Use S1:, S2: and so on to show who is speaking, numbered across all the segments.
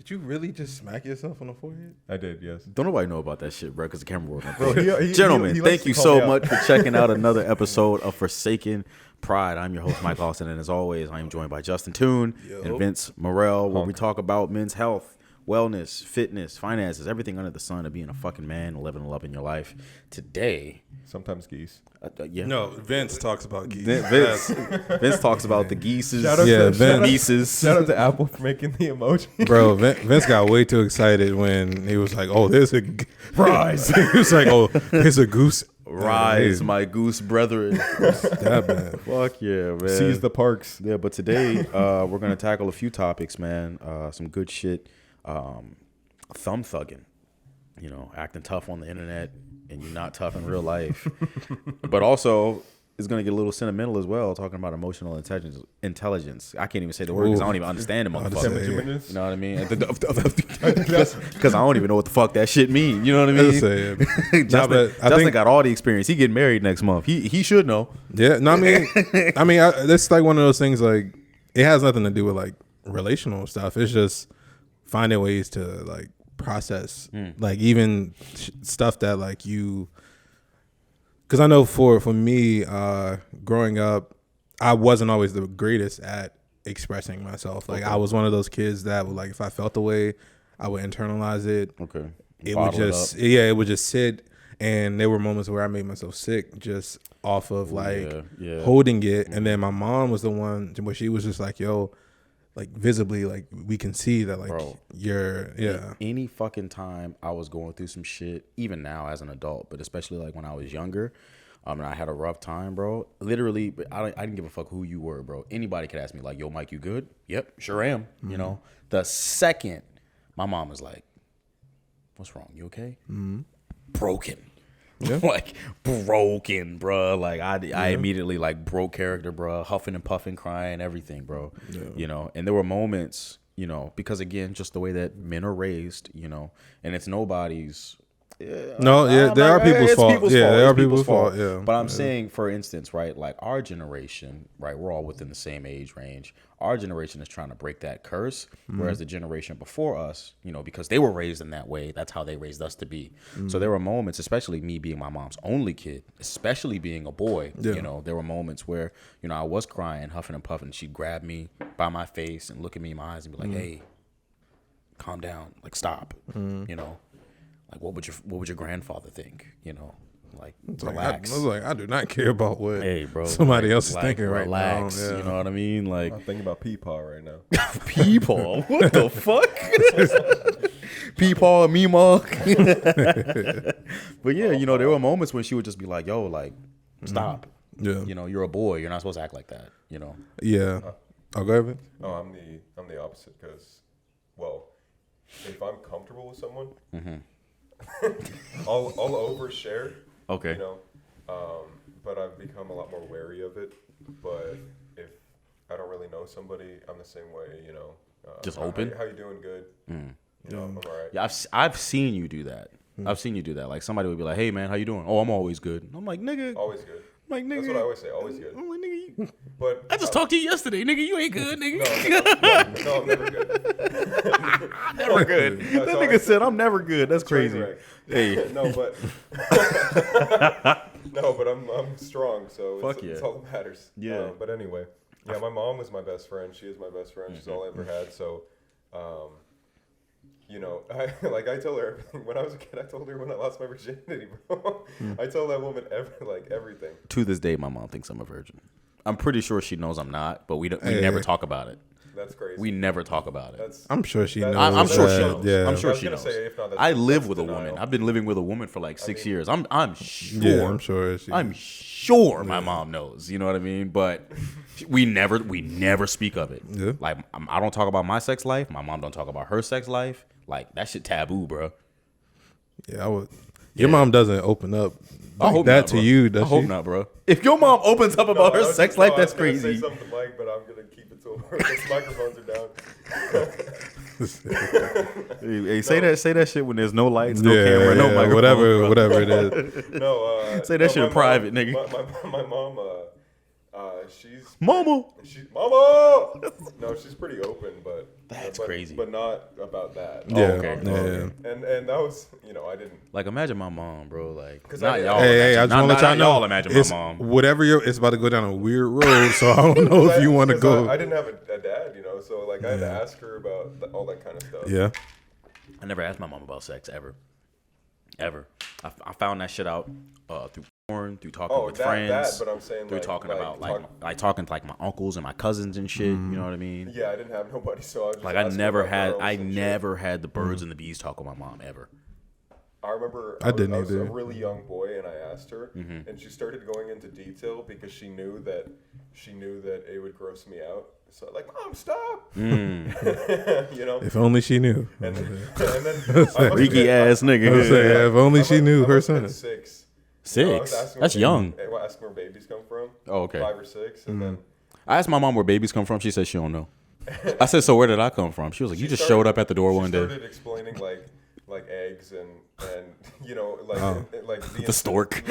S1: Did you really just smack yourself on the forehead?
S2: I did, yes.
S3: Don't nobody know about that shit, bro, because the camera wasn't.
S2: Bro,
S3: Gentlemen,
S2: he likes
S3: thank
S2: to
S3: you
S2: call
S3: so
S2: me
S3: much
S2: out.
S3: for checking out another episode of Forsaken Pride. I'm your host, Mike Austin, and as always, I am joined by Justin Toon and Vince Morel, where we talk about men's health, wellness, fitness, finances, everything under the sun of being a fucking man, living and loving your life. Today,
S2: sometimes geese.
S1: No, Vince talks about geese.
S3: Vince talks about the geeses,
S2: Shout out
S3: nieces.
S2: Shout out to Apple for making the emoji.
S1: Bro, Vince got way too excited when he was like, "Oh, there's a rise." He was like, "Oh, there's a goose."
S3: Rise, my goose brethren.
S1: That man.
S3: Fuck yeah, man.
S2: Seize the parks.
S3: Yeah, but today we're going to tackle a few topics, man. Some good shit. Thumb thugging. You know, acting tough on the internet and you're not tough in real life. But also, it's going to get a little sentimental as well, talking about emotional intelligence. I can't even say the word because I don't even understand it, motherfucker. You know what I mean? Because I don't even know what the fuck that shit mean. You know what I mean? Justin got all the experience. He getting married next month. He should know.
S1: Yeah, no, I mean, that's like one of those things. Like, it has nothing to do with like relational stuff. It's just finding ways to like process, like even stuff that like you. Because I know for me, growing up, I wasn't always the greatest at expressing myself. Like I was one of those kids that would like, if I felt the way, I would internalize it.
S3: Okay.
S1: It would just it would just sit. And there were moments where I made myself sick just off of like holding it. And then my mom was the one where she was just like, yo, like visibly, like we can see that like you're
S3: Any fucking time I was going through some shit, even now as an adult, but especially like when I was younger, and I had a rough time, bro. Literally, I didn't give a fuck who you were, bro. Anybody could ask me like, "Yo, Mike, you good?" Yep, sure am. Mm-hmm. You know, the second my mom was like, "What's wrong? You okay?" Mm-hmm. Broken. Yeah. Like broken, bro. Like I immediately like broke character, bro. Huffing and puffing, crying, everything, bro. Yeah. You know, and there were moments, you know, because again, just the way that men are raised, you know, and it's nobody's. There are people's fault. There are people's fault. Yeah, but I'm saying, for instance, right, like our generation, right, we're all within the same age range. Our generation is trying to break that curse, whereas the generation before us, you know, because they were raised in that way, that's how they raised us to be. So there were moments, especially me being my mom's only kid, especially being a boy, you know, there were moments where, you know, I was crying, huffing and puffing. She'd grab me by my face and look at me in my eyes and be like, "Hey, calm down, like stop," you know. Like, what would your grandfather think? You know, like relax.
S1: I was like, I do not care about what somebody else is thinking right now.
S3: You know what I mean? Like,
S2: I'm thinking about Peepaw right now.
S3: Peepaw? What the fuck? Peepaw, Meemaw. But yeah, you know, there were moments when she would just be like, "Yo, like, stop. Yeah, you know, you're a boy. You're not supposed to act like that. You know."
S1: Yeah. I'll go ahead.
S2: Oh, I'm the opposite because, well, if I'm comfortable with someone. I'll overshare.
S3: Okay.
S2: You know, but I've become a lot more wary of it. But if I don't really know somebody, I'm the same way. You know,
S3: just open.
S2: How you doing? Good. You know, I'm all right.
S3: Yeah, I've seen you do that. I've seen you do that. Like somebody would be like, "Hey man, how you doing?" "Oh, I'm always good." I'm like, "Nigga,
S2: always good."
S3: Like, nigga,
S2: that's what I always say. Always good.
S3: I'm like, nigga,
S2: but
S3: I just talked to you yesterday, nigga. You ain't good, nigga.
S2: No, I'm never good.
S3: Never good. That nigga said, "I'm never good." That's crazy. Right. Hey,
S2: no, but I'm strong, so it's all that matters.
S3: Yeah.
S2: But anyway, yeah, my mom was my best friend. She is my best friend. She's all I ever had. So, you know, I tell her everything. When I was a kid, I told her when I lost my virginity, bro. I tell that woman everything.
S3: To this day, my mom thinks I'm a virgin. I'm pretty sure she knows I'm not, but we never talk about it.
S2: That's crazy.
S3: We never talk about it.
S1: I'm sure she knows.
S3: I'm sure she knows.
S1: Yeah.
S3: I'm sure she knows. I live with a woman. I've been living with a woman for like 6 years. I'm sure.
S1: Yeah, I'm sure.
S3: I'm sure my mom knows. You know what I mean? But we never speak of it. Yeah. Like I don't talk about my sex life. My mom don't talk about her sex life. Like that shit taboo, bro.
S1: Yeah, I would. Your mom doesn't open up like that to you, does she?
S3: I hope not, bro. If your mom opens up about her sex life, that's crazy.
S2: I was gonna say something to Mike, but I'm gonna keep it to her. Those microphones are down.
S3: Hey, say that shit when there's no lights, no camera, no microphone.
S1: Whatever it is.
S2: No,
S3: say that shit in private, nigga.
S2: My mom, she's
S3: Mama.
S2: Mama. No, she's pretty open, but
S3: That's crazy.
S2: But not about that.
S1: Yeah.
S3: okay.
S1: Yeah.
S2: And that was, I didn't.
S3: Like, imagine my mom, bro. Like,
S2: 'Cause
S3: not
S2: I-
S3: y'all.
S1: Hey, I just want to let y'all know.
S3: Y'all imagine my
S1: It's
S3: mom.
S1: whatever it's about to go down a weird road, so I don't know if you want to
S2: 'cause
S1: go.
S2: I didn't have a dad, so like I had to ask her about all that kind of stuff.
S1: Yeah.
S3: I never asked my mom about sex ever. I found that shit out through porn, through talking with friends.
S2: But I'm saying
S3: through talking about talking to like my uncles and my cousins and shit. You know what I mean?
S2: Yeah, I didn't have nobody, so I was just
S3: Like I
S2: asking
S3: never
S2: about
S3: had,
S2: girls
S3: I
S2: and shit.
S3: never had the birds and the bees talk with my mom ever.
S2: I remember
S1: I didn't
S2: was a
S1: either.
S2: really young boy, and I asked her, and she started going into detail because she knew that it would gross me out. So like, Mom, stop!
S1: If only she knew.
S2: And then
S3: Freaky ass nigga.
S1: I was saying, if only she knew her son.
S2: 6.
S3: Six? That's young.
S2: Asking where babies come from.
S3: Oh, okay.
S2: 5 or 6, and then
S3: I asked my mom where babies come from. She said she don't know. I said, so where did I come from? She was like, you just showed up at the door one day.
S2: She started explaining like eggs and
S3: The stork.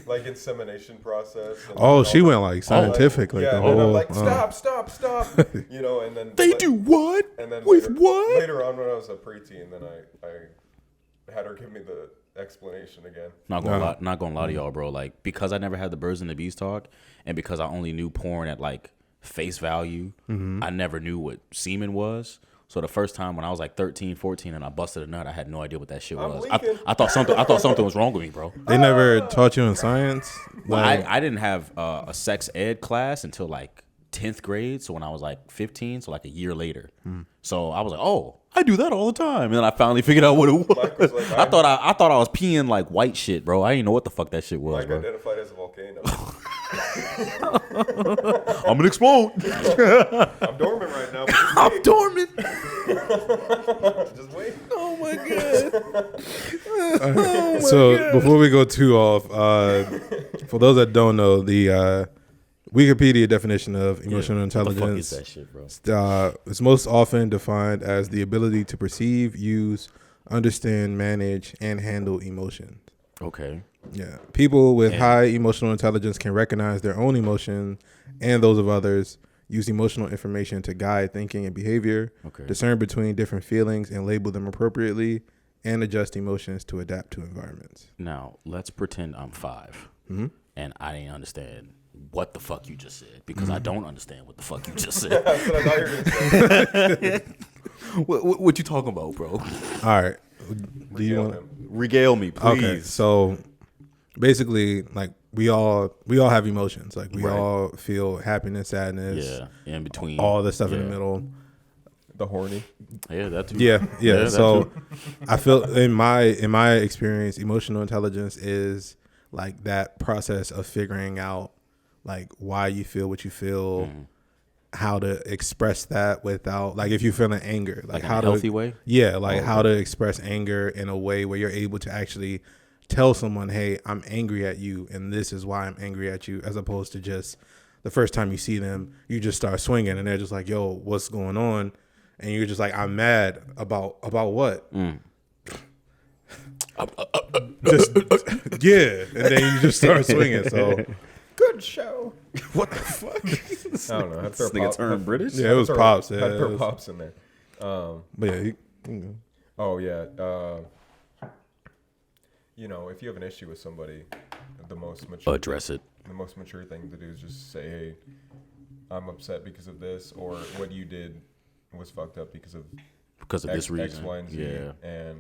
S2: like insemination process. And
S1: Oh,
S2: all
S1: she
S2: that.
S1: went like scientific, like
S2: yeah,
S1: the
S2: and I'm
S1: whole.
S2: like, stop, and then
S3: They do what?
S2: And then
S3: With
S2: later,
S3: what?
S2: Later on, when I was a preteen, then I had her give me the explanation again.
S3: Not gonna lie to y'all, bro. Like, because I never had the birds and the bees talk, and because I only knew porn at like face value, I never knew what semen was. So the first time when I was like 13, 14 and I busted a nut, I had no idea what that shit was. I thought something was wrong with me, bro.
S1: They never taught you in science.
S3: Well, I didn't have a sex ed class until like 10th grade. So when I was like 15, so like a year later. So I was like, oh, I do that all the time. And then I finally figured out what it was.
S2: Like,
S3: I thought I was peeing like white shit, bro. I didn't know what the fuck that shit was,
S2: Mike
S3: bro.
S2: identified as a volcano.
S3: I'm gonna explode.
S2: I'm dormant right now. But
S3: I'm dormant.
S2: just wait.
S3: Oh my god.
S1: So before we go too off, for those that don't know, the Wikipedia definition of emotional intelligence.
S3: What the fuck is that shit, bro?
S1: It's most often defined as the ability to perceive, use, understand, manage, and handle emotions.
S3: Okay.
S1: Yeah. People with high emotional intelligence can recognize their own emotions and those of others, use emotional information to guide thinking and behavior, discern between different feelings and label them appropriately, and adjust emotions to adapt to environments.
S3: Now, let's pretend I'm 5 and I didn't understand what the fuck you just said because I don't understand what the fuck you just said.
S2: That's what I thought you were gonna say.
S3: What you talking about, bro?
S1: All right. Do you want
S3: Regale me, please.
S1: Okay. So basically, like we all have emotions. Like we all feel happiness, sadness,
S3: Yeah, in between.
S1: all the stuff in the middle.
S2: The horny.
S3: Yeah, that too.
S1: Yeah. So I feel in my experience, emotional intelligence is like that process of figuring out like why you feel what you feel, how to express that without like if you're feeling anger, like
S3: in
S1: how
S3: a
S1: to
S3: healthy way.
S1: Yeah, like how to express anger in a way where you're able to actually tell someone, hey, I'm angry at you and this is why I'm angry at you, as opposed to just the first time you see them, you just start swinging and they're just like, yo, what's going on? And you're just like, I'm mad about what? Just yeah, and then you just start swinging. So
S2: Good show.
S1: what the fuck?
S2: I don't know. Had to
S3: This nigga turned British.
S1: Yeah, it was pops.
S2: Had
S1: Yeah,
S2: to
S1: it
S2: throw
S1: was-
S2: pops in there.
S1: but yeah, you know.
S2: Oh yeah. If you have an issue with somebody, the most mature
S3: Address it.
S2: the most mature thing to do is just say, hey, I'm upset because of this, or what you did was fucked up because of
S3: this reason.
S2: X, Y, and Z,
S3: Yeah.
S2: and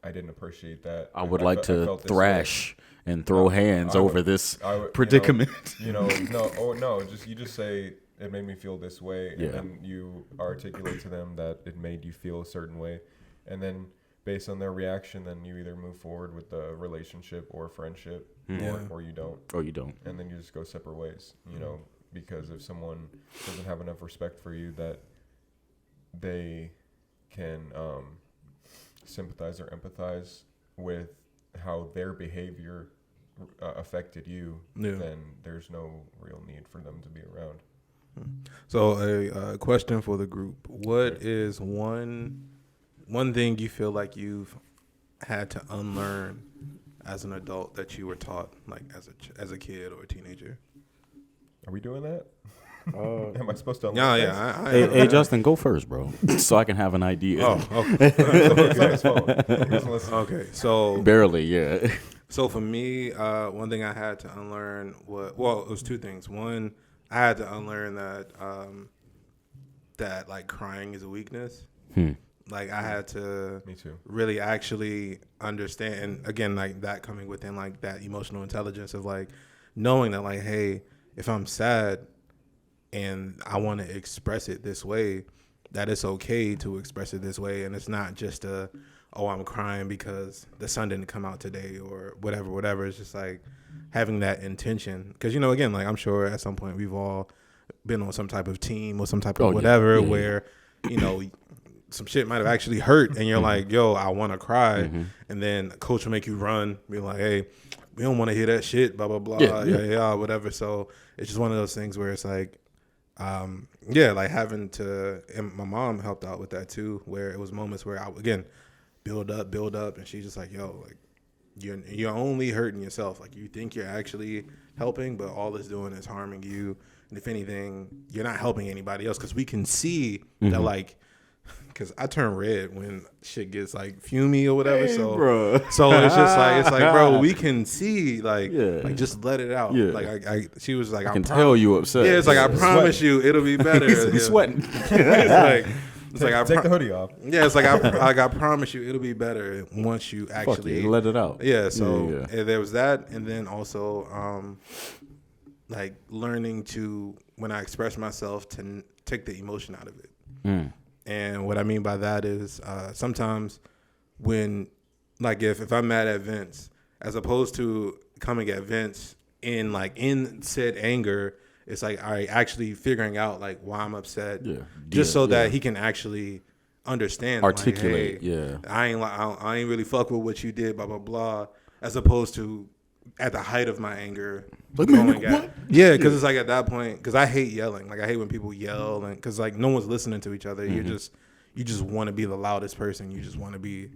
S2: I didn't appreciate that.
S3: I would
S2: I
S3: like
S2: felt
S3: to
S2: this
S3: thrash and throw hands
S2: I would-
S3: over this
S2: way. I would-
S3: predicament.
S2: You just say it made me feel this way,
S3: Yeah.
S2: and then you articulate to them that it made you feel a certain way, and then based on their reaction, then you either move forward with the relationship or friendship, or you don't.
S3: Or you don't.
S2: And then you just go separate ways, because if someone doesn't have enough respect for you that they can sympathize or empathize with how their behavior affected you, then there's no real need for them to be around.
S1: So a question for the group: what is one thing you feel like you've had to unlearn as an adult that you were taught like as a kid or a teenager?
S2: Are we doing that? Am I supposed to?
S1: Yeah.
S3: Hey, Justin, go first, bro, so I can have an idea.
S1: Oh, okay.
S2: It's on his phone. He wasn't listening.
S1: Okay, so
S3: Barely, yeah.
S1: So for me, one thing I had to unlearn it was two things. One, I had to unlearn that that like crying is a weakness. Like I had to
S2: Me too.
S1: really actually understand, and again, like that coming within like that emotional intelligence of like knowing that like, hey, if I'm sad and I want to express it this way, that it's okay to express it this way, and it's not just I'm crying because the sun didn't come out today or whatever. It's just like having that intention, because again, like I'm sure at some point we've all been on some type of team or some type of whatever where some shit might have actually hurt and you're like, yo, I want to cry, and then coach will make you run, be like, hey, we don't want to hear that shit, blah blah blah, yeah, whatever. So it's just one of those things where it's like, like having to, and my mom helped out with that too, where it was moments where I again build up, and she's just like, yo, like you're only hurting yourself. Like you think you're actually helping, but all it's doing is harming you. And if anything, you're not helping anybody else, because we can see that, like, because I turn red when shit gets like fumey or whatever.
S3: Hey,
S1: so
S3: bro.
S1: so it's just like, bro, we can see like just let it out.
S3: Yeah.
S1: Like she was like,
S3: I can tell you upset.
S1: Yeah, it's like I promise you it'll be better.
S3: He's sweating.
S1: It's like I
S2: take the hoodie off.
S1: Yeah, it's like I promise you it'll be better once you actually
S3: let it out.
S1: Yeah, so there was that, and then also like learning to, when I express myself, to take the emotion out of it. And what I mean by that is sometimes when, like, if I'm mad at Vince, as opposed to coming at Vince in said anger, it's like actually figuring out like why I'm upset, so that he can actually understand,
S3: articulate.
S1: Like, hey, I ain't really fuck with what you did, blah blah blah, as opposed to at the height of my anger, because it's like at that point, because I hate yelling. Like I hate when people yell, and because like no one's listening to each other. You just want to be the loudest person. You just want to be,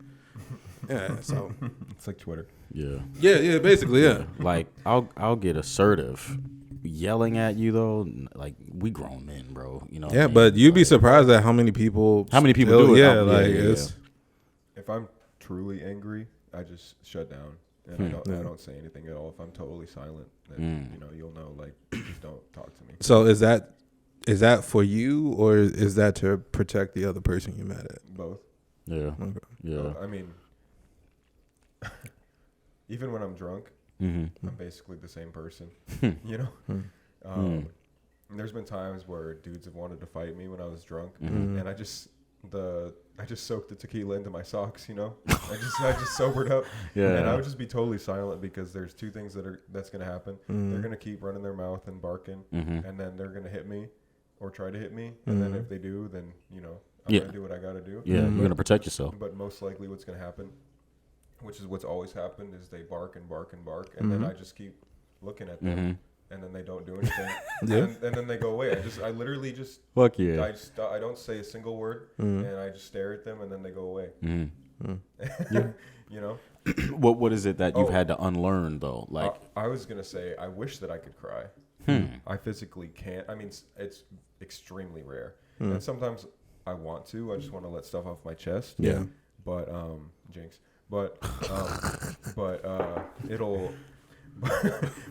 S1: So
S2: it's like Twitter.
S1: Yeah, basically, yeah.
S3: Like I'll get assertive. Yelling at you though, like we grown men, bro.
S1: Yeah, but you'd be surprised at how many people
S3: do it.
S1: Yeah,
S2: if I'm truly angry, I just shut down. And I don't say anything at all. If I'm totally silent, then you'll know, like, just don't talk to me.
S1: So is that for you, or is that to protect the other person you're mad at?
S2: Both.
S3: Yeah. Okay. Yeah.
S2: I mean, even when I'm drunk, I'm basically the same person. There's been times where dudes have wanted to fight me when I was drunk, and I just soaked the tequila into my socks, I just sobered up, and I would just be totally silent, because there's two things that's gonna happen. They're gonna keep running their mouth and barking, and then they're gonna hit me or try to hit me, and then if they do, then I'm gonna do what I gotta do.
S3: Yeah, you're gonna protect yourself.
S2: But most likely, what's gonna happen, which is what's always happened, is they bark and bark and bark, and then I just keep looking at them. And then they don't do anything, and then they go away. I literally just
S3: fuck yeah.
S2: I don't say a single word, and I just stare at them, and then they go away.
S3: What is it that you've had to unlearn though? Like
S2: I was gonna say, I wish that I could cry. I physically can't. I mean, it's extremely rare, and sometimes I want to. I just want to let stuff off my chest.
S1: Yeah.
S2: But jinx. But it'll.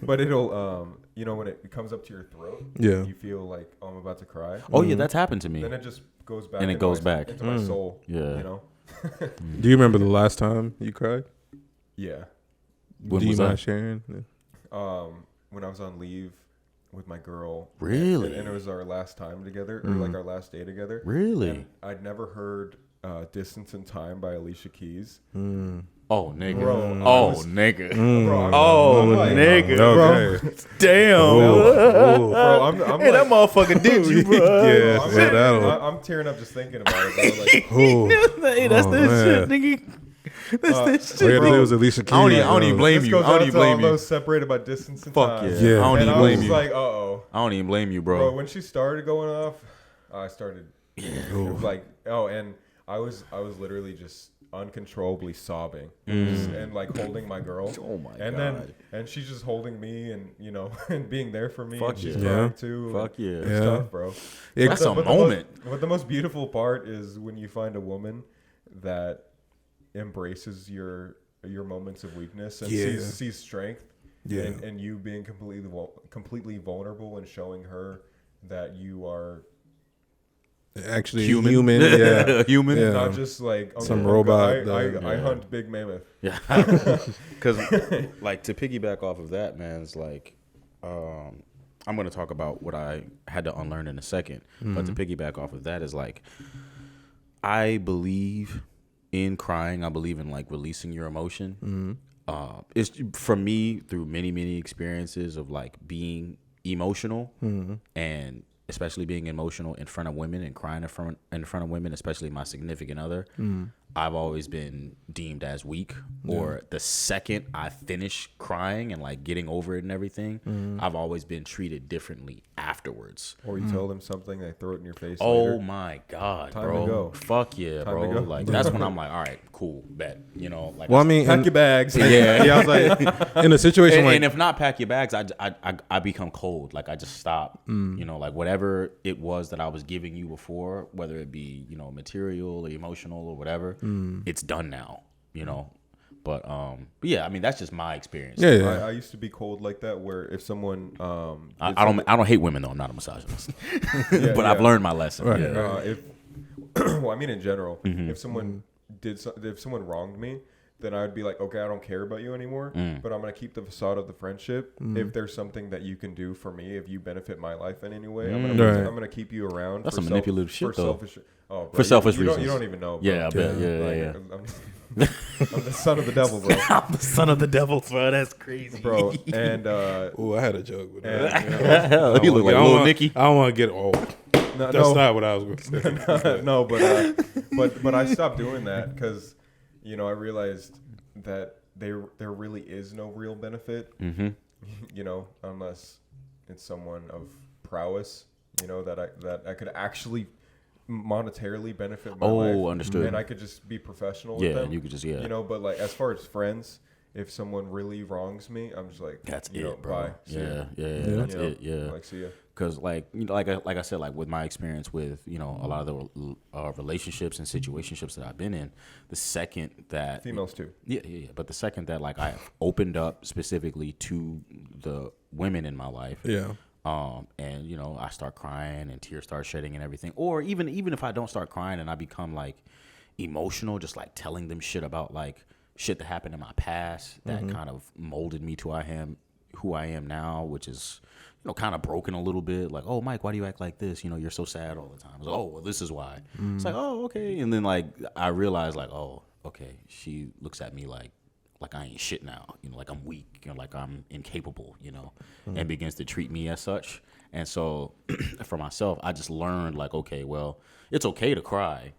S2: But it'll, when it comes up to your throat, you feel like, oh, I'm about to cry.
S3: Oh yeah, that's happened to me.
S2: Then it just goes back,
S3: and it goes back
S2: into my soul.
S3: Yeah.
S1: Do you remember the last time you cried?
S2: Yeah.
S1: Do you mind sharing?
S2: When I was on leave with my girl.
S3: Really?
S2: And it was our last time together, or like our last day together.
S3: Really?
S2: And I'd never heard "Distance in Time" by Alicia Keys.
S3: Oh nigga!
S2: Bro,
S3: nigga!
S2: Bro,
S3: nigga!
S1: Okay.
S3: Damn!
S2: Bro, I'm
S3: hey, that motherfucker did you, bro?
S2: I'm tearing up just thinking about it, bro.
S3: Hey, that's that shit, nigga. That's that shit.
S1: It was Alicia Keys.
S3: I don't even blame you. I don't even blame you.
S2: Those separated by distance and
S3: fuck
S2: time.
S3: yeah! I don't even blame you.
S2: I was like, uh-oh.
S3: I don't even blame you,
S2: bro. When she started going off, I started.
S3: Yeah.
S2: It was like, and I was literally just uncontrollably sobbing and like holding my girl.
S3: Oh my
S2: and
S3: God.
S2: And she's just holding me and and being there for me.
S3: Fuck
S2: and she's
S3: yeah.
S2: crying too.
S3: Fuck yeah.
S2: And stuff, bro.
S3: That's a moment.
S2: But the most beautiful part is when you find a woman that embraces your moments of weakness and sees strength.
S1: Yeah.
S2: And you being completely vulnerable and showing her that you are
S1: actually
S3: human.
S1: Yeah.
S3: Human.
S1: Yeah.
S2: not just like
S1: Some robot.
S2: I hunt big mammoth.
S3: Yeah. Because, like, to piggyback off of that, man, it's like, I'm going to talk about what I had to unlearn in a second. But to piggyback off of that is, like, I believe in crying. I believe in, like, releasing your emotion. It's, for me, through many experiences of, like, being emotional and especially being emotional in front of women and crying in front of women, especially my significant other, I've always been deemed as weak. Or the second I finish crying and like getting over it and everything, I've always been treated differently afterwards.
S2: Or you tell them something, they throw it in your face.
S3: Oh
S2: later.
S3: my God,
S2: Time
S3: bro!
S2: to go.
S3: Fuck yeah,
S2: Time
S3: bro!
S2: to go.
S3: Like that's when I'm like, all right, cool, bet. You know, like
S1: Well, I mean,
S2: Pack your bags.
S3: yeah.
S1: I was like, in a situation
S3: And,
S1: like,
S3: and if not pack your bags, I become cold. Like I just stop. You know, like whatever it was that I was giving you before, whether it be material or emotional or whatever, it's done now. You know, but yeah, I mean that's just my experience.
S1: yeah.
S2: I used to be cold like that, where if someone
S3: I don't hate women though. I'm not a misogynist, but I've learned my lesson.
S1: Right.
S3: Yeah.
S2: if well, I mean in general, if someone if someone wronged me, then I'd be like, okay, I don't care about you anymore, but I'm gonna keep the facade of the friendship. If there's something that you can do for me, if you benefit my life in any way, I'm gonna keep you around.
S3: That's
S2: for
S3: some manipulative shit,
S2: for
S3: though.
S2: selfish. Oh, bro,
S3: For selfish
S2: you
S3: reasons.
S2: You don't even know. Bro.
S3: Yeah, I bet. Yeah.
S2: I'm the son of the devil, bro.
S3: I'm the son of the devil, bro. That's crazy,
S2: Bro, and
S1: Oh, I had a joke with
S2: and,
S1: that.
S3: You look like little Nicky.
S1: I don't want to get old.
S2: no,
S1: That's not what I was going to say.
S2: no, but I stopped doing that because, I realized that there really is no real benefit, unless it's someone of prowess, that I could actually monetarily benefit my life.
S3: Oh, understood.
S2: And I could just be professional with them.
S3: You could just
S2: but like as far as friends, if someone really wrongs me, I'm just like,
S3: That's it, bro.
S2: bye. See ya.
S3: Yeah, that's it. Yeah.
S2: Like, see ya.
S3: Because like I said, like with my experience with a lot of the relationships and situationships that I've been in, the second that
S2: Females too.
S3: Yeah. But the second that like I opened up specifically to the women in my life, and I start crying and tears start shedding and everything, or even if I don't start crying and I become like emotional, just like telling them shit about like shit that happened in my past that kind of molded me to who I am now, which is kind of broken a little bit. Like, oh, Mike, why do you act like this? You're so sad all the time. It's like, oh, well, this is why. It's like, oh, okay. And then like I realized like, oh, okay. She looks at me like I ain't shit now. Like I'm weak. Like I'm incapable. And begins to treat me as such. And so for myself, I just learned like, okay, well, it's okay to cry.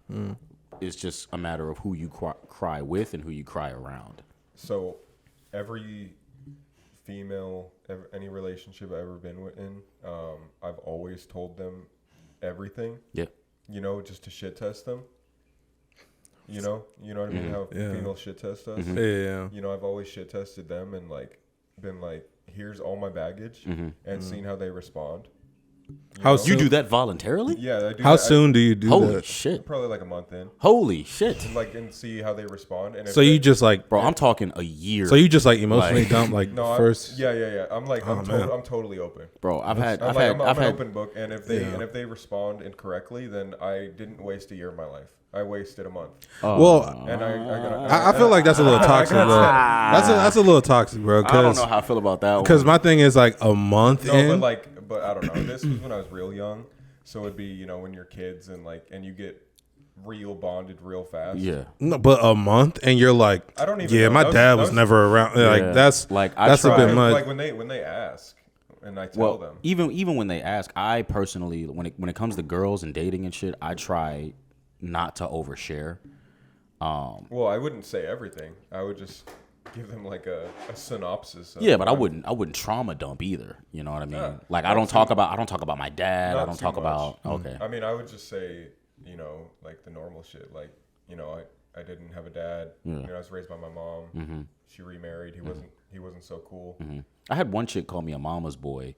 S3: It's just a matter of who you cry with and who you cry around.
S2: So every female, any relationship I've ever been in, I've always told them everything.
S3: Yeah.
S2: Just to shit test them. You know what I mean? How females shit test us.
S1: Yeah.
S2: I've always shit tested them and like been like, here's all my baggage, and seen how they respond.
S3: You do that voluntarily?
S2: Yeah, I do.
S1: How soon do you do
S3: Holy
S1: that?
S3: shit.
S2: Probably like a month in.
S3: Holy shit.
S2: And see how they respond. And if
S1: So you just like,
S3: Bro, I'm talking a year.
S1: so you just like emotionally dump like
S2: no,
S1: first.
S2: yeah. I'm like, I'm totally open.
S3: Bro, I've
S2: I'm
S3: had
S2: an open book, and if they respond incorrectly, then I didn't waste a year of my life. I wasted a month.
S1: Well,
S2: And
S1: I feel like that's a little toxic, bro. That's a little toxic, bro.
S3: I don't know how I feel about that one.
S1: Because my thing is like a month in.
S2: But I don't know. This was when I was real young, so it'd be when you're kids and you get real bonded real fast.
S3: Yeah.
S1: No, but a month and you're like,
S2: I don't even.
S1: Yeah,
S2: know.
S1: my dad was never around. Like that's
S3: like
S1: that's a bit much.
S2: Like when they ask, and I tell them.
S3: Even when they ask, I personally, when it comes to girls and dating and shit, I try not to overshare.
S2: Well, I wouldn't say everything. I would just give them like a synopsis.
S3: Yeah, but I wouldn't trauma dump either. You know what I mean? Like I don't talk about my dad. I don't talk about. Okay.
S2: I mean, I would just say like the normal shit. Like I I didn't have a dad.
S3: Yeah.
S2: You know, I was raised by my mom.
S3: Mm-hmm.
S2: She remarried. He wasn't so cool.
S3: Mm-hmm. I had one chick call me a mama's boy.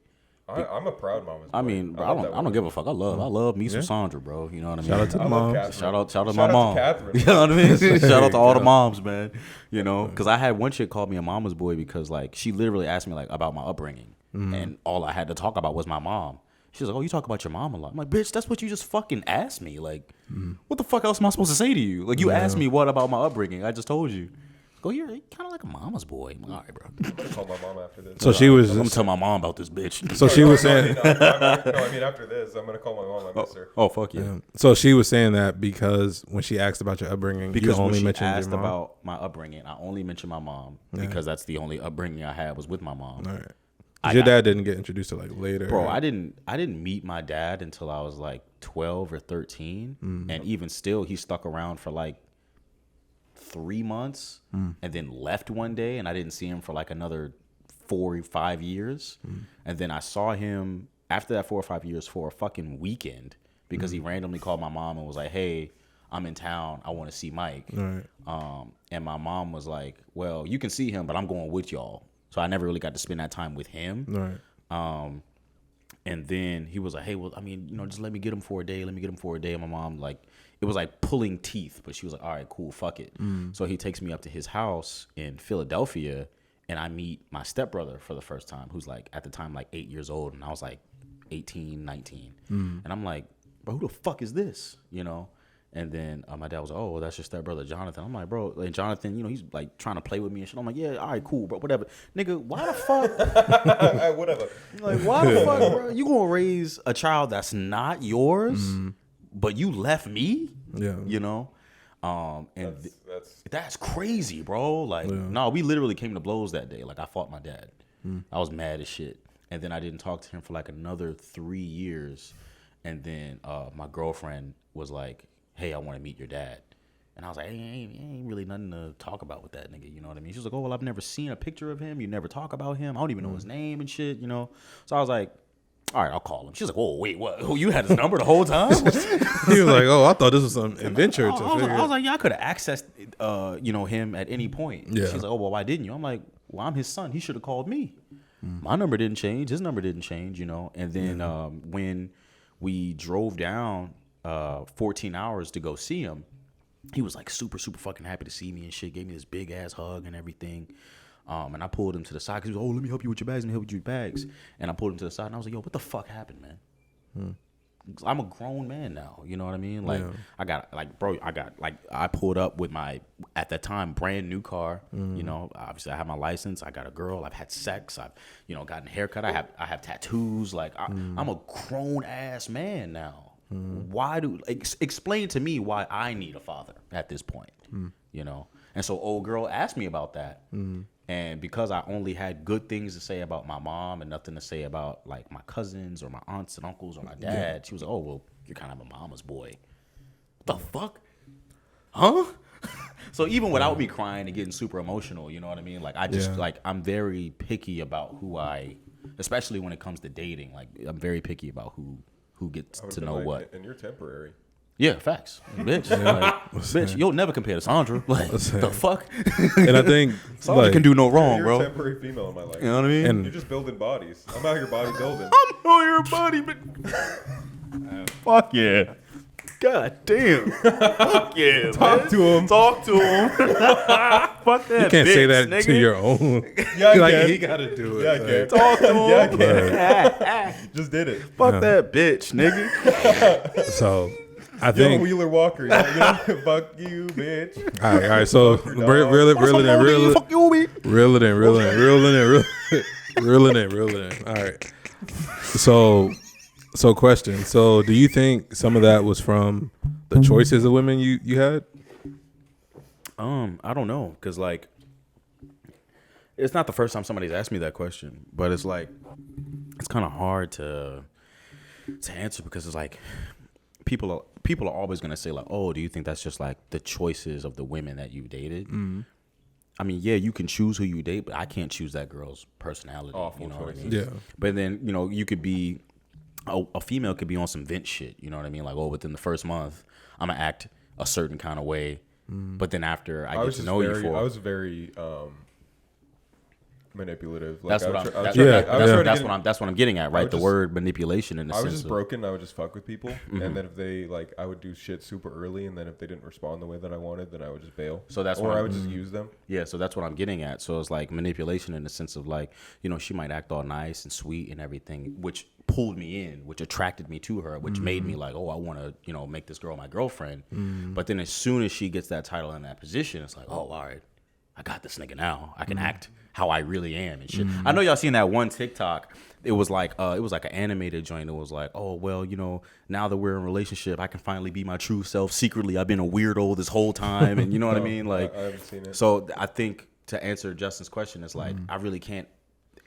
S2: I'm a proud mama's boy.
S3: I mean, bro, I don't give a fuck. I love me some Sandra, bro. You know what I mean?
S1: Shout out to the mom.
S3: Shout out to my mom.
S2: Catherine.
S3: You know what I mean? Shout out to all the moms, man. You know, because I had one chick call me a mama's boy because like she literally asked me like about my upbringing, and all I had to talk about was my mom. She's like, "Oh, you talk about your mom a lot." I'm like, "Bitch, that's what you just fucking asked me. Like, what the fuck else am I supposed to say to you? Like, you asked me what about my upbringing? I just told you." Go, you're kind of like a mama's boy. I'm like, all right, bro.
S2: I'm gonna call my mom after this.
S1: So she was.
S3: I'm gonna tell my mom about this bitch.
S1: So she was saying.
S2: I mean, after this, I'm gonna call my mom. I miss her.
S3: Oh, fuck yeah.
S1: So she was saying that because when she asked about your upbringing,
S3: Because
S1: you only
S3: when she
S1: mentioned
S3: asked
S1: your mom.
S3: about my upbringing, I only mentioned my mom because that's the only upbringing I had was with my mom.
S1: All right. Your dad didn't get introduced to like later.
S3: Bro, I didn't meet my dad until I was like 12 or 13, and even still, he stuck around for like 3 months and then left one day, and I didn't see him for like another 4 or 5 years, and then I saw him after that 4 or 5 years for a fucking weekend because he randomly called my mom and was like, "Hey, I'm in town. I want to see Mike."
S1: Right.
S3: And my mom was like, "Well, you can see him, but I'm going with y'all." So I never really got to spend that time with him.
S1: Right.
S3: And then he was like, "Hey, well, I mean, you know, just let me get him for a day. Let me get him for a day." And my mom, like, it was like pulling teeth, but she was like, "All right, cool, fuck it." So he takes me up to his house in Philadelphia, and I meet my stepbrother for the first time, who's like, at the time, like 8 years old. And I was like 18, 19. And I'm like, "Bro, who the fuck is this?" You know? And then my dad was like, "Oh, well, that's your stepbrother, Jonathan." I'm like, "Bro," and Jonathan, you know, he's like trying to play with me and shit. I'm like, "Yeah, all right, cool, bro, whatever." Nigga, why the fuck?
S2: Whatever.
S3: Like, why the fuck, bro? You gonna raise a child that's not yours, but you left me?
S1: Yeah.
S3: You know? And that's crazy, bro. Like, no, we literally came to blows that day. Like, I fought my dad. I was mad as shit. And then I didn't talk to him for like another 3 years. And then my girlfriend was like, "Hey, I want to meet your dad." And I was like, ain't really nothing to talk about with that nigga, you know what I mean? She was like, "Oh, well, I've never seen a picture of him. You never talk about him. I don't even know his name and shit, you know?" So I was like, "All right, I'll call him." She's like, "Whoa, wait, what? Oh, you had his number the whole time?"
S1: He was like, "Oh, I thought this was some adventure."
S3: I was like, "Yeah, I could have accessed, you know, him at any point."
S1: Yeah.
S3: She's like, "Oh, well, why didn't you?" I'm like, "Well, I'm his son. He should have called me. My number didn't change. His number didn't change, you know?" And then when we drove down 14 hours to go see him, he was like super, super fucking happy to see me and shit. Gave me this big ass hug and everything. And I pulled him to the side because he was, "Oh, let me help you with your bags. Let me help you with your bags." And I pulled him to the side and I was like, "Yo, what the fuck happened, man?" I'm a grown man now. You know what I mean? Like, I pulled up with my, at that time, brand new car. You know, obviously I have my license. I got a girl. I've had sex. I've, you know, gotten a haircut. I have tattoos. Like, I'm a grown ass man now. Why explain to me why I need a father at this point, you know? And so old girl asked me about that. And because I only had good things to say about my mom and nothing to say about like my cousins or my aunts and uncles or my dad, she was like, "Oh, well, you're kind of a mama's boy." What the fuck? Huh? So even without me crying and getting super emotional, you know what I mean? Like, I just, like, I'm very picky about who especially when it comes to dating. Like, I'm very picky about who gets to know what.
S2: And you're temporary.
S3: Yeah, facts. Bitch. Like, bitch, you'll never compare to Sandra. Like, the fuck?
S1: And I think
S3: Sandra can do no wrong,
S2: You're
S3: bro.
S2: a temporary female in my life.
S3: You know what I mean?
S1: And
S2: You're just building bodies. I'm out here bodybuilding.
S3: I'm on your body, but fuck yeah. God damn. Fuck yeah.
S2: Talk to him.
S3: Talk to him. Fuck that.
S1: you can't
S3: bitch,
S1: say that
S3: nigga.
S1: to your own.
S2: Yeah, I
S1: Like,
S2: can.
S1: he gotta do it.
S2: Yeah, I
S1: like,
S2: can.
S3: Talk to him.
S2: Yeah, I can. Just did it.
S3: Fuck that bitch, nigga.
S1: So I
S2: Yo,
S1: think
S2: Wheeler Walker. You know? Fuck you, bitch.
S1: all right. So reel it in.
S3: Fuck you, me.
S1: Reel it in. All right. So question. So do you think some of that was from the choices of women you had?
S3: I don't know, cause like, it's not the first time somebody's asked me that question, but it's like, it's kind of hard to answer because it's like, people are always gonna say like, "Oh, do you think that's just like the choices of the women that you dated?" I mean, yeah, you can choose who you date, but I can't choose that girl's personality.
S2: Awful
S3: you know what I
S2: choices.
S3: mean?
S1: Yeah.
S3: But then, you know, you could be a female could be on some Vince shit. You know what I mean? Like, oh, within the first month, I'm gonna act a certain kind of way. But then after I get
S2: was
S3: to
S2: just
S3: know you
S2: I
S3: for,
S2: was very manipulative.
S3: that's
S2: Like,
S3: what I'm.
S2: I was
S3: That's,
S2: trying to
S3: that's
S2: get-
S3: what I'm. That's what I'm getting at,
S2: I
S3: right?
S2: would
S3: The
S2: just-
S3: word manipulation in the
S2: I was
S3: sense
S2: just
S3: of,
S2: broken. I would just fuck with people, and then if they like, I would do shit super early, and then if they didn't respond the way that I wanted, then I would just bail.
S3: So that's
S2: or
S3: what
S2: I would just use them.
S3: Yeah, so that's what I'm getting at. So it's like manipulation in the sense of like, you know, she might act all nice and sweet and everything, which pulled me in, which attracted me to her, which made me like, oh, I want to, you know, make this girl my girlfriend. But then as soon as she gets that title and that position, it's like, oh, all right, I got this nigga now. I can act how I really am and shit. I know y'all seen that one TikTok. It was like an animated joint. It was like, oh well, you know, now that we're in a relationship, I can finally be my true self. Secretly, I've been a weirdo this whole time, and you know what I mean. Like,
S2: I haven't seen it.
S3: So I think to answer Justin's question, it's like I really can't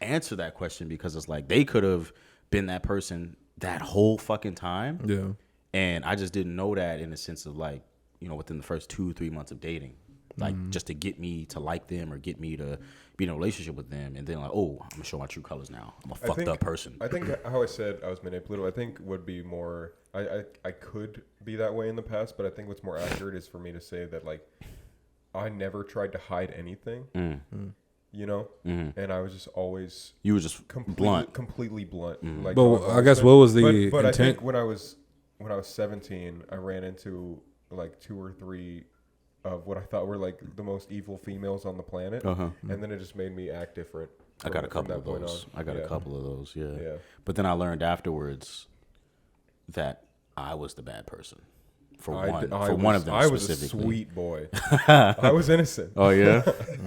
S3: answer that question because it's like they could have been that person that whole fucking time.
S1: Yeah.
S3: And I just didn't know that in the sense of like, you know, within the first 2-3 months of dating, like just to get me to like them or get me to be in a relationship with them. And then like, oh, I'm gonna show my true colors now. I'm a fucked up person.
S2: I think how I said I was manipulative, I think would be more, I could be that way in the past, but I think what's more accurate is for me to say that like, I never tried to hide anything, you know? And I was just always
S3: You were just blunt.
S2: completely blunt. Like,
S1: But I guess what was the
S2: but I
S1: intent?
S2: think when I was 17, I ran into like 2 or 3 of what I thought were like the most evil females on the planet, and then it just made me act different.
S3: I got a couple of those. I got a couple of those, yeah. But then I learned afterwards that I was the bad person. For one of them
S2: I was a
S3: specifically.
S2: sweet boy. I was innocent.
S3: Oh yeah?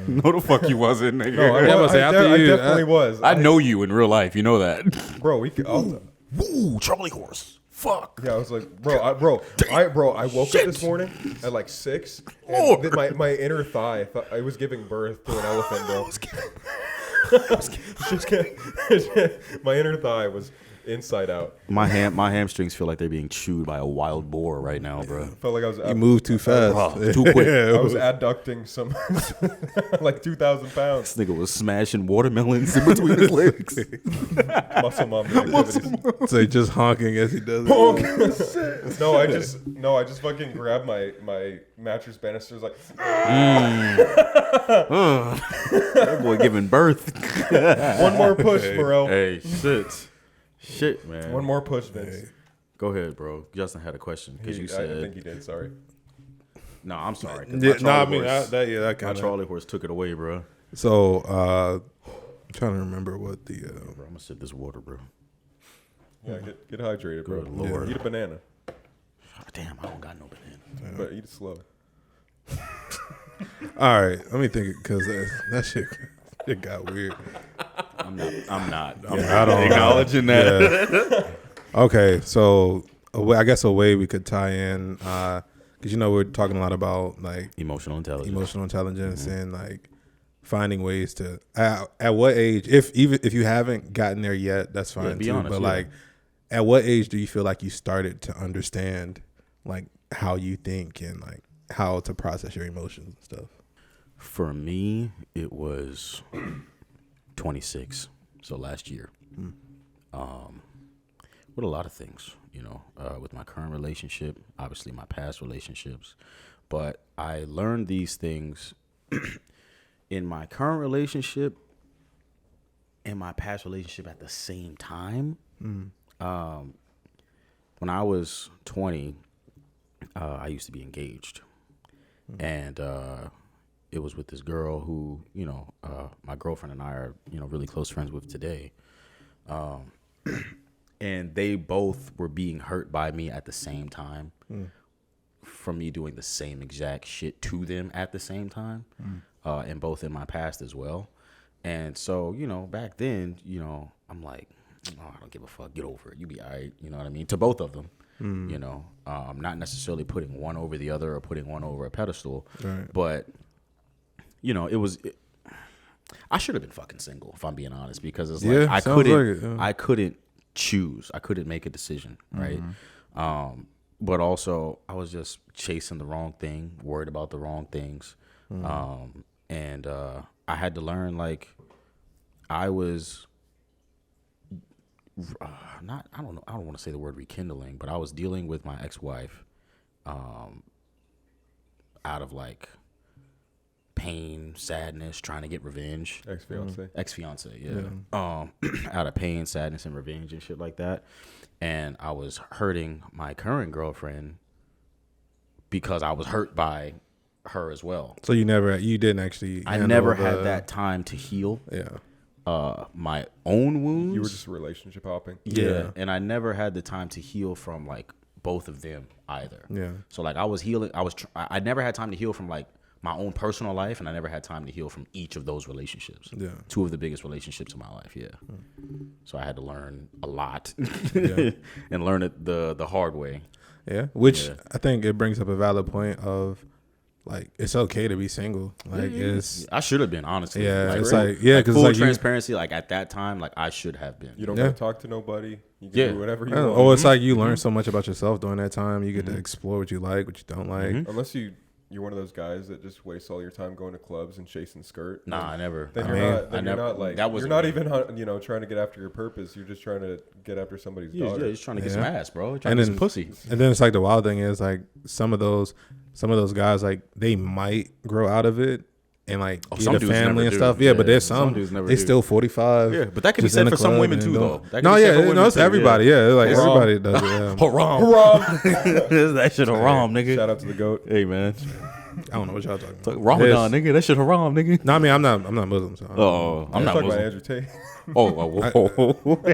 S3: No, the fuck you wasn't, nigga.
S2: No, I definitely was.
S3: I know you in real life. You know that.
S2: Bro, we could.
S3: Woo, Charlie horse. Fuck.
S2: Yeah, I was like, I woke up this morning at like 6, and my inner thigh, I was giving birth to an elephant, bro. My inner thigh was inside out.
S3: My hamstrings feel like they're being chewed by a wild boar right now, bro.
S2: Felt like I was.
S1: You moved too fast.
S3: Too quick.
S2: I was adducting some like 2,000 pounds.
S3: This nigga was smashing watermelons in between his legs.
S2: Muscle mom activities.
S1: So he just honking as he does it.
S2: No, I just fucking grabbed my mattress banisters like.
S3: That boy giving birth.
S2: One more push, bro.
S3: Hey, shit, man.
S2: One more push, Vince.
S1: Hey.
S3: Go ahead, bro. Justin had a question because you said.
S2: I think he did. Sorry.
S3: No, I'm sorry.
S1: Yeah, that
S3: my
S1: kind of.
S3: Charlie horse took it away, bro.
S1: So, I'm trying to remember what the.
S3: Bro, I'm gonna sip this water, bro.
S2: Yeah, get hydrated, bro.
S3: Good Lord.
S2: Eat a banana,
S3: Damn, I don't got no banana.
S2: but eat it slow.
S1: All right, let me think because that shit it got weird.
S3: I'm not
S1: Acknowledging that. Yeah. Okay, so I guess a way we could tie in, because you know we're talking a lot about like
S3: emotional intelligence,
S1: and like finding ways to. At what age, if you haven't gotten there yet, that's fine
S3: be
S1: too.
S3: honest,
S1: but like, at what age do you feel like you started to understand like how you think and like how to process your emotions and stuff?
S3: For me, it was 26, so last year. With a lot of things, you know, with my current relationship, obviously my past relationships, but I learned these things in my current relationship and my past relationship at the same time. When I was 20, I used to be engaged, and it was with this girl who, you know, my girlfriend and I are, you know, really close friends with today. And they both were being hurt by me at the same time from me doing the same exact shit to them at the same time, and both in my past as well. And so, you know, back then, you know, I'm like, oh, I don't give a fuck. Get over it. You be all right. You know what I mean? To both of them, you know, not necessarily putting one over the other or putting one over a pedestal,
S1: Right.
S3: but, you know, I should have been fucking single, if I'm being honest, because it's like I couldn't choose. I couldn't make a decision, right? But also I was just chasing the wrong thing, worried about the wrong things. And I had to learn, like, I was I don't want to say the word rekindling, but I was dealing with my ex-wife. out of like pain, sadness, trying to get revenge. Ex-fiance, yeah. Out of pain, sadness, and revenge and shit like that. And I was hurting my current girlfriend because I was hurt by her as well.
S1: So you didn't actually.
S3: I never had that time to heal.
S1: Yeah.
S3: My own wounds.
S2: You were just relationship hopping.
S3: Yeah. And I never had the time to heal from like both of them either.
S1: Yeah.
S3: So like I was healing. I never had time to heal from like my own personal life, and I never had time to heal from each of those relationships.
S1: Yeah.
S3: 2 of the biggest relationships in my life. Yeah. So I had to learn a lot and learn it the hard way.
S1: Yeah. Which I think it brings up a valid point of like, it's okay to be single. Like it's,
S3: I should have been, honestly.
S1: yeah,
S3: like,
S1: it's like, yeah, because
S3: full
S1: like
S3: transparency, like at that time, like I should have been.
S2: You don't gotta talk to nobody. You can do whatever you want.
S1: Oh, it's like you learn so much about yourself during that time. You get to explore what you like, what you don't like.
S2: Unless you're one of those guys that just wastes all your time going to clubs and chasing skirt.
S3: Nah, I never.
S2: Then you're not like, you're not even, trying to get after your purpose. You're just trying to get after somebody's daughter.
S3: Yeah, just trying to get some ass, bro. Trying to get some pussy.
S1: And then it's like the wild thing is like some of those guys, like they might grow out of it and like get a family and stuff. Yeah, but there's some dudes never do. Still 45.
S3: Yeah, but that can be said for some women too, though.
S1: It's everybody. Yeah, like everybody does it. Yeah.
S3: Haram. That shit haram, nigga.
S2: Shout out to the GOAT.
S3: Hey, man.
S1: I don't know what y'all talking about.
S3: Ramadan, nigga. That shit haram, nigga.
S1: No, I mean I'm not Muslim. So
S3: I'm not
S2: talking
S3: Muslim.
S2: about Andrew Tate.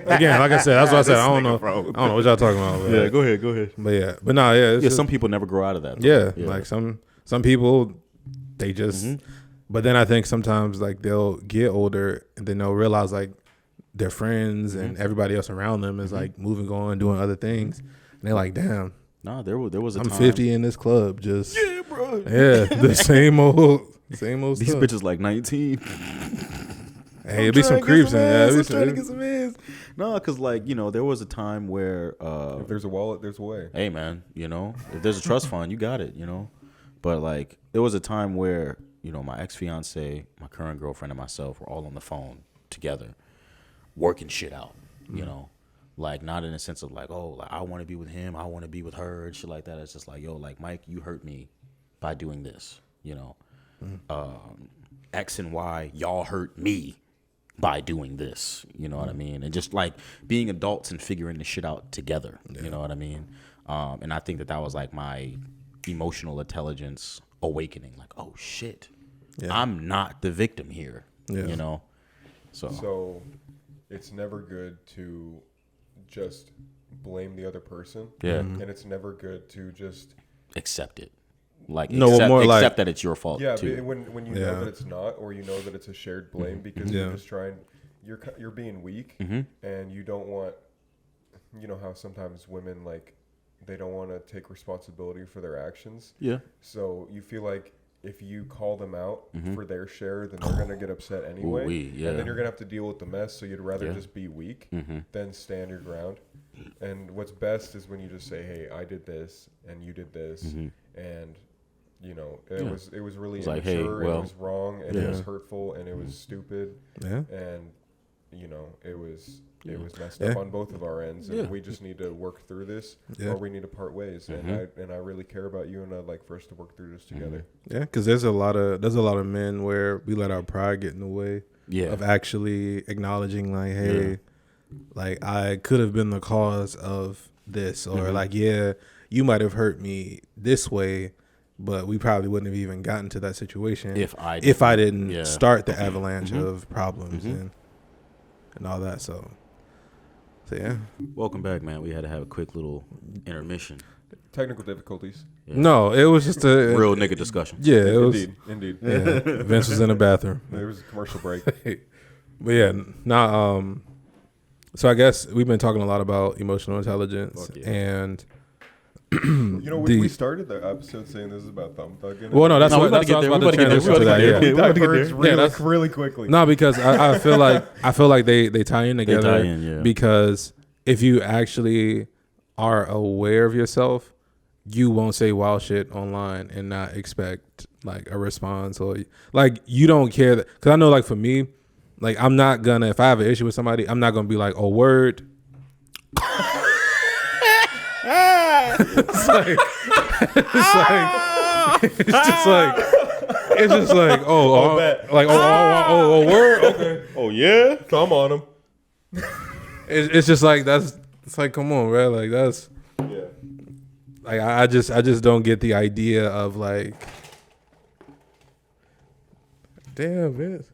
S1: Again, like I said, that's what I said. I don't know what y'all talking about.
S3: Yeah, go ahead.
S1: But no, yeah.
S3: Yeah, some people never grow out of that.
S1: Yeah, like some people, they just. But then I think sometimes like they'll get older and then they'll realize like their friends and everybody else around them is like moving on, doing other things, and they're like, damn.
S3: Nah, there was a
S1: I'm
S3: time.
S1: 50 in this club, just bro. Yeah, the same old
S3: These
S1: stuff.
S3: bitches like 19.
S1: Hey, it'd be some creeps in there.
S3: I'm trying to get some ass. No, because like there was a time where
S2: if there's a wallet, there's a way.
S3: Hey man, if there's a trust fund, you got it. But like there was a time where my ex-fiance, my current girlfriend, and myself were all on the phone together, working shit out. Like not in a sense of like, oh, like I want to be with him, I want to be with her, and shit like that. It's just like, yo, like Mike, you hurt me by doing this. X and Y, y'all hurt me by doing this. You know what I mean? And just like being adults and figuring the shit out together. You know what I mean? And I think that was like my emotional intelligence awakening. Like, oh shit, I'm not the victim here.
S2: So it's never good to just blame the other person.
S3: Yeah.
S2: And it's never good to just
S3: accept it. Like
S1: accept
S3: that it's your fault.
S2: Yeah,
S3: too.
S2: when you know that it's not, or you know that it's a shared blame, because you're just trying, you're being weak, and you don't want, how sometimes women like they don't want to take responsibility for their actions.
S3: Yeah.
S2: So you feel like if you call them out for their share, then they're gonna get upset anyway, and then you're gonna have to deal with the mess. So you'd rather just be weak than stand your ground. And what's best is when you just say, "Hey, I did this, and you did this," and it was really immature,
S3: like, hey, well,
S2: it was wrong, and it was hurtful, and it was stupid, and it was messed up on both of our ends, and we just need to work through this, or we need to part ways. And I really care about you, and I'd like for us to work through this together.
S1: Yeah, because there's a lot of men where we let our pride get in the way of actually acknowledging like, hey, like I could have been the cause of this, or like, yeah, you might have hurt me this way, but we probably wouldn't have even gotten to that situation if I didn't start the avalanche of problems and all that. So yeah.
S3: Welcome back, man. We had to have a quick little intermission.
S2: Technical difficulties.
S1: Yeah. No, it was just a
S3: real nigga discussion.
S1: Yeah, it was
S2: indeed.
S1: Yeah, Vince was in the bathroom.
S2: There was a commercial break.
S1: But yeah, so I guess we've been talking a lot about emotional intelligence and.
S2: We started the episode saying this is about thumb thugging.
S1: Well, no, that's what I was about to transition to that.
S2: Really quickly.
S1: No, because I feel like they tie in together. Because if you actually are aware of yourself, you won't say wild shit online and not expect like a response, or like you don't care. Because I know, like for me, like I'm not gonna, if I have an issue with somebody, I'm not gonna be like, oh, word. It's like It's just like word. Okay.
S3: Oh yeah.
S2: Come on him.
S1: It's just like it's like come on, bro. Like that's
S2: Yeah.
S1: like I just don't get the idea of like. Damn, man.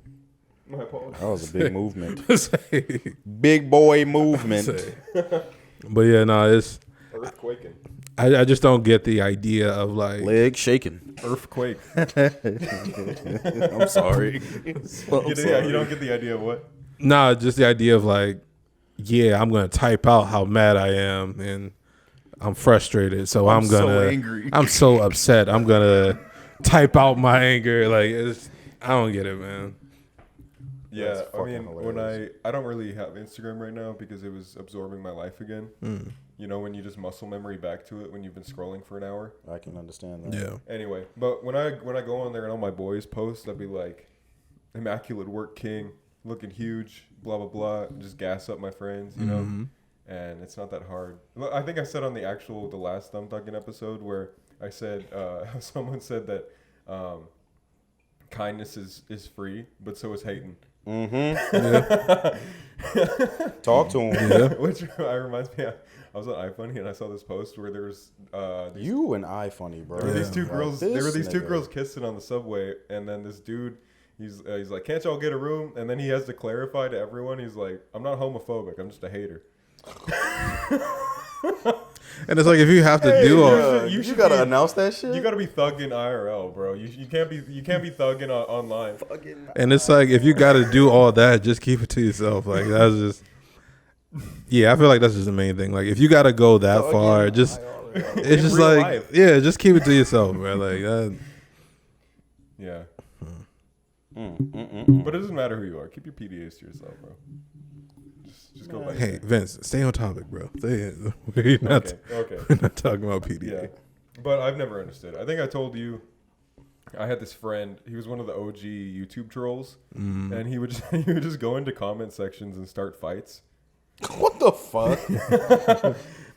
S2: My apologies.
S3: That was a big movement.
S1: Say-
S3: Big boy movement.
S1: say. But yeah, no, it's
S2: Earthquaking.
S1: I just don't get the idea of like
S3: Leg shaking.
S2: Earthquake.
S3: I'm sorry.
S2: You don't get the idea of what?
S1: nah, just the idea of like, yeah, I'm gonna type out how mad I am and I'm frustrated, so I'm
S3: so
S1: gonna
S3: angry.
S1: I'm so upset. I'm gonna type out my anger. Like I don't get it, man.
S2: Yeah,
S3: That's
S2: I mean,
S3: fucking
S2: when I don't really have Instagram right now because it was absorbing my life again. You know, when you just muscle memory back to it when you've been scrolling for an hour.
S3: I can understand that.
S1: Yeah.
S2: Anyway, but when I go on there and all my boys post, I'd be like, immaculate work king, looking huge, blah blah blah, and just gas up my friends, you know. And it's not that hard. I think I said on the last Thumb Talking episode where I said someone said that kindness is free, but so is hating.
S3: Talk to him.
S1: Yeah.
S2: Which reminds me, I was on iFunny and I saw this post where there was
S3: You and I funny, bro.
S2: there were these two
S3: Like,
S2: girls.
S3: this
S2: There were these two
S3: nigga.
S2: girls kissing on the subway, and then this dude, he's like, "Can't y'all get a room?" And then he has to clarify to everyone, he's like, "I'm not homophobic. I'm just a hater."
S1: And it's like if you have to do all
S2: you
S3: You
S2: should
S3: gotta
S2: be-
S3: announce that shit.
S2: You gotta be thugging IRL, bro. You can't be thugging online.
S1: and it's like if you got to do all that, just keep it to yourself. Like that's just yeah, I feel like that's just the main thing. Like if you got to go that far, just it's just
S2: real
S1: like
S2: life.
S1: yeah, just keep it to yourself, man. Like that.
S2: Yeah. But it doesn't matter who you are. Keep your PDAs to yourself, bro. Just go back.
S1: Hey Vince, stay on topic, bro. We're not
S2: Okay.
S1: we're not talking about PDA.
S2: Yeah. But I've never understood. I think I told you I had this friend. He was one of the OG YouTube trolls, and he would just go into comment sections and start fights,
S3: What the fuck?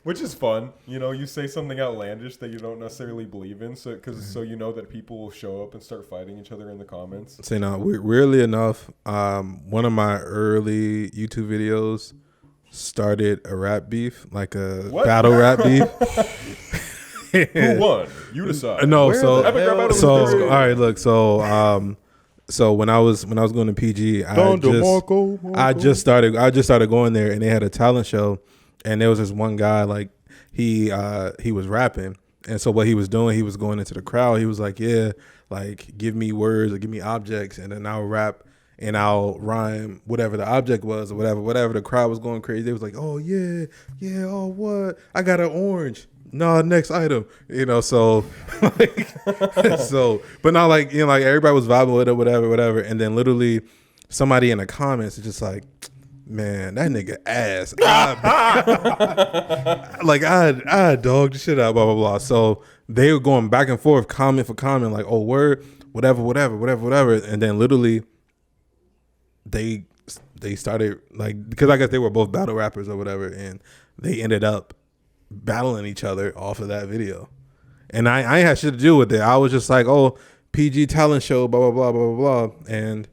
S2: which is fun. You know, you say something outlandish that you don't necessarily believe in, so you know that people will show up and start fighting each other in the comments.
S1: Say now, weirdly enough, one of my early YouTube videos started a rap beef, like a
S2: What?
S1: battle rap beef.
S2: Who won? You decide.
S1: No,
S3: Where
S1: so
S3: the
S2: Epic rap battle
S1: so
S2: was
S1: all right, look, so when I was going to PG, I just started going there, and they had a talent show, and there was this one guy like he was rapping, and so what he was doing, he was going into the crowd. He was like, yeah, like give me words or give me objects, and then I'll rap and I'll rhyme whatever the object was or whatever. The crowd was going crazy. They was like, oh yeah, oh what? I got an orange. No, next item, you know. So, like, but not like like everybody was vibing with it, whatever. And then literally, somebody in the comments is just like, "Man, that nigga ass." I dogged the shit out, blah blah blah. So they were going back and forth, comment for comment, like, "Oh word, whatever." And then literally, they started like because I guess they were both battle rappers or whatever, and they ended up battling each other off of that video. And I ain't had shit to do with it. I was just like, oh, PG talent show, blah, blah, blah, blah, blah. And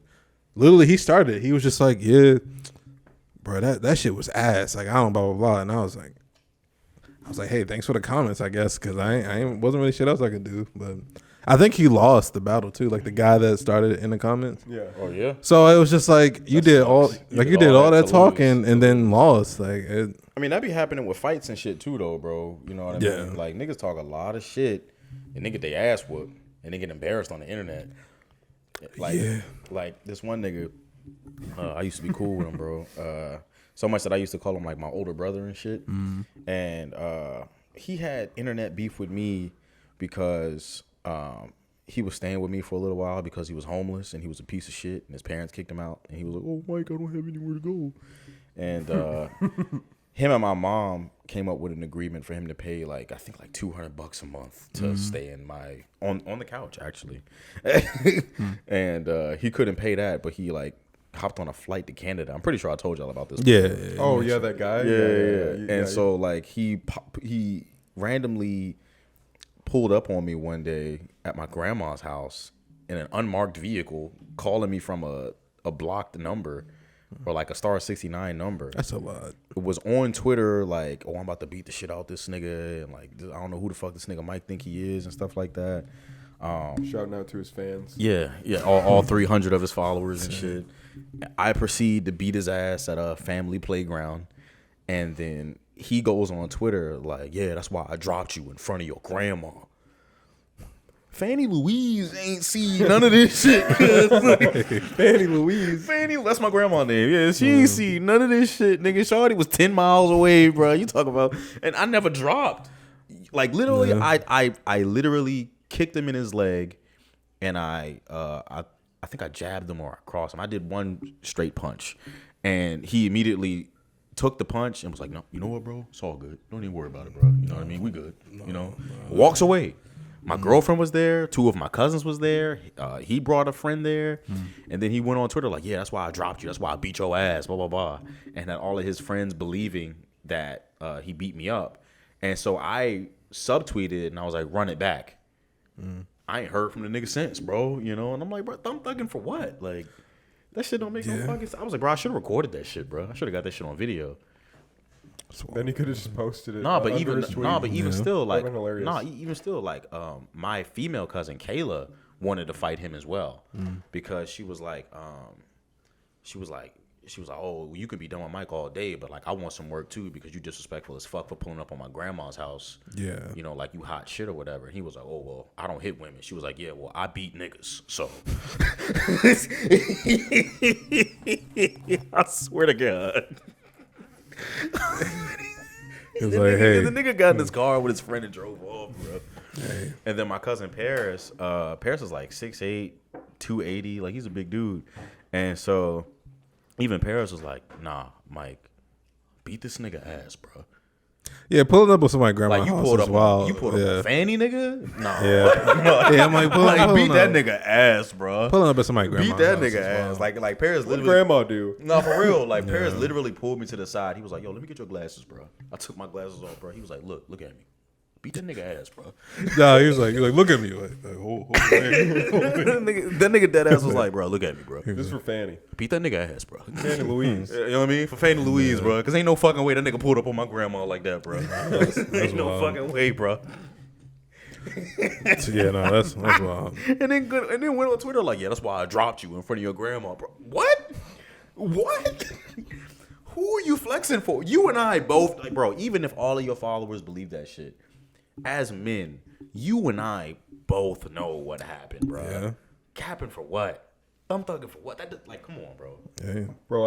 S1: literally he started it. He was just like, yeah, bro, that shit was ass. Like, I don't blah, blah, blah. And I was like, hey, thanks for the comments, I guess, because I wasn't really shit else I could do. But I think he lost the battle too, like the guy that started it in the comments.
S2: Yeah.
S3: Oh yeah.
S1: So it was just like you did all that
S3: to
S1: talking
S3: lose.
S1: and then lost. Like
S3: I mean, that be happening with fights and shit too, though, bro. You know what I
S1: Yeah.
S3: mean? Like niggas talk a lot of shit and they get their ass whooped and they get embarrassed on the internet. Like this one nigga, I used to be cool with him, bro. So much that I used to call him like my older brother and shit. And he had internet beef with me because he was staying with me for a little while because he was homeless and he was a piece of shit and his parents kicked him out and he was like, oh Mike, I don't have anywhere to go. And him and my mom came up with an agreement for him to pay like I think like $200 a month to stay in my on the couch actually. And he couldn't pay that, but he like hopped on a flight to Canada. I'm pretty sure I told y'all about this.
S1: yeah.
S2: Oh yeah, that guy.
S3: Yeah. And so like he randomly pulled up on me one day at my grandma's house in an unmarked vehicle, calling me from a blocked number or like a *69 number. That's
S1: a lot.
S3: It was on Twitter like, oh, I'm about to beat the shit out this nigga, and like I don't know who the fuck this nigga might think he is and stuff like that.
S2: Shouting out to his fans.
S3: Yeah, all 300 of his followers and shit. I proceed to beat his ass at a family playground, and then he goes on Twitter like, yeah, that's why I dropped you in front of your grandma. Fanny Louise ain't seen none of this shit.
S2: Fanny Louise.
S3: That's my grandma's name. Yeah, she ain't seen none of this shit, nigga. Shorty was 10 miles away, bro. You talk about, and I never dropped. Like literally, I literally kicked him in his leg, and I think I jabbed him or I crossed him. I did one straight punch, and he immediately took the punch and was like, "No, you know what, bro? It's all good. Don't even worry about it, bro. You know what I mean? We good. Walks away. My girlfriend was there. 2 of my cousins was there. He brought a friend there, and then he went on Twitter like, "Yeah, that's why I dropped you. That's why I beat your ass." Blah blah blah, and had all of his friends believing that he beat me up, and so I subtweeted and I was like, "Run it back." I ain't heard from the nigga since, bro. And I'm like, bro, thumb thugging for what? Like, that shit don't make no fucking sense. I was like, bro, I should have recorded that shit, bro. I should have got that shit on video.
S2: Then he could have just posted it.
S3: But even still, like, my female cousin Kayla wanted to fight him as well because she was like, oh, you can be done with Mike all day, but like I want some work too because you disrespectful as fuck for pulling up on my grandma's house. Yeah, like you hot shit or whatever. And he was like, oh well, I don't hit women. She was like, yeah, well I beat niggas. So I swear to God.
S1: It was like, hey,
S3: the nigga got in his car with his friend and drove off, bro. Hey. And then my cousin Paris is like 6'8", 280, like he's a big dude, and so. Even Paris was like, nah, Mike, beat this nigga ass, bro.
S1: Yeah, pulling up with somebody's grandma's
S3: like
S1: house is wild.
S3: You pulled up a Fanny nigga? Nah.
S1: Yeah. Yeah, I'm like,
S3: beat that nigga ass, bro.
S1: Pulling up with somebody's grandma's
S3: house. Beat that nigga ass. Like Paris literally.
S2: What grandma do?
S3: No, for real. Like, Paris literally pulled me to the side. He was like, yo, let me get your glasses, bro. I took my glasses off, bro. He was like, look at me. Beat that nigga ass, bro.
S1: Nah, he was like, look at me. Like hold
S3: that nigga dead ass was like, bro, look at me, bro.
S2: This is for Fanny.
S3: Beat that nigga ass, bro.
S2: Fanny Louise.
S3: You know what I mean? For Fanny Louise, bro. Because ain't no fucking way that nigga pulled up on my grandma like that, bro. Ain't no fucking way, bro.
S1: Yeah, no, that's wild.
S3: And then went on Twitter like, yeah, that's why I dropped you in front of your grandma, bro. What? Who are you flexing for? You and I both, like, bro, even if all of your followers believe that shit, as men, you and I both know what happened, bro. Yeah. Capping for what? Thumb thugging for what? Like, come on, bro.
S1: Yeah.
S2: Bro,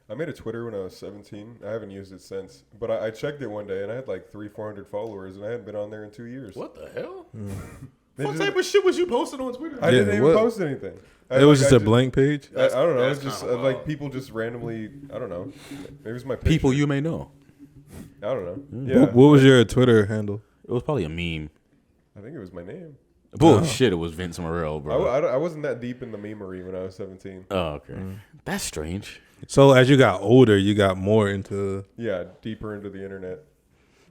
S2: I made a Twitter when I was 17. I haven't used it since. But I checked it one day, and I had like 300-400 followers, and I hadn't been on there in 2 years.
S3: What the hell? What type of shit was you posting on Twitter?
S2: I didn't even post anything.
S1: It was just a blank page?
S2: I don't know. It's just like people just randomly, I don't know. Maybe it was my picture.
S3: People you may know.
S2: I don't know. Yeah.
S1: What was your Twitter handle?
S3: It was probably a meme.
S2: I think it was my name.
S3: Bullshit, it was Vince Morel, bro.
S2: I wasn't that deep in the memery when I was 17.
S3: Oh, okay. That's strange.
S1: So as you got older, you got more into...
S2: Yeah, deeper into the internet.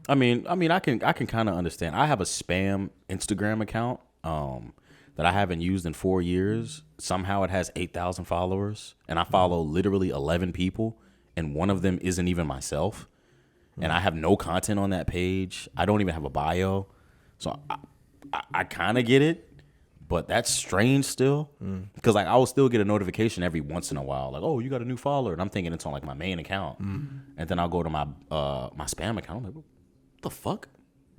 S3: I mean, I can kind of understand. I have a spam Instagram account that I haven't used in 4 years. Somehow it has 8,000 followers, and I follow literally 11 people, and one of them isn't even myself. And I have no content on that page. I don't even have a bio. So I kind of get it, but that's strange still. Because like I will still get a notification every once in a while. Like, oh, you got a new follower. And I'm thinking it's on like my main account. And then I'll go to my my spam account. I'm like, what the fuck?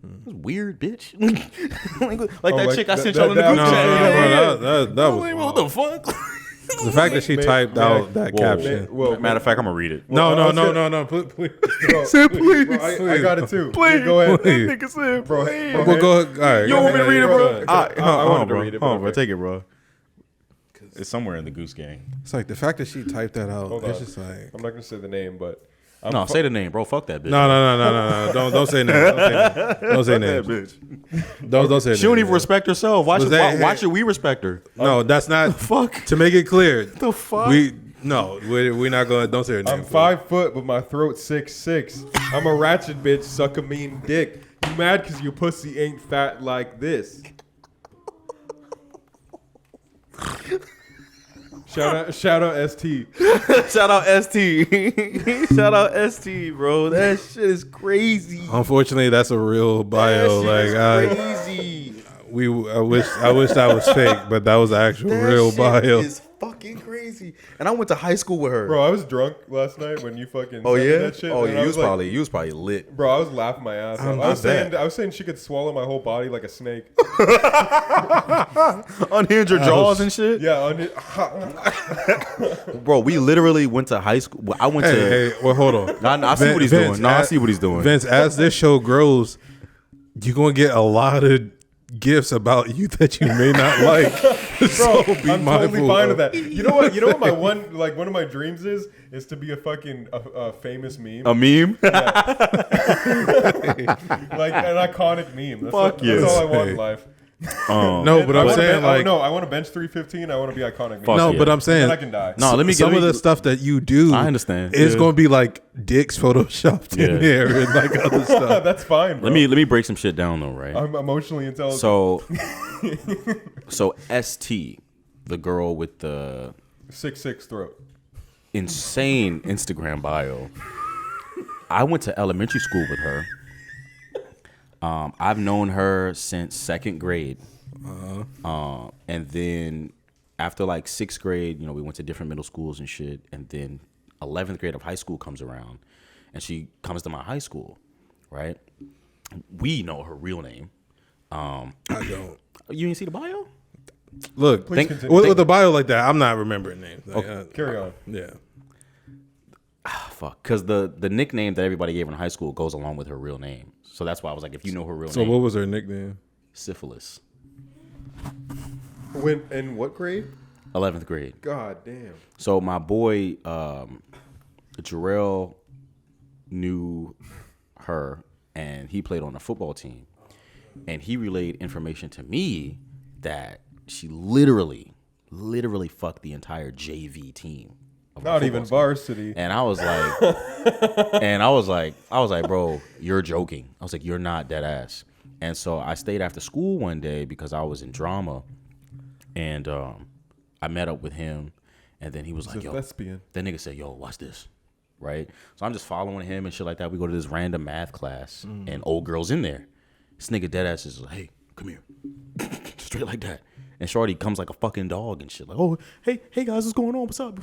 S3: That's weird, bitch. like that chick I sent y'all in the group chat.
S1: That was
S3: what the fuck?
S1: The fact that she typed out that caption.
S3: Matter of fact, I'm gonna read it.
S1: No, please.
S2: Say please. I got it too.
S3: Please.
S2: Go ahead.
S1: Please.
S3: Nigga said,
S2: bro.
S1: We'll go ahead. All right.
S3: You want me to read it, bro?
S2: I wanted to read it.
S3: Hold on, bro. Take it, bro. It's somewhere in the Goose Gang.
S1: It's like the fact that she typed that out. It's just like
S2: I'm not gonna say the name, but
S3: say the name, bro. Fuck that bitch.
S1: No. Don't say name. Don't say name.
S3: Bitch.
S1: Don't say name.
S3: She don't even respect herself. Why should we respect her?
S1: No, that's not.
S3: Fuck.
S1: To make it clear.
S3: The fuck.
S1: We're not going. Don't say her name.
S2: I'm 5 foot, but my throat's 6'6". I'm a ratchet bitch. Suck a mean dick. You mad because your pussy ain't fat like this. Shout out ST.
S3: Shout out ST. Shout out ST, bro. That shit is crazy.
S1: Unfortunately, that's a real bio.
S3: Crazy.
S1: I wish that was fake, but that was actual real bio.
S3: Is fucking crazy. And I went to high school with her.
S2: Bro, I was drunk last night when you fucking
S3: Oh
S2: sent me
S3: yeah.
S2: that shit.
S3: Oh
S2: and
S3: yeah.
S2: I
S3: You was probably lit.
S2: Bro, I was laughing my ass off. I was saying she could swallow my whole body like a snake.
S3: Unhinge your jaws and shit.
S2: Yeah,
S3: Bro, we literally went to high school. I went to.
S1: Hey, well, hold on.
S3: I see what he's doing. No, I see what he's doing.
S1: Vince, as this show grows, you're gonna get a lot of gifts about you that you may not like.
S2: Bro,
S1: So be
S2: I'm
S1: mindful
S2: totally fine
S1: of-
S2: with that. You know what? You know what? My one of my dreams is to be a fucking famous meme,
S3: A meme?
S2: like an iconic meme. That's
S3: Fuck
S2: that's all I want
S1: Hey.
S2: in life.
S1: No, but I'm saying like
S2: I want to bench 315. I want to be iconic.
S3: Fuck
S1: no,
S3: yeah.
S1: but I'm
S2: And
S1: saying
S2: then I can die.
S3: No, let me
S1: some
S3: get
S1: of the stuff that you do.
S3: I understand.
S1: It's
S3: Yeah.
S1: gonna be like dicks photoshopped in
S3: Yeah.
S1: there and like other stuff.
S2: That's fine, bro.
S3: Let me break some shit down though, right?
S2: I'm emotionally intelligent.
S3: So ST, the girl with the
S2: 6'6" throat.
S3: insane Instagram bio. I went to elementary school with her. I've known her since second grade. And then after like sixth grade, we went to different middle schools and shit. And then 11th grade of high school comes around and she comes to my high school, right? We know her real name.
S1: I don't.
S3: You didn't see the bio?
S1: Look,
S2: Please continue.
S1: with a bio like that, I'm not remembering names. Like,
S2: Carry on.
S1: Yeah.
S3: Fuck. Because the nickname that everybody gave in high school goes along with her real name. So that's why I was like, if you know her real
S1: So
S3: name.
S1: what was her nickname?
S3: Syphilis.
S2: When in what grade?
S3: 11th grade.
S2: God damn.
S3: So my boy, Jarrell, knew her, and he played on the football team. And he relayed information to me that she literally fucked the entire JV team. of our
S2: Not
S3: football
S2: even
S3: team.
S2: varsity.
S3: And I was like, bro, you're joking. I was like, you're not dead ass. And so I stayed after school one day because I was in drama, and I met up with him, and then he was like, yo,
S2: Thespian.
S3: that nigga said, yo, watch this, right? So I'm just following him and shit like that. We go to this random math class, and old girl's in there. This nigga dead ass is like, hey, come here. Straight like that. And Shorty comes like a fucking dog and shit. Like, oh, hey guys, what's going on? What's up?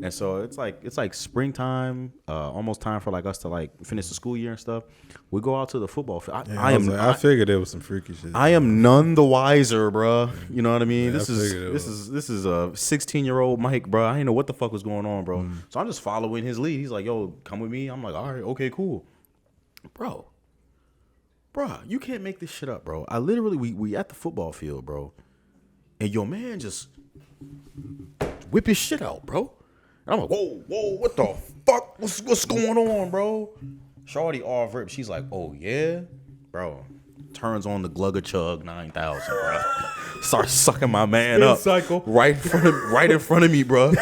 S3: And so it's like springtime, almost time for like us to like finish the school year and stuff. We go out to the football field.
S1: I figured it was some freaky shit.
S3: I am none the wiser, bruh. You know what I mean?
S1: Yeah,
S3: this is a 16-year-old Mike, bruh. I didn't know what the fuck was going on, bro. So I'm just following his lead. He's like, yo, come with me. I'm like, all right, okay, cool. Bruh, you can't make this shit up, bro. I literally, we at the football field, bro. And your man just whip his shit out, bro. And I'm like, whoa, what the fuck? What's going on, bro? Shorty off rip. She's like, oh yeah, bro. Turns on the Glugger Chug 9000, bro. Starts sucking my man
S2: Spin
S3: up.
S2: cycle.
S3: Right in front of me, bro.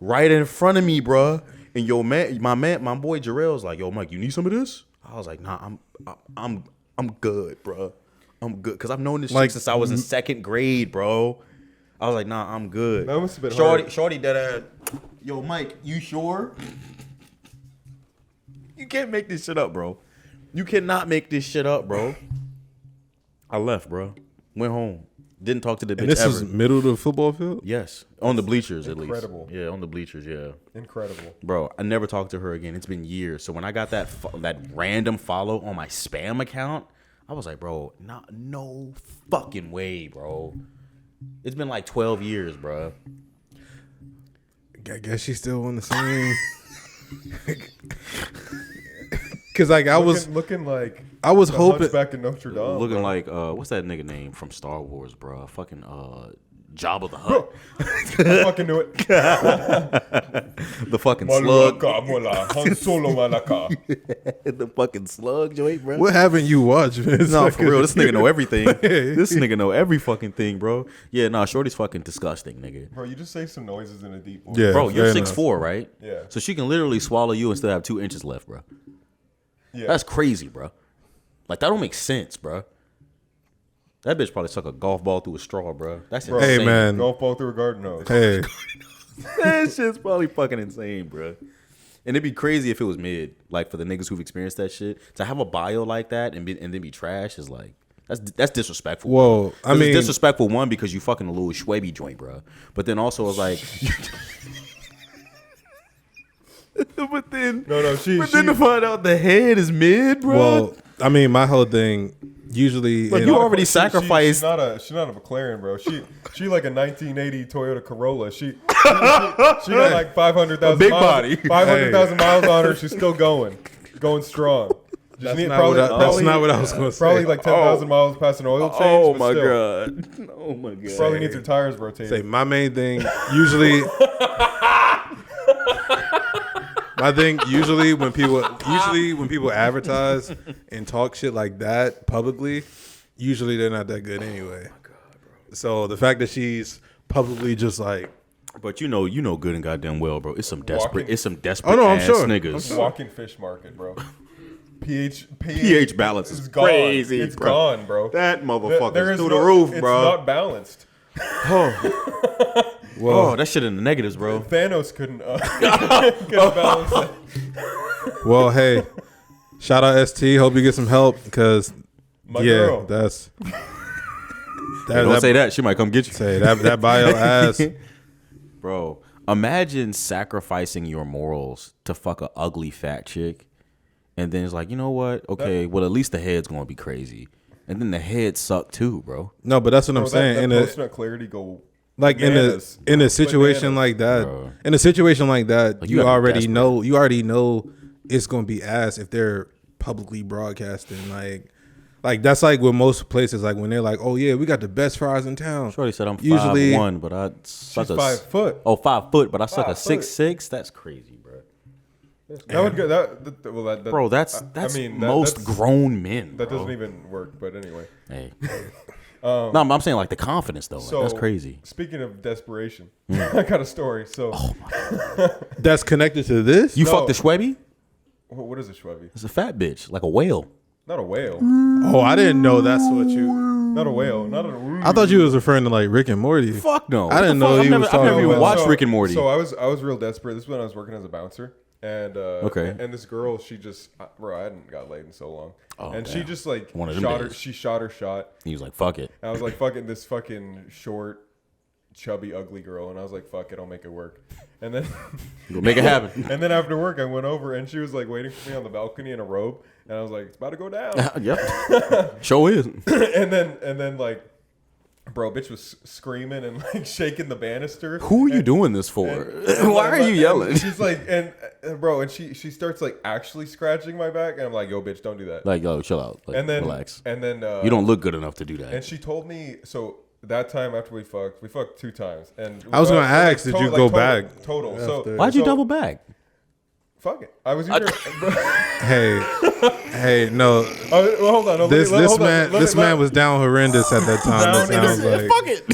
S3: Right in front of me, bro. And your man, my boy Jarrell's like, yo, Mike, you need some of this? I was like, nah, I'm good, bro. I'm good, cause I've known this
S1: Like,
S3: chick since I was in second grade, bro. I was like, nah, I'm good.
S2: That must have been hard.
S3: Shorty dead ass. Yo, Mike, you sure? You can't make this shit up, bro. You cannot make this shit up, bro. I left, bro. Went home. Didn't talk to the bitch
S1: And this
S3: ever.
S1: is middle of the football field?
S3: Yes, on the bleachers at least.
S2: incredible.
S3: Yeah, on the bleachers. Yeah.
S2: Incredible.
S3: Bro, I never talked to her again. It's been years. So when I got that random follow on my spam account, I was like, bro, no fucking way, bro. It's been like 12 years, bro.
S1: I guess she's still on the same. Cause like I was hoping
S2: back in Notre Dame.
S3: Looking like what's that nigga name from Star Wars, bro? Fucking Jabba the Hutt.
S2: I fucking knew it.
S3: The fucking slug.
S2: Malaka,
S3: The fucking slug joint, bro.
S1: what haven't you watched, Vince?
S3: No, for real. This nigga know everything. This nigga know every fucking thing, bro. Yeah, nah, Shorty's fucking disgusting, nigga.
S2: Bro, you just say some noises in a deep voice.
S1: Yeah.
S3: Bro, you're
S1: fair
S3: 6'4", right?
S2: Yeah.
S3: So she can literally swallow you and still have 2 inches left, bro.
S2: Yeah.
S3: That's crazy, bro. Like, that don't make sense, bro. That bitch probably suck a golf ball through a straw, bro. That's insane.
S1: Hey, man.
S2: Golf ball through a garden hose.
S1: Hey.
S3: That shit's probably fucking insane, bro. And it'd be crazy if it was mid. Like, for the niggas who've experienced that shit, to have a bio like that and then be trash is like, that's disrespectful.
S1: Whoa, I mean,
S3: it's disrespectful, one, because you fucking a little Schwebby joint, bro. But then also it's like, but then to find out the head is mid, bro.
S1: Well, I mean, my whole thing usually.
S3: But you already sacrificed.
S2: She's not a McLaren, bro. She like a 1980 Toyota Corolla. She got like 500,000
S3: big
S2: miles,
S3: body.
S2: 500,000 miles on her. She's still going strong.
S1: That's not what I was going to say.
S2: Probably like 10,000 miles past an oil change.
S3: Oh
S2: but
S3: my
S2: still.
S3: god. Oh my god.
S2: Probably needs her tires rotated.
S1: Say my main thing usually. My thing usually when people advertise and talk shit like that publicly, usually they're not that good anyway. Oh my god, bro. So the fact that she's publicly just like,
S3: but you know good and goddamn well, bro. It's some desperate
S1: Oh no, I'm
S3: ass
S1: sure.
S3: niggas.
S2: Walking fish market, bro.
S3: pH balance is
S2: gone.
S3: crazy.
S2: It's
S3: bro.
S2: gone, bro.
S3: That motherfucker's
S2: There
S3: through the roof, bro.
S2: It's not balanced.
S3: Whoa, that shit in the negatives, bro.
S2: Thanos couldn't balance it.
S1: well, hey, shout out ST. Hope you get some help because
S2: girl.
S1: that's.
S3: Don't say that. She might come get you.
S1: Say that bio ass.
S3: Bro, imagine sacrificing your morals to fuck a ugly fat chick, and then it's like, you know what? Okay, well at least the head's gonna be crazy, and then the head suck too, bro.
S1: No, but that's what I'm saying.
S2: That post-nut clarity go.
S1: Like
S2: bananas.
S1: in a situation like that,
S3: Bro.
S1: in a situation like that,
S3: Like,
S1: you already know it's gonna be ass if they're publicly broadcasting. Like that's like with most places, like when they're like, oh yeah, we got the best fries in town.
S3: Shorty said I'm
S1: Usually
S3: 5'1", but I suck
S2: She's 5 foot.
S3: Oh, 5 foot, but I suck a
S2: 5 foot.
S3: 6'6". That's crazy, bro.
S2: That would go. That
S3: Bro, that's
S2: I mean,
S3: most
S2: that's,
S3: grown men.
S2: That
S3: bro.
S2: doesn't even work. But anyway.
S3: Hey. No, I'm saying like the confidence though.
S2: So,
S3: that's crazy.
S2: Speaking of desperation, I got a story. So
S1: That's connected to this.
S3: You fucked the Schwebby?
S2: what is a Schwebby?
S3: It's a fat bitch, like a whale.
S2: Not a whale.
S1: Oh, I didn't know that's what you.
S2: Not a whale. Not a.
S1: I thought you was referring to like Rick and Morty.
S3: Fuck no.
S1: I didn't know he was talking
S3: I've never even
S1: about.
S3: watched Rick and Morty.
S2: So I was real desperate. This is when I was working as a bouncer. And
S3: Okay.
S2: and this girl, she just bro, I hadn't got laid in so long.
S3: Oh,
S2: and
S3: damn.
S2: she just like
S3: One of them
S2: shot her.
S3: days.
S2: She shot her shot.
S3: He was like, fuck it.
S2: And I was like, fucking this fucking short, chubby, ugly girl. And I was like, fuck it, I'll make it work. And then
S3: Go make it happen.
S2: and then after work, I went over and she was like waiting for me on the balcony in a robe. And I was like, it's about to go down.
S3: Yep. Show is.
S2: and then like, bro, bitch was screaming and like shaking the banister.
S3: Who are you doing this for? Why are you yelling?
S2: And she's like, and bro, and she starts like actually scratching my back, and I'm like, yo, bitch, don't do that.
S3: Like, yo, chill out. Like,
S2: And then
S3: relax.
S2: And then
S3: You don't look good enough to do that.
S2: And she told me so. That time after we fucked 2 times. And
S1: I was gonna ask, did you go back?
S2: Total. So
S1: Why'd
S3: you double back?
S2: Fuck it. I was either.
S1: Hey, no.
S2: Well, hold on.
S1: This man was down horrendous at that time. It sounds like
S3: fuck it.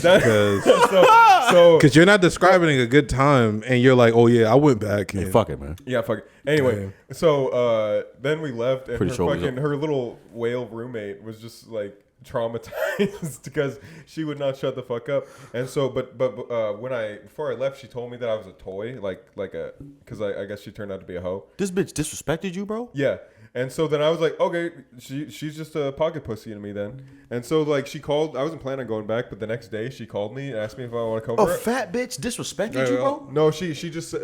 S1: because you're not describing a good time, and you're like, oh yeah, I went back. And,
S3: Fuck it, man.
S2: Yeah, fuck it. Anyway, so then we left, and
S3: Pretty sure
S2: her little whale roommate was just like traumatized because she would not shut the fuck up. And so, but before I left, she told me that I was a toy, because I guess she turned out to be a hoe.
S3: This bitch disrespected you, bro?
S2: Yeah. And so then I was like, okay, she's just a pocket pussy to me then. And so like she called. I wasn't planning on going back, but the next day she called me and asked me if I want to come over.
S3: A fat bitch disrespected you, bro?
S2: No, she just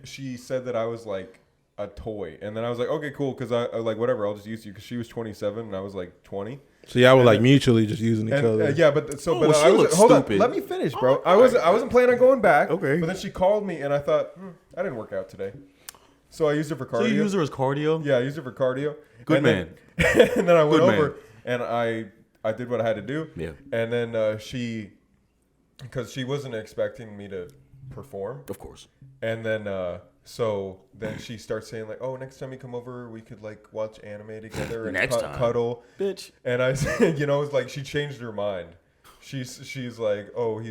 S2: she said that I was like a toy, and then I was like, okay, cool, because I like whatever, I'll just use you, because she was 27 and I was like 20.
S1: So y'all were like mutually just using each other.
S2: Yeah, but
S3: I was
S2: hold
S3: stupid.
S2: on, let me finish, bro. I wasn't planning on going back.
S3: Okay.
S2: But then she called me and I thought, I didn't work out today, so I used her for cardio.
S3: So you use her as cardio?
S2: Yeah, I used her for cardio.
S3: Good man.
S2: And then I went
S3: Good man.
S2: over and I did what I had to do.
S3: Yeah.
S2: And then because she wasn't expecting me to perform.
S3: Of course.
S2: And then so then she starts saying like, oh, next time you come over, we could like watch anime together and
S3: Next time.
S2: cuddle.
S3: Bitch.
S2: And I said, it's like she changed her mind. She's like, oh,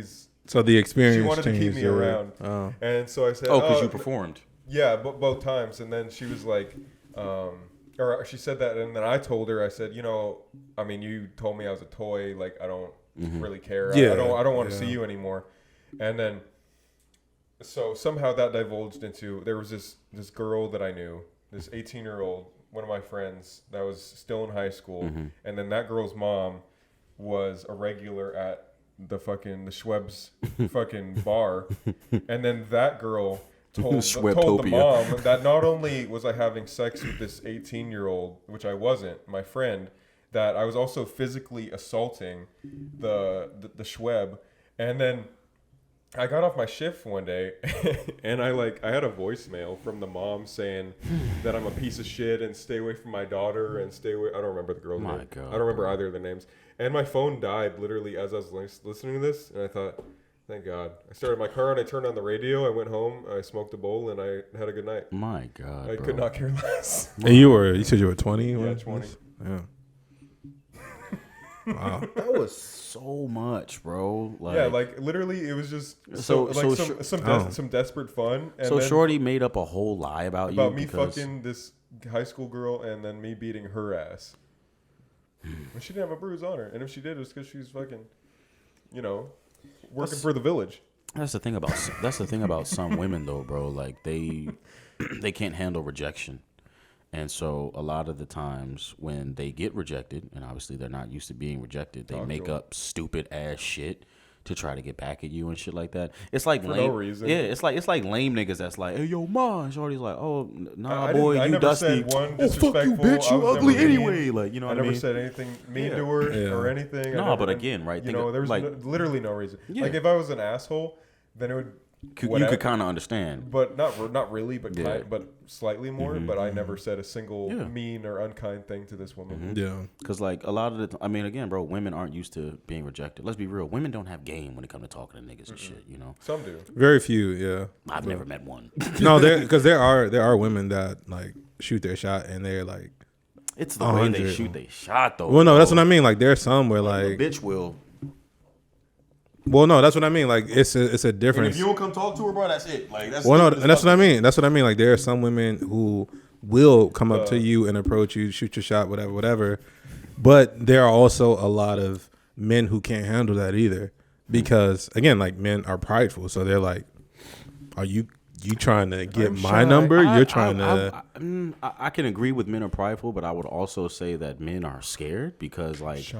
S1: So the experience.
S2: she wanted to keep
S1: changed
S2: me
S1: her.
S2: around.
S1: Oh.
S2: And so I said,
S3: Oh, because you performed.
S2: yeah, both times. And then she was like, or she said that, and then I told her, I said, you know, I mean, you told me I was a toy. Like, I don't really care.
S1: Yeah.
S2: I don't want to see you anymore. And then, so somehow that divulged into, there was this girl that I knew, this 18-year-old, one of my friends that was still in high school. And then that girl's mom was a regular at the Schweppes fucking bar. And then that girl told the mom that not only was I having sex with this 18-year-old, which I wasn't, my friend, that I was also physically assaulting the Schweb. And then I got off my shift one day and I had a voicemail from the mom saying that I'm a piece of shit and stay away from my daughter and stay away. I don't remember the girl's name. God, I don't remember either of the names. And my phone died literally as I was listening to this. And I thought, thank God. I started my car and I turned on the radio. I went home. I smoked a bowl and I had a good night.
S3: My God,
S2: I could not care less.
S1: And you said you were 20?
S2: Yeah, 20.
S1: Yeah. Wow.
S3: That was so much, bro.
S2: Like literally, it was just some desperate fun. And
S3: so Shorty made up a whole lie about you
S2: me fucking this high school girl and then me beating her ass. And she didn't have a bruise on her, and if she did, it was because she's fucking, working for the village.
S3: That's the thing about some women though, bro. Like they can't handle rejection. And so a lot of the times when they get rejected, and obviously they're not used to being rejected, they make up stupid ass shit to try to get back at you and shit like that. It's like
S2: for
S3: lame,
S2: no reason.
S3: Yeah, it's like lame niggas that's like, hey yo, ma, and Shorty's like, oh nah,
S2: boy,
S3: you dusty.
S2: Oh fuck you,
S3: bitch, you ugly anyway. Like, you know what I mean?
S2: I never said anything mean to her or anything.
S3: No, but again, right?
S2: There was literally no reason.
S3: Yeah.
S2: Like if I was an asshole, then it would.
S3: You could kind of understand,
S2: but not really, but but slightly more. But I never said a single mean or unkind thing to this woman.
S1: Yeah,
S3: because like a lot of the, I mean, again, bro, women aren't used to being rejected. Let's be real, women don't have game when it comes to talking to niggas and shit. You know,
S2: some do.
S1: Very few. Yeah,
S3: I've never met one.
S1: No, because there are women that like shoot their shot and they're like,
S3: it's the way they shoot their shot though.
S1: Well, no, that's what I mean. Like there's some where like
S3: a bitch will.
S1: Well, no, that's what I mean. Like it's a difference.
S3: And if you don't come talk to her, bro, that's it. Like that's.
S1: Well, no, and that's what I mean. That's what I mean. Like there are some women who will come up to you and approach you, shoot your shot, whatever. But there are also a lot of men who can't handle that either, because again, like men are prideful, so they're like, "Are you trying to get my number? You're trying to."
S3: I can agree with men are prideful, but I would also say that men are scared because like. Shy.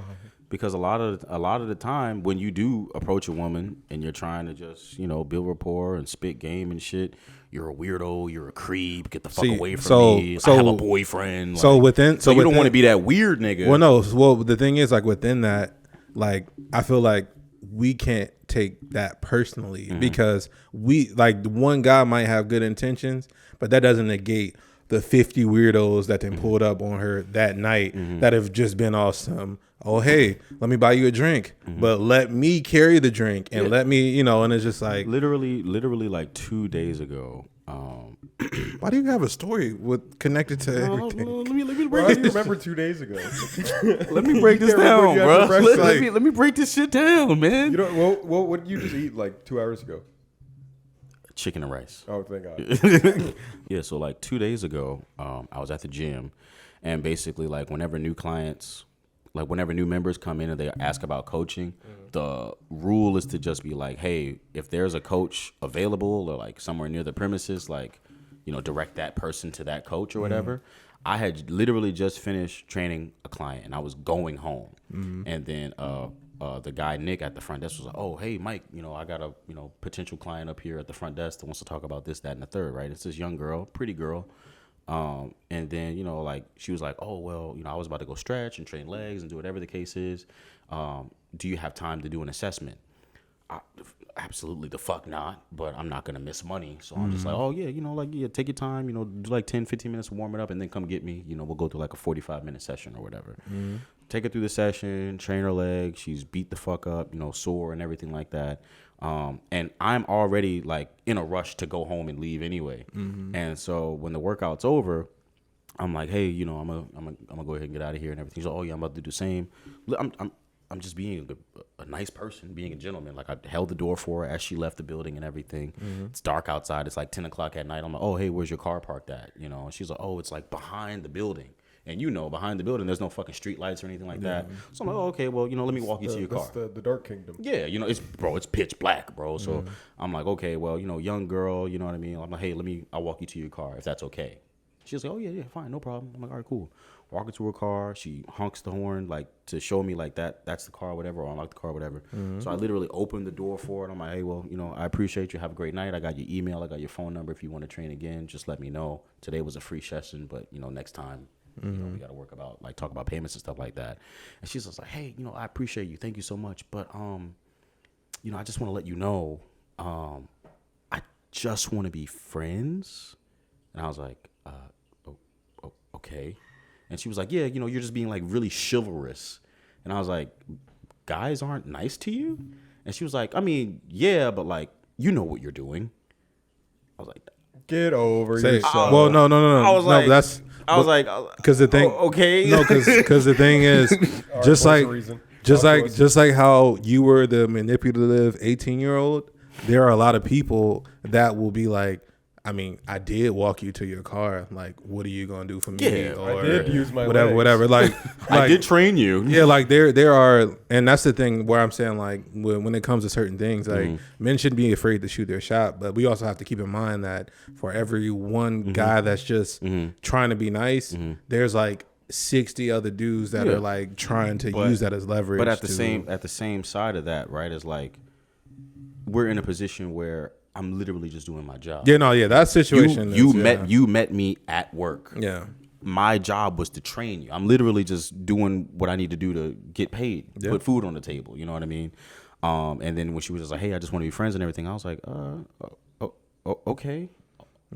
S3: Because a lot of the time when you do approach a woman and you're trying to just, build rapport and spit game and shit, you're a weirdo, you're a creep, get the fuck away from me. I have a boyfriend.
S1: So you
S3: don't want to be that weird nigga.
S1: Well, no. Well, the thing is, like within that, like I feel like we can't take that personally because we like one guy might have good intentions, but that doesn't negate the 50 weirdos that then pulled up on her that night that have just been awesome. Oh, hey, let me buy you a drink, but let me carry the drink and let me, and it's just like
S3: literally like 2 days ago.
S1: Why do you have a story connected to everything?
S3: Let me
S2: break this. Remember 2 days ago.
S3: Let me break this down, bro. Let me break this shit down, man.
S2: What did you just eat like 2 hours ago?
S3: Chicken and rice.
S2: Oh, thank God.
S3: Yeah, so like 2 days ago, I was at the gym, and basically like whenever new members come in and they ask about coaching, the rule is to just be like, hey, if there's a coach available or like somewhere near the premises, like, direct that person to that coach or whatever. I had literally just finished training a client and I was going home. And then the guy, Nick, at the front desk was like, oh, hey, Mike, I got a, potential client up here at the front desk that wants to talk about this, that, and the third, right? It's this young girl, pretty girl. And then, like, she was like, oh, well, I was about to go stretch and train legs and do whatever the case is. Do you have time to do an assessment? Absolutely the fuck not, but I'm not going to miss money. So I'm just like, oh, yeah, take your time, do like 10, 15 minutes to warm it up and then come get me. We'll go through like a 45-minute session or whatever. Take her through the session, train her legs. She's beat the fuck up, sore and everything like that. And I'm already like in a rush to go home and leave anyway. And so when the workout's over, I'm like, hey, I'm gonna go ahead and get out of here and everything. She's like, oh yeah, I'm about to do the same. I'm just being a nice person, being a gentleman. Like I held the door for her as she left the building and everything. It's dark outside. It's like 10 o'clock at night. I'm like, oh, hey, where's your car parked at? And she's like, oh, it's like behind the building. And behind the building, there's no fucking street lights or anything like that. So I'm like, oh, okay, well, let me walk you to your car.
S2: That's the Dark Kingdom.
S3: Yeah, it's pitch black, bro. So I'm like, okay, well, young girl, you know what I mean? I'm like, hey, I'll walk you to your car if that's okay. She's like, oh yeah, fine, no problem. I'm like, all right, cool. Walk her to her car. She honks the horn like to show me like that's the car, whatever, or unlock the car, whatever. So I literally opened the door for it. I'm like, hey, well, I appreciate you. Have a great night. I got your email. I got your phone number. If you want to train again, just let me know. Today was a free session, but next time, we got to work about talk about payments and stuff like that. And she's just like, hey, I appreciate you. Thank you so much, but I just want to let you know, I just want to be friends. And I was like, okay. And she was like, yeah, you're just being like really chivalrous. And I was like, guys aren't nice to you? And she was like, I mean, yeah, but like, you know what you're doing. I was like,
S2: get over yourself.
S1: Well, no.
S3: I was like,
S1: because the thing,
S3: okay.
S1: No, because the thing is, just like how you were the manipulative 18-year-old, there are a lot of people that will be like, I mean, I did walk you to your car. Like, what are you gonna do for me?
S3: Yeah,
S1: or
S2: I did use my
S1: whatever. Like,
S3: I did train you.
S1: Yeah, like there are, and that's the thing where I'm saying like when it comes to certain things, like men shouldn't be afraid to shoot their shot, but we also have to keep in mind that for every one guy that's just trying to be nice, there's like 60 other dudes that are like trying to use that as leverage.
S3: But at the same side of that, right, is like we're in a position where I'm literally just doing my job.
S1: Yeah, no, yeah, that situation.
S3: You met me at work.
S1: Yeah.
S3: My job was to train you. I'm literally just doing what I need to do to get paid, put food on the table. You know what I mean? And then when she was just like, hey, I just want to be friends and everything, I was like, okay.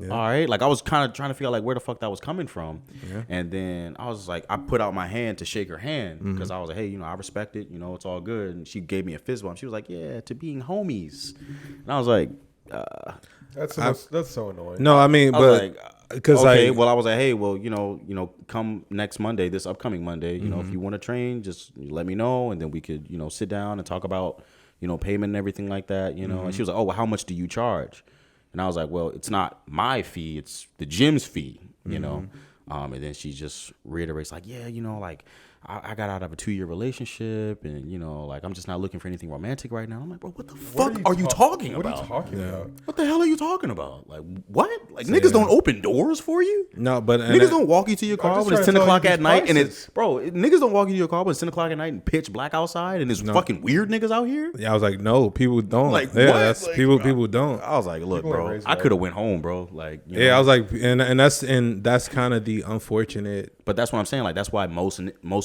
S3: Yeah. All right. Like I was kind of trying to figure out like where the fuck that was coming from. Yeah. And then I was like, I put out my hand to shake her hand because I was like, hey, I respect it. It's all good. And she gave me a fist bump. She was like, yeah, to being homies. And I was like,
S2: that's so annoying.
S1: No, I mean, but because
S3: okay, well, I was like, hey, well, come next Monday, this upcoming Monday, if you want to train, just let me know, and then we could, sit down and talk about, payment and everything like that, And she was like, oh, well, how much do you charge? And I was like, well, it's not my fee, it's the gym's fee, and then she just reiterates like, yeah, like I got out of a 2-year relationship and, like I'm just not looking for anything romantic right now. I'm like, bro, what the fuck are you talking about?
S2: What are you talking about?
S3: What the hell are you talking about? Like, what? Like, niggas don't open doors for you?
S1: No, but
S3: niggas don't walk you to your car when it's 10 o'clock at night and it's, bro, niggas don't walk you to your car when it's 10 o'clock at night and pitch black outside and there's fucking weird niggas out here?
S1: Yeah, I was like, no, people don't.
S3: Like,
S1: yeah,
S3: what?
S1: That's
S3: like,
S1: people don't.
S3: I was like, look, bro, I could have went home, bro. Like,
S1: I was like, and that's kind of the unfortunate.
S3: But that's what I'm saying. Like, that's why most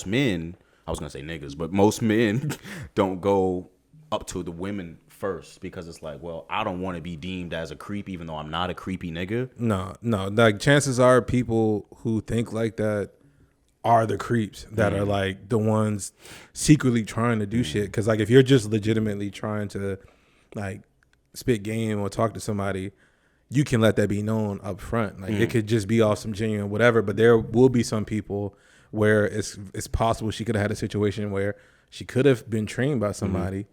S3: men, I was gonna say niggas, but most men don't go up to the women first because it's like, well, I don't want to be deemed as a creep, even though I'm not a creepy nigga.
S1: No. Like chances are, people who think like that are the creeps that are like the ones secretly trying to do shit. Because like if you're just legitimately trying to like spit game or talk to somebody, you can let that be known up front. Like it could just be off some genuine whatever. But there will be some people where it's possible she could have had a situation where she could have been trained by somebody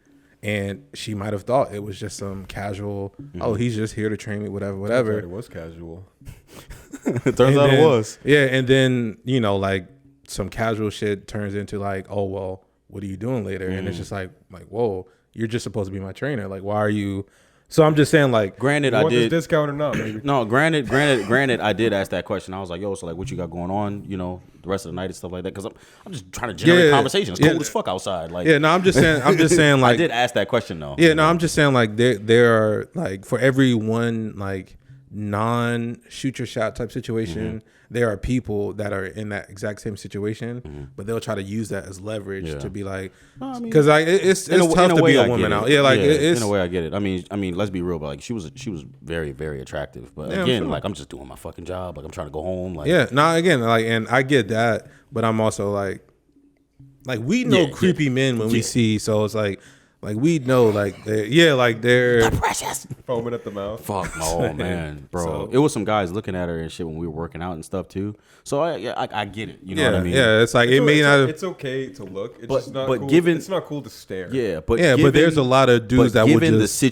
S1: and she might have thought it was just some casual, oh, he's just here to train me, whatever.
S2: It was casual.
S3: It turns out it was.
S1: Yeah, and then, like some casual shit turns into like, oh, well, what are you doing later? And it's just like, whoa, you're just supposed to be my trainer. Like, why are you... So I'm just saying, like,
S3: granted,
S2: I did
S3: this
S2: discount or not, maybe.
S3: No, granted, I did ask that question. I was like, yo, so like, what you got going on? The rest of the night and stuff like that. Because I'm just trying to generate conversation. It's cold as fuck outside. Like,
S1: yeah, no, I'm just saying, like,
S3: I did ask that question though.
S1: Yeah, no, I'm just saying, like, there are like for every one like non-shoot your shot type situation, there are people that are in that exact same situation, but they'll try to use that as leverage to be like, because it's tough to be a woman out. Yeah, like it's
S3: in a way I get it. I mean, let's be real, but like she was very, very attractive. But again, like I'm just doing my fucking job. Like I'm trying to go home. Like
S1: again, like, and I get that, but I'm also like we know creepy men when we see, so it's like we know, like they're
S3: precious,
S2: foaming at the mouth.
S3: Fuck, oh man, bro. So, it was some guys looking at her and shit when we were working out and stuff too. So I get it. You know what I mean?
S1: Yeah, it's like it's
S2: okay to look. It's just not cool. It's not cool to stare.
S3: Yeah, but
S1: there's a lot of dudes that would
S3: just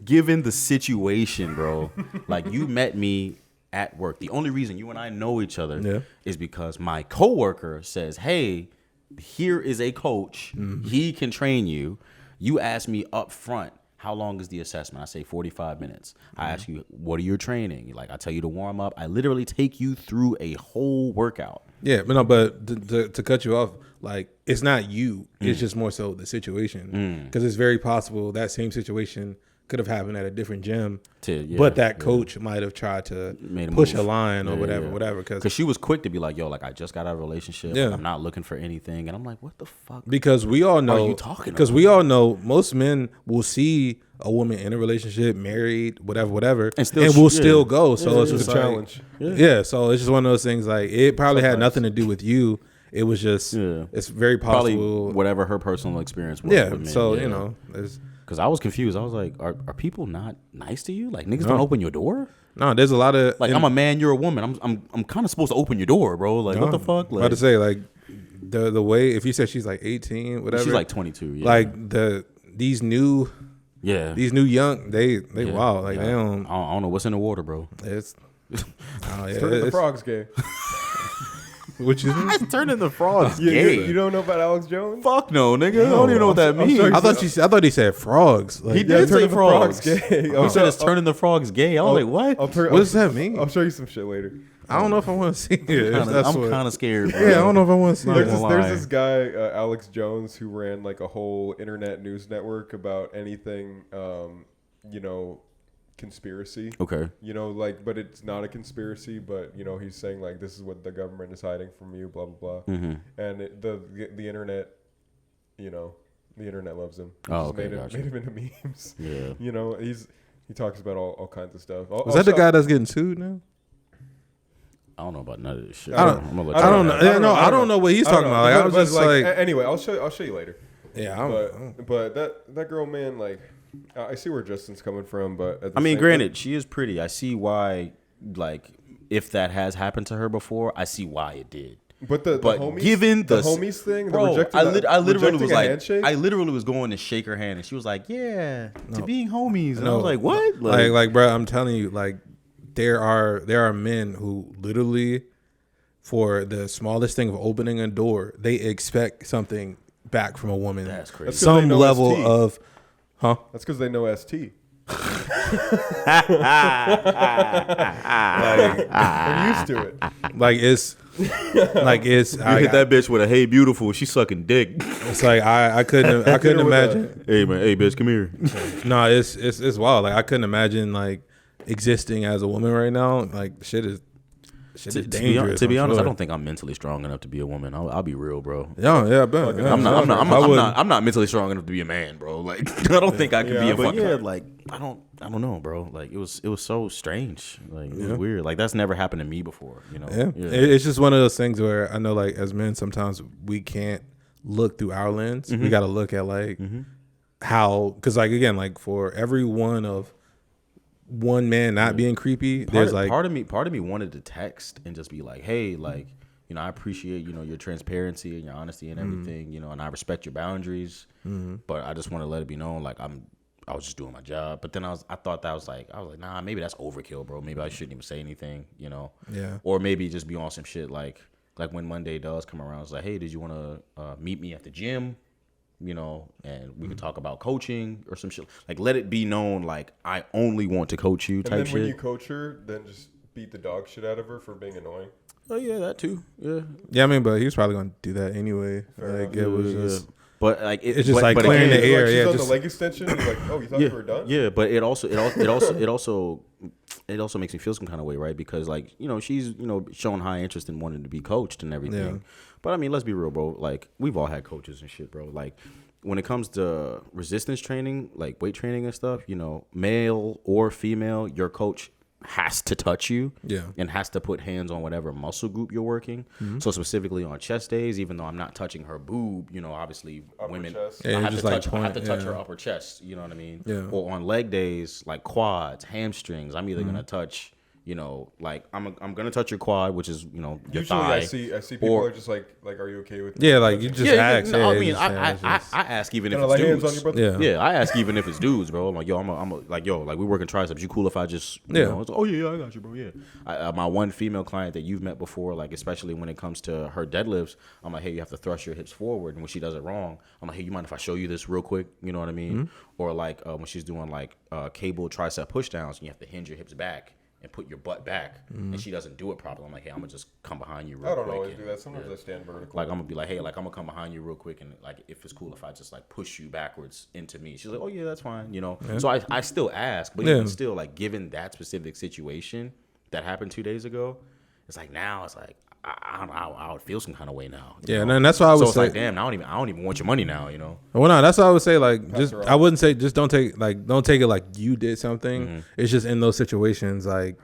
S3: given the situation, bro. Like you met me at work. The only reason you and I know each other is because my coworker says, hey, here is a coach. He can train you. You ask me up front, how long is the assessment? I say 45 minutes. I ask you, what are your training? Like, I tell you to warm up. I literally take you through a whole workout.
S1: Yeah, but to cut you off, like, it's not you. It's just more so the situation. Because it's very possible that same situation could have happened at a different gym, but that coach might have tried to push a line or whatever.
S3: Because she was quick to be like, yo, like, I just got out of a relationship. Like, I'm not looking for anything. And I'm like, what the fuck?
S1: Because we all know,
S3: are you talking
S1: because we all know most men will see a woman in a relationship, married, whatever, and will still go. So it's just
S2: a challenge.
S1: So it's just one of those things. Like, it probably had nothing to do with you. It was just, it's very possible.
S3: Probably whatever her personal experience was.
S1: Yeah. So, you know,
S3: because I was confused. I was like, are people not nice to you? Like, niggas don't open your door?
S1: No, there's a lot of,
S3: like, I'm a man, you're a woman. I'm kind of supposed to open your door, bro. Like, what the fuck? Like,
S1: about to say, like, the way, if you said she's like 18, whatever.
S3: She's like 22, yeah.
S1: Like, these new young, they wild. Like,
S3: they don't. I don't know what's in the water, bro.
S1: It's
S2: the frogs gay.
S1: What you think?
S3: It's turning the frogs gay.
S2: You don't know about Alex Jones?
S3: Fuck no, nigga. I don't even know what that means.
S1: I thought he said frogs. Like,
S3: he did say frogs.
S2: Gay.
S3: He said it's turning the frogs gay. I was like, what?
S1: What does that mean?
S2: I'll show you some shit later.
S1: I don't know if I want to see it.
S3: I'm kind of scared, bro.
S1: Yeah, I don't know if I want to see it.
S2: There's this guy, Alex Jones, who ran like a whole internet news network about anything, you know, conspiracy.
S3: Okay.
S2: You know, like, but it's not a conspiracy, but, you know, he's saying, like, this is what the government is hiding from you, blah, blah, blah. And the internet, you know, the internet loves him. Made him into memes.
S3: Yeah.
S2: You know, he talks about all kinds of stuff.
S1: Is that the guy that's getting sued now?
S3: I don't know about none of this shit.
S1: I don't know what he's talking about. Like, I was just like,
S2: anyway, I'll show you later.
S1: Yeah,
S2: but that girl, man, like, I see where Justin's coming from, but
S3: I mean, granted, she is pretty. I see why, like, if that has happened to her before, I see why it did.
S2: But the homies,
S3: given the
S2: homies thing,
S3: bro, I literally was like,
S2: handshake?
S3: I literally was going to shake her hand, and she was like, yeah, to being homies, and I was like, what?
S1: Like, bro, I'm telling you, like, there are men who literally, for the smallest thing of opening a door, they expect something back from a woman.
S3: That's crazy.
S1: Some level of. Huh?
S2: That's because they know ST. They're used to it.
S1: Like, it's.
S3: You hit that bitch with a "Hey, beautiful," she's sucking dick.
S1: It's like I couldn't imagine.
S3: Hey man, hey bitch, come here.
S1: No, it's wild. Like, I couldn't imagine like existing as a woman right now. Like, shit is dangerous.
S3: To be honest, I don't think I'm mentally strong enough to be a woman. I'll be real, bro.
S1: Yeah, I bet. Yeah,
S3: I'm not mentally strong enough to be a man, bro. Like, I don't think I can be a fucking. Like, I don't know, bro. Like, it was so strange. Like, it was weird. Like, that's never happened to me before. You know.
S1: Yeah. It's just one of those things where I know, like, as men, sometimes we can't look through our lens. We got to look at like how, because, like, again, like, for every one man not being creepy, there's like
S3: part of me wanted to text and just be like, hey, like, you know, I appreciate, you know, your transparency and your honesty and everything, you know, and I respect your boundaries, but I just want to let it be known, like, I was just doing my job. But then I thought that was like, nah, maybe that's overkill, bro. Maybe I shouldn't even say anything, you know. Yeah. Or maybe just be on some shit like when Monday does come around, it's like, hey, did you want to meet me at the gym? You know, and we could talk about coaching or some shit. Like, let it be known, like, I only want to coach you type shit.
S2: And then when you coach her, then just beat the dog shit out of her for being annoying.
S3: Oh, yeah, that too. Yeah.
S1: Yeah, I mean, but he was probably going to do that anyway. Like, it was just...
S3: But, like...
S1: It's just, like, clearing the air.
S2: Like, she's
S1: on
S2: the leg extension. He's like, oh, you thought you were done?
S3: Yeah, but it also makes me feel some kind of way, right? Because, like, you know, she's, you know, showing high interest in wanting to be coached and everything. Yeah. But, I mean, let's be real, bro. Like, we've all had coaches and shit, bro. Like, when it comes to resistance training, like weight training and stuff, you know, male or female, your coach has to touch you and has to put hands on whatever muscle group you're working. So specifically on chest days, even though I'm not touching her boob, you know, obviously upper women, I have to touch her upper chest, you know what I mean? Yeah. Or on leg days, like quads, hamstrings, I'm either going to touch, you know, like I'm gonna touch your quad, which is, you know, your
S2: Usually
S3: thigh.
S2: I see people are just like, are you okay with?
S1: Yeah, like you just ask.
S3: No, I
S1: yeah,
S3: mean,
S1: just-
S3: I ask even if
S2: Kinda
S3: it's
S2: like
S3: dudes.
S2: hands on your brother?
S1: Yeah.
S3: Yeah, I ask even if it's dudes, bro. I'm like, yo, like we working triceps. You cool if I just, you know, it's like, oh yeah, I got you, bro. Yeah. My one female client that you've met before, like especially when it comes to her deadlifts, I'm like, hey, you have to thrust your hips forward, and when she does it wrong, I'm like, hey, you mind if I show you this real quick? You know what I mean? Or like when she's doing like cable tricep push downs, and you have to hinge your hips back and put your butt back, and she doesn't do it properly. I'm like, hey, I'm gonna just come behind you real quick.
S2: I don't always do that. Sometimes I stand vertical.
S3: Like I'm gonna be like, hey, like I'm gonna come behind you real quick, and like if it's cool if I just like push you backwards into me. She's like, oh yeah, that's fine, you know. So I still ask, but even still, like given that specific situation that happened 2 days ago, it's like now it's like I would feel some kind of way now.
S1: Yeah,
S3: know?
S1: and that's why I would
S3: so
S1: say.
S3: it's like, damn, I don't even want your money now, you know.
S1: Well, no, that's what I would say. Like,
S2: Pass her
S1: I
S2: off.
S1: wouldn't say just don't take it like you did something. It's just in those situations, like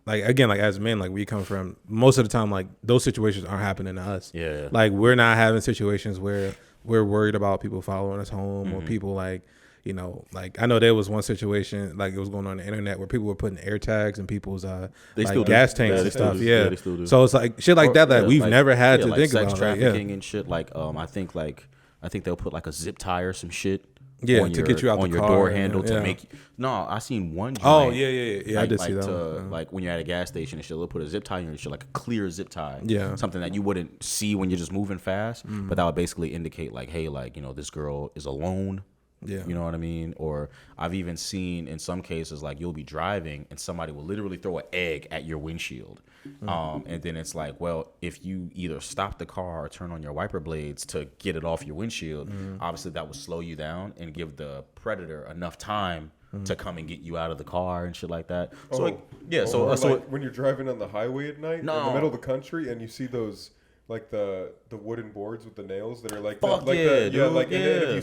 S1: again, like as men, like we come from most of the time, like those situations aren't happening to us.
S3: Yeah.
S1: Like we're not having situations where we're worried about people following us home or people like, you know, like I know there was one situation like it was going on the internet where people were putting air tags in people's
S3: They still
S1: like
S3: do.
S1: gas tanks
S3: Yeah,
S1: and
S3: they still
S1: stuff.
S3: do.
S1: Yeah.
S3: Yeah, they still do.
S1: So it's like shit like that
S3: Yeah,
S1: we've
S3: like-
S1: never had
S3: yeah,
S1: to
S3: like
S1: think
S3: sex
S1: about.
S3: trafficking and shit. Like I think they'll put like a zip tie or some shit.
S1: Yeah,
S3: on
S1: to get you out
S3: on
S1: the
S3: your
S1: car
S3: door
S1: and,
S3: handle
S1: yeah.
S3: to make. No, I seen one.
S1: Oh
S3: joint,
S1: yeah. I
S3: like,
S1: did see
S3: like
S1: that.
S3: to,
S1: one.
S3: like when you're at a gas station and shit, they'll put a zip tie in your shit, like a clear zip tie.
S1: Yeah.
S3: Something that you wouldn't see when you're just moving fast, but that would basically indicate like, hey, like, you know, this girl is alone.
S1: Yeah.
S3: You know what I mean? Or I've even seen in some cases like you'll be driving and somebody will literally throw an egg at your windshield. And then it's like, well, if you either stop the car or turn on your wiper blades to get it off your windshield, obviously that will slow you down and give the predator enough time to come and get you out of the car and shit like that. So like, yeah, so
S2: Or,
S3: so
S2: like, when you're driving on the highway at night in the
S3: No.
S2: middle of the country and you see those like the wooden boards with the nails that are like
S3: Fuck
S2: like
S3: yeah,
S2: and
S3: dude,
S2: then if
S3: yeah.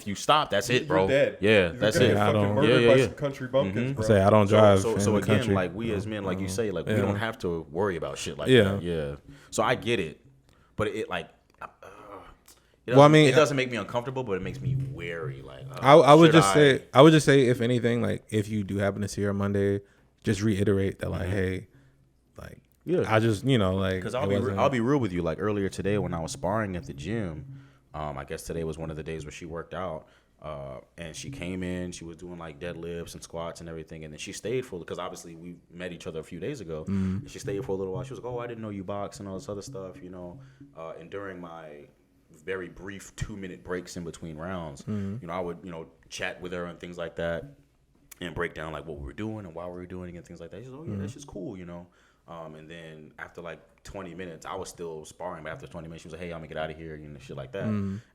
S2: you stop,
S3: that's it,
S2: you're
S3: bro.
S2: dead.
S3: Yeah,
S2: You're
S3: that's
S2: gonna
S3: it.
S2: get
S1: I
S2: fucking
S1: don't-
S2: murdered
S3: yeah,
S2: by
S3: yeah.
S2: some country bumpkins, bro.
S1: I say I don't drive.
S3: So
S1: in the
S3: again,
S1: country.
S3: like we as men, like you say, like we
S1: Yeah.
S3: don't have to worry about shit like
S1: Yeah.
S3: that. Yeah. So I get it, but it like,
S1: Well, I mean,
S3: it doesn't make me uncomfortable, but it makes me wary. Like,
S1: I would
S3: should
S1: just say, I would just say, if anything, like if you do happen to see her Monday, just reiterate that, like, hey, like,
S3: Yeah.
S1: I just, you know, like,
S3: because
S1: it
S3: I'll
S1: wasn't-
S3: be real with you. Like earlier today when I was sparring at the gym, I guess today was one of the days where she worked out. And she came in, she was doing like deadlifts and squats and everything, and then she stayed for, because obviously we met each other a few days ago. And she stayed for a little while. She was like, oh, I didn't know you box and all this other stuff, you know. And during my very brief 2-minute breaks in between rounds, you know, I would, you know, chat with her and things like that and break down like what we were doing and why we were doing it and things like that. She's like, oh yeah, that's just cool, you know. And then after like 20 minutes, I was still sparring, but after 20 minutes, she was like, hey, I'm gonna get out of here, you know, shit like that.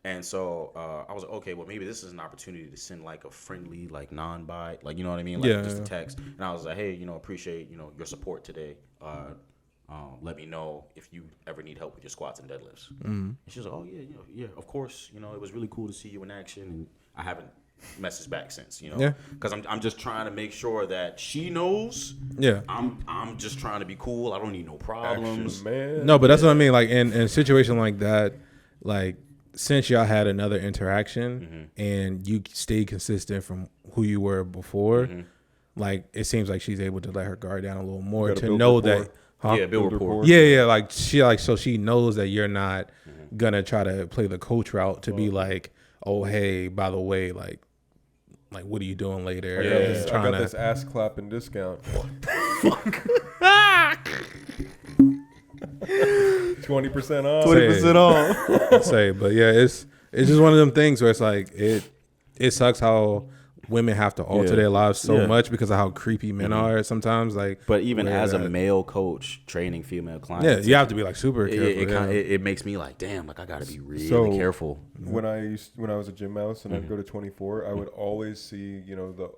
S3: And so I was like, okay, well, maybe this is an opportunity to send like a friendly, like non-bite, like, you know what I mean? Like just a text. And I was like, hey, you know, appreciate, you know, your support today. Let me know if you ever need help with your squats and deadlifts. And she was like, oh yeah, you know, yeah, of course. You know, it was really cool to see you in action. And I haven't messaged back since, you know,
S1: Yeah.
S3: because I'm just trying to make sure that she knows.
S1: Yeah.
S3: I'm just trying to be cool. I don't need no problems.
S2: Action, man.
S1: No, but that's what I mean. Like in a situation like that, like since y'all had another interaction and you stayed consistent from who you were before, like it seems like she's able to let her guard down a little more
S2: gotta
S1: to
S2: build
S1: know
S2: rapport.
S1: that. Huh?
S3: Yeah, build rapport.
S1: Yeah, like so she knows that you're not gonna try to play the coach route to be like, oh hey, by the way, like what are you doing later?
S2: I
S1: Trying
S2: got
S1: to-
S2: this ass clapping discount. 20% off.
S1: 20%
S3: off.
S1: say, but yeah, it's just one of them things where it's like it sucks how women have to alter
S3: Yeah.
S1: their lives so
S3: Yeah.
S1: much because of how creepy men are sometimes. Like,
S3: But even
S1: where
S3: as a
S1: that-
S3: male coach training female clients,
S1: you have to be like super
S3: it,
S1: careful.
S3: it,
S1: yeah.
S3: kinda, it makes me like, damn, like I gotta be really
S2: So-
S3: careful.
S2: When I was a gym mouse and I'd go to 24, I would always see, you know, the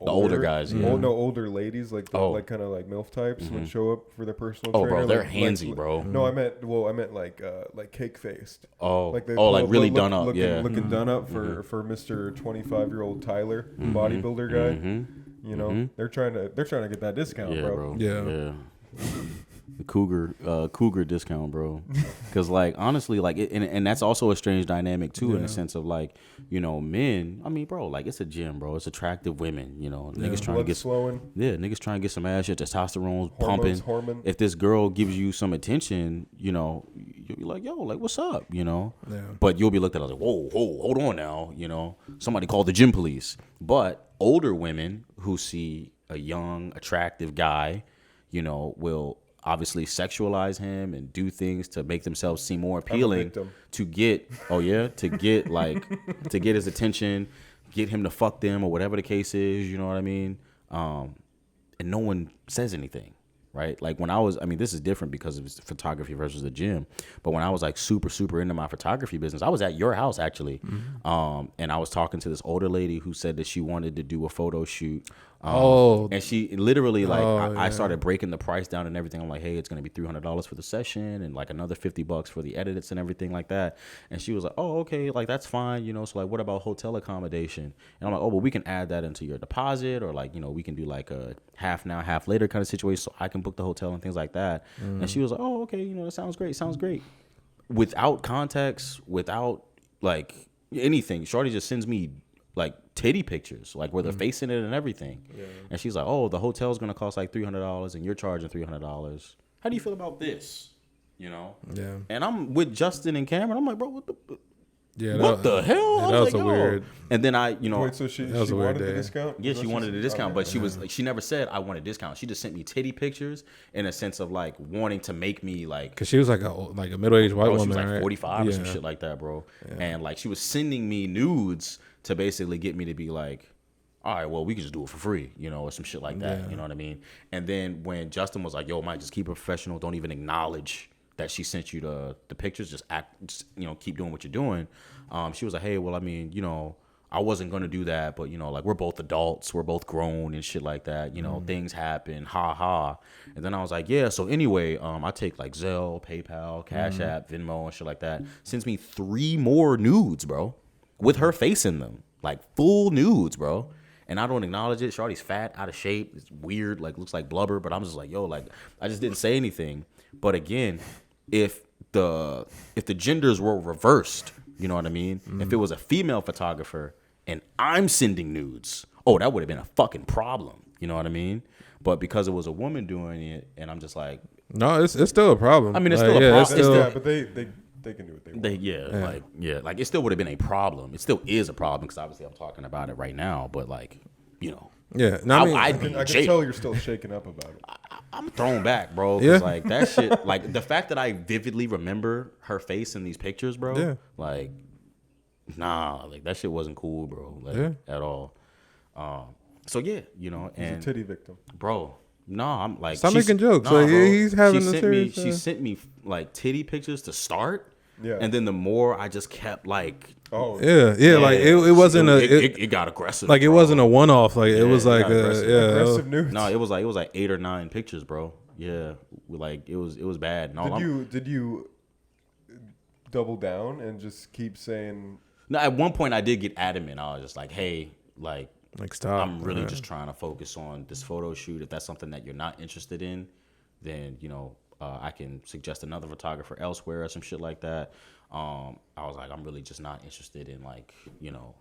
S3: older guys, yeah.
S2: older ladies, like like kind of like MILF types would show up for their personal
S3: Oh,
S2: trainer.
S3: bro, they're
S2: like,
S3: handsy, bro.
S2: No, I meant like cake faced.
S3: Oh,
S2: Like they
S3: like really done up,
S2: looking done up for Mr. 25-year-old Tyler, bodybuilder guy. You know, they're trying to get that discount,
S3: yeah,
S2: bro.
S3: bro.
S1: Yeah.
S3: The cougar discount, bro. Because like honestly, like and that's also a strange dynamic too, in the sense of like, you know, men. I mean, bro, like it's a gym, bro. It's attractive women. You know, niggas trying to get niggas trying to get some ass. Your testosterone's pumping. If this girl gives you some attention, you know, you'll be like, yo, like what's up, you know. Yeah. But you'll be looked at like, whoa, hold on now, you know. Somebody call the gym police. But older women who see a young, attractive guy, you know, will obviously sexualize him and do things to make themselves seem more appealing to get to get his attention, get him to fuck them or whatever the case is, you know what I mean? And no one says anything, right? Like when I was, I mean, this is different because of photography versus the gym, but when I was like super into my photography business, I was at your house actually. And I was talking to this older lady who said that she wanted to do a photo shoot. And she literally like I started breaking the price down and everything. I'm like, hey, it's gonna be $300 for the session and like another $50 for the edits and everything like that. And she was like, oh, okay, like that's fine, you know. So like, what about hotel accommodation? And I'm like, oh, well, we can add that into your deposit, or like, you know, we can do like a half now, half later kind of situation, so I can book the hotel and things like that. And she was like, oh, okay, you know, that sounds great. Without context, without like anything, Shorty just sends me like titty pictures, like where they're facing it and everything. Yeah. And she's like, oh, the hotel's gonna cost like $300 and you're charging $300. How do you feel about this? You know? Yeah. And I'm with Justin and Cameron. I'm like, bro, what the hell?
S1: Yeah, that was like, weird.
S3: And then I, you know,
S2: wait, so she wanted the discount?
S3: Yeah, she wanted a discount, but she was like, she never said I want a discount. She just sent me titty pictures in a sense of like wanting to make me like,
S1: because she was like a middle-aged white woman,
S3: she was like
S1: right?
S3: 45 or some shit like that, bro. Yeah. And like she was sending me nudes to basically get me to be like, all right, well, we can just do it for free, you know, or some shit like that. You know what I mean? And then when Justin was like, yo, Mike, just keep it professional. Don't even acknowledge that she sent you the pictures. Just you know, keep doing what you're doing. She was like, hey, well, I mean, you know, I wasn't going to do that, but, you know, like we're both adults. We're both grown and shit like that. You know, things happen. Ha ha. And then I was like, yeah, so anyway, I take like Zelle, PayPal, Cash App, Venmo and shit like that. Sends me 3 more nudes, bro, with her face in them. Like full nudes, bro. And I don't acknowledge it. Shorty's fat, out of shape. It's weird, like looks like blubber. But I'm just like, yo, like I just didn't say anything. But again, if the genders were reversed, you know what I mean? If it was a female photographer and I'm sending nudes, oh, that would have been a fucking problem. You know what I mean? But because it was a woman doing it, and I'm just like,
S1: no, it's still a problem.
S3: I mean, it's still a problem.
S2: Yeah, but they can do what they want.
S3: Like it still would have been a problem. It still is a problem because obviously I'm talking about it right now. But like, you know,
S1: yeah, no,
S2: I can tell you're still shaken up about it.
S3: I'm thrown back, bro. Cause like that shit, like the fact that I vividly remember her face in these pictures, bro. Like, nah, like that shit wasn't cool, bro. Like at all. So yeah, you know, and
S2: he's a titty victim,
S3: bro. No, I'm like,
S1: stop making jokes. Nah, like, he's having a serious.
S3: She sent me like titty pictures to start. Yeah. And then the more I just kept like,
S1: like it wasn't
S3: it got aggressive.
S1: Like it wasn't a one-off. Like it was like
S2: aggressive nudes.
S3: No, it was like 8 or 9 pictures, bro. Yeah, like it was bad. And
S2: did you double down and just keep saying?
S3: No, at one point I did get adamant. I was just like, hey, like
S1: stop.
S3: I'm really just trying to focus on this photo shoot. If that's something that you're not interested in, then you know. I can suggest another photographer elsewhere or some shit like that. I was like, I'm really just not interested in like, you know,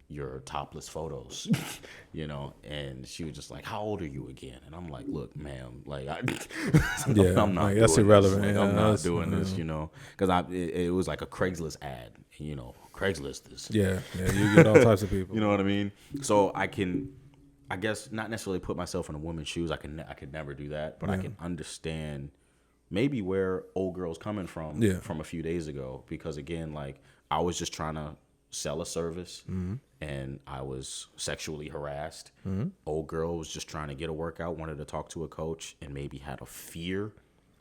S3: your topless photos, you know. And she was just like, how old are you again? And I'm like, look, ma'am, like, I'm not.
S1: Like, that's irrelevant.
S3: Like, I'm not doing this, you know, because it was like a Craigslist ad, you know. Craigslist is.
S1: Yeah, you get all types of people.
S3: You know what I mean? So I guess not necessarily put myself in a woman's shoes. I could never do that, but I can understand maybe where old girl's coming from a few days ago, because again, like I was just trying to sell a service and I was sexually harassed. Old girl was just trying to get a workout, wanted to talk to a coach, and maybe had a fear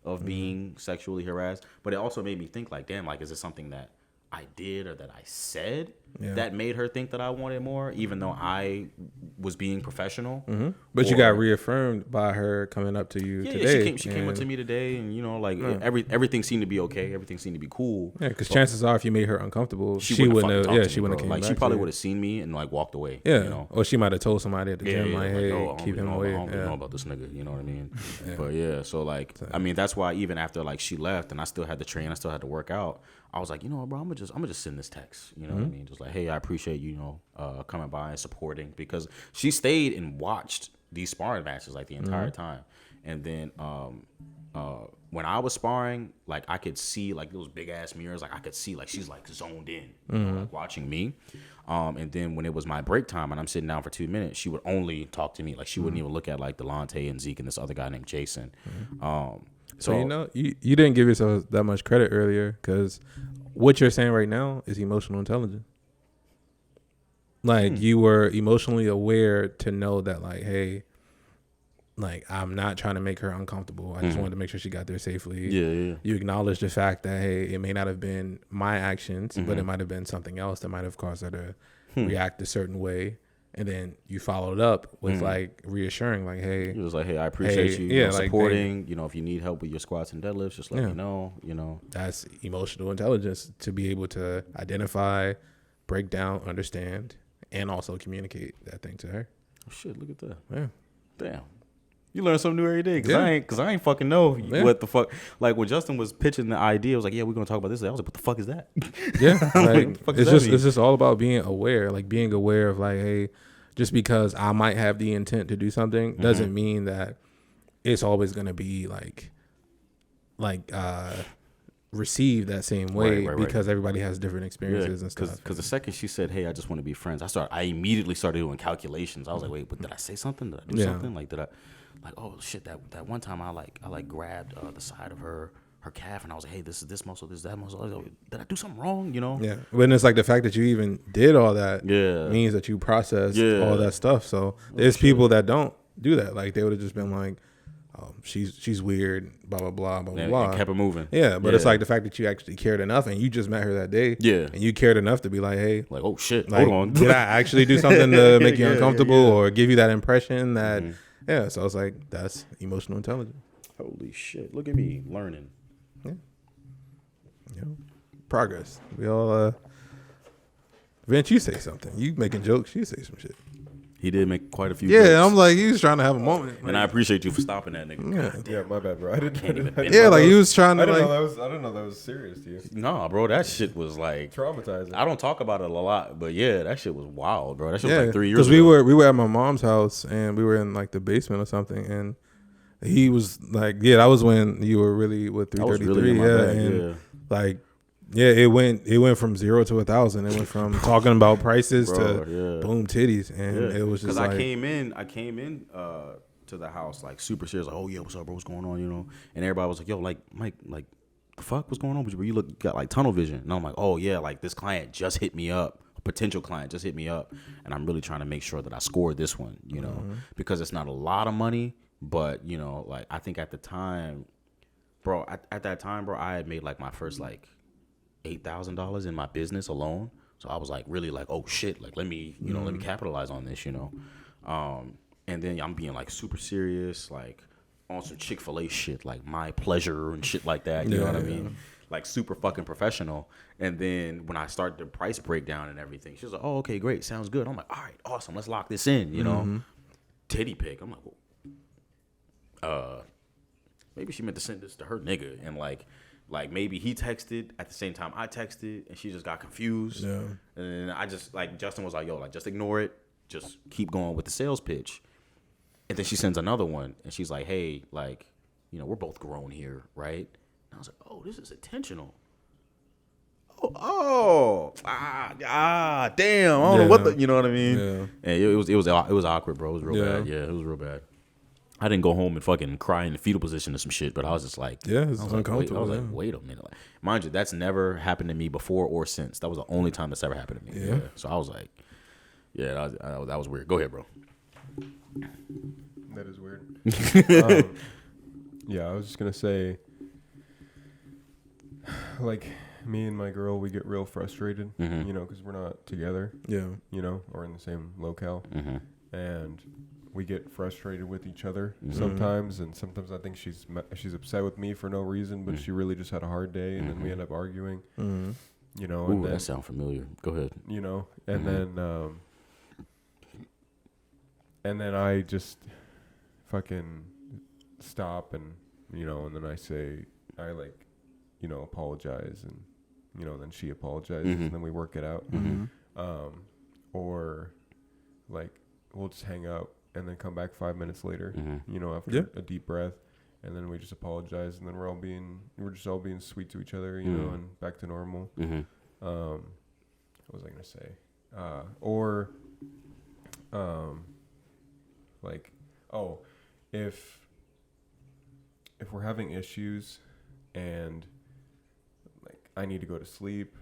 S3: of being sexually harassed. But it also made me think like, damn, like is it something that I did or that I said
S1: Yeah.
S3: that made her think that I wanted more, even though I was being professional.
S1: Mm-hmm. But you got reaffirmed by her coming up to you today.
S3: Yeah, she came up to me today, and like everything seemed to be okay. Everything seemed to be cool.
S1: Yeah, because chances are, if you made her uncomfortable, she wouldn't have. Yeah, she wouldn't have came
S3: like
S1: back.
S3: She probably would have seen me and like walked away.
S1: Yeah,
S3: you know?
S1: or she might have told somebody at the gym like, "Hey, keep him away."
S3: I don't really know about this nigga. You know what I mean? But yeah, so like, I mean, that's why even after like she left and I still had to train, I still had to work out. I was like, you know what, bro, I'm gonna just send this text. You know what I mean? Just like, hey, I appreciate you, coming by and supporting, because she stayed and watched these sparring matches like the entire time. And then when I was sparring, like I could see like those big ass mirrors, like I could see like she's like zoned in, like watching me. And then when it was my break time and I'm sitting down for 2 minutes, she would only talk to me. Like she wouldn't even look at like Delonte and Zeke and this other guy named Jason.
S1: So you didn't give yourself that much credit earlier, because what you're saying right now is emotional intelligence. Like you were emotionally aware to know that like, hey, like I'm not trying to make her uncomfortable. I just wanted to make sure she got there safely. Yeah. You acknowledge the fact that, hey, it may not have been my actions, but it might have been something else that might have caused her to react a certain way. And then you followed up with like reassuring, like, hey,
S3: he was like, hey, I appreciate you, supporting. Like, if you need help with your squats and deadlifts, just let me know.
S1: That's emotional intelligence, to be able to identify, break down, understand, and also communicate that thing to her.
S3: Oh, shit, look at that.
S1: Yeah.
S3: Damn. You learn something new every day, because I ain't fucking know what the fuck. Like when Justin was pitching the idea, I was like, yeah, we're gonna talk about this. I was like, what the fuck is that?
S1: Yeah, like it's just all about being aware, like being aware of like, hey, just because I might have the intent to do something doesn't mean that it's always gonna be like received that same way, because everybody has different experiences and stuff.
S3: Because the second she said, hey, I just want to be friends, I immediately started doing calculations. I was like, wait, but did I say something? Did I do something? Like, did I? Like, oh shit, that one time I grabbed the side of her calf and I was like, hey, this is this muscle, this is that muscle. I was like, did I do something wrong? Yeah.
S1: When it's like the fact that you even did all that means that you processed all that stuff. So there's people that don't do that. Like they would have just been like, oh, she's weird, blah blah blah blah blah.
S3: And kept it moving.
S1: Yeah, but it's like the fact that you actually cared enough, and you just met her that day. Yeah, and you cared enough to be like, hey,
S3: like, oh shit,
S1: like,
S3: hold on,
S1: did I actually do something to make you uncomfortable or give you that impression that? Yeah, so I was like, that's emotional intelligence.
S3: Holy shit, look at me learning.
S1: Yeah, progress. We all. Vince, you say something. You making jokes. You say some shit.
S3: He did make quite a few.
S1: Yeah,
S3: jokes.
S1: I'm like, he was trying to have a moment,
S3: and I appreciate you for stopping that nigga.
S2: Yeah, my bad, bro. I didn't even.
S1: Yeah, like he was trying to.
S2: I didn't know that was serious to you.
S3: Nah, bro, that shit was like
S2: traumatizing.
S3: I don't talk about it a lot, but yeah, that shit was wild, bro. That shit was like 3 years ago.
S1: Because we were at my mom's house and we were in like the basement or something, and he was like, yeah, that was when you were really with 333, and like. Yeah, it went from 0 to 1,000. It went from talking about prices to boom titties, and it was just like
S3: I came in to the house like super serious, like, oh yeah, what's up, bro? What's going on? And everybody was like, yo, like Mike, like the fuck, what's going on with you? You got like tunnel vision, and I'm like, oh yeah, like this client just hit me up, a potential client just hit me up, and I'm really trying to make sure that I score this one, because it's not a lot of money, but like I think at the time, bro, at that time, bro, I had made like my first like $8,000 in my business alone. So I was like really like, oh shit, like let me capitalize on this, and then I'm being like super serious, like on some Chick-fil-A shit, like my pleasure and shit like that. You know what I mean? Like super fucking professional. And then when I started the price breakdown and everything, she was like, oh, okay, great. Sounds good. I'm like, all right, awesome. Let's lock this in, Titty pic. I'm like, maybe she meant to send this to her nigga. And like maybe he texted at the same time I texted, and she just got confused. Yeah. And then I just like Justin was like, yo, like just ignore it, just keep going with the sales pitch. And then she sends another one, and she's like, hey, like, we're both grown here, right? And I was like, oh, this is intentional. Damn, I don't know what the, you know what I mean? Yeah. And it was awkward, bro. It was real bad. Yeah, it was real bad. I didn't go home and fucking cry in the fetal position or some shit, but I was just like,
S1: it's uncomfortable.
S3: I was like, wait a minute. Like, mind you, that's never happened to me before or since. That was the only time that's ever happened to me. Yeah. So I was like, yeah, that was weird. Go ahead, bro.
S2: That is weird. Yeah, I was just gonna say, like, me and my girl, we get real frustrated,
S3: Mm-hmm.
S2: you know, because we're not together,
S1: Yeah.
S2: you know, or in the same locale,
S3: Mm-hmm.
S2: and we get frustrated with each other
S3: Mhm.
S2: sometimes, and sometimes I think she's upset with me for no reason, but she really just had a hard day, and then we end up arguing,
S1: Mm-hmm.
S2: you know,
S3: Ooh,
S2: and then,
S3: that sounds familiar. Go ahead.
S2: you know, and
S3: Mhm.
S2: then I just fucking stop, and you know, and then I like, you know, apologize, and you know, then she apologizes,
S3: Mhm.
S2: and then we work it out,
S1: Mm-hmm.
S2: or like we'll just hang out and then come back 5 minutes later,
S3: Mhm.
S2: you know, after
S1: Yeah.
S2: a deep breath, and then we just apologize, and then we're just all being sweet to each other, you know, and back to normal.
S3: Mm-hmm.
S2: What was I gonna say? Or like, oh, if we're having issues and like I need to go to sleep,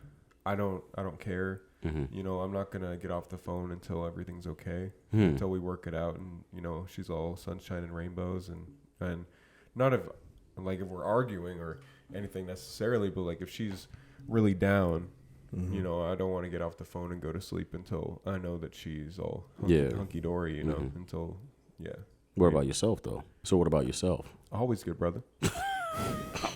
S2: I don't care.
S3: Mm-hmm.
S2: You know, I'm not gonna get off the phone until everything's okay,
S3: Hmm.
S2: until we work it out, and you know, she's all sunshine and rainbows, and not if we're arguing or anything necessarily, but like if she's really down,
S1: Mm-hmm.
S2: you know, I don't want to get off the phone and go to sleep until I know that she's all
S3: Yeah.
S2: hunky dory, you know,
S3: Mhm.
S2: until
S3: What about yourself, though? So what about yourself?
S2: always good, brother.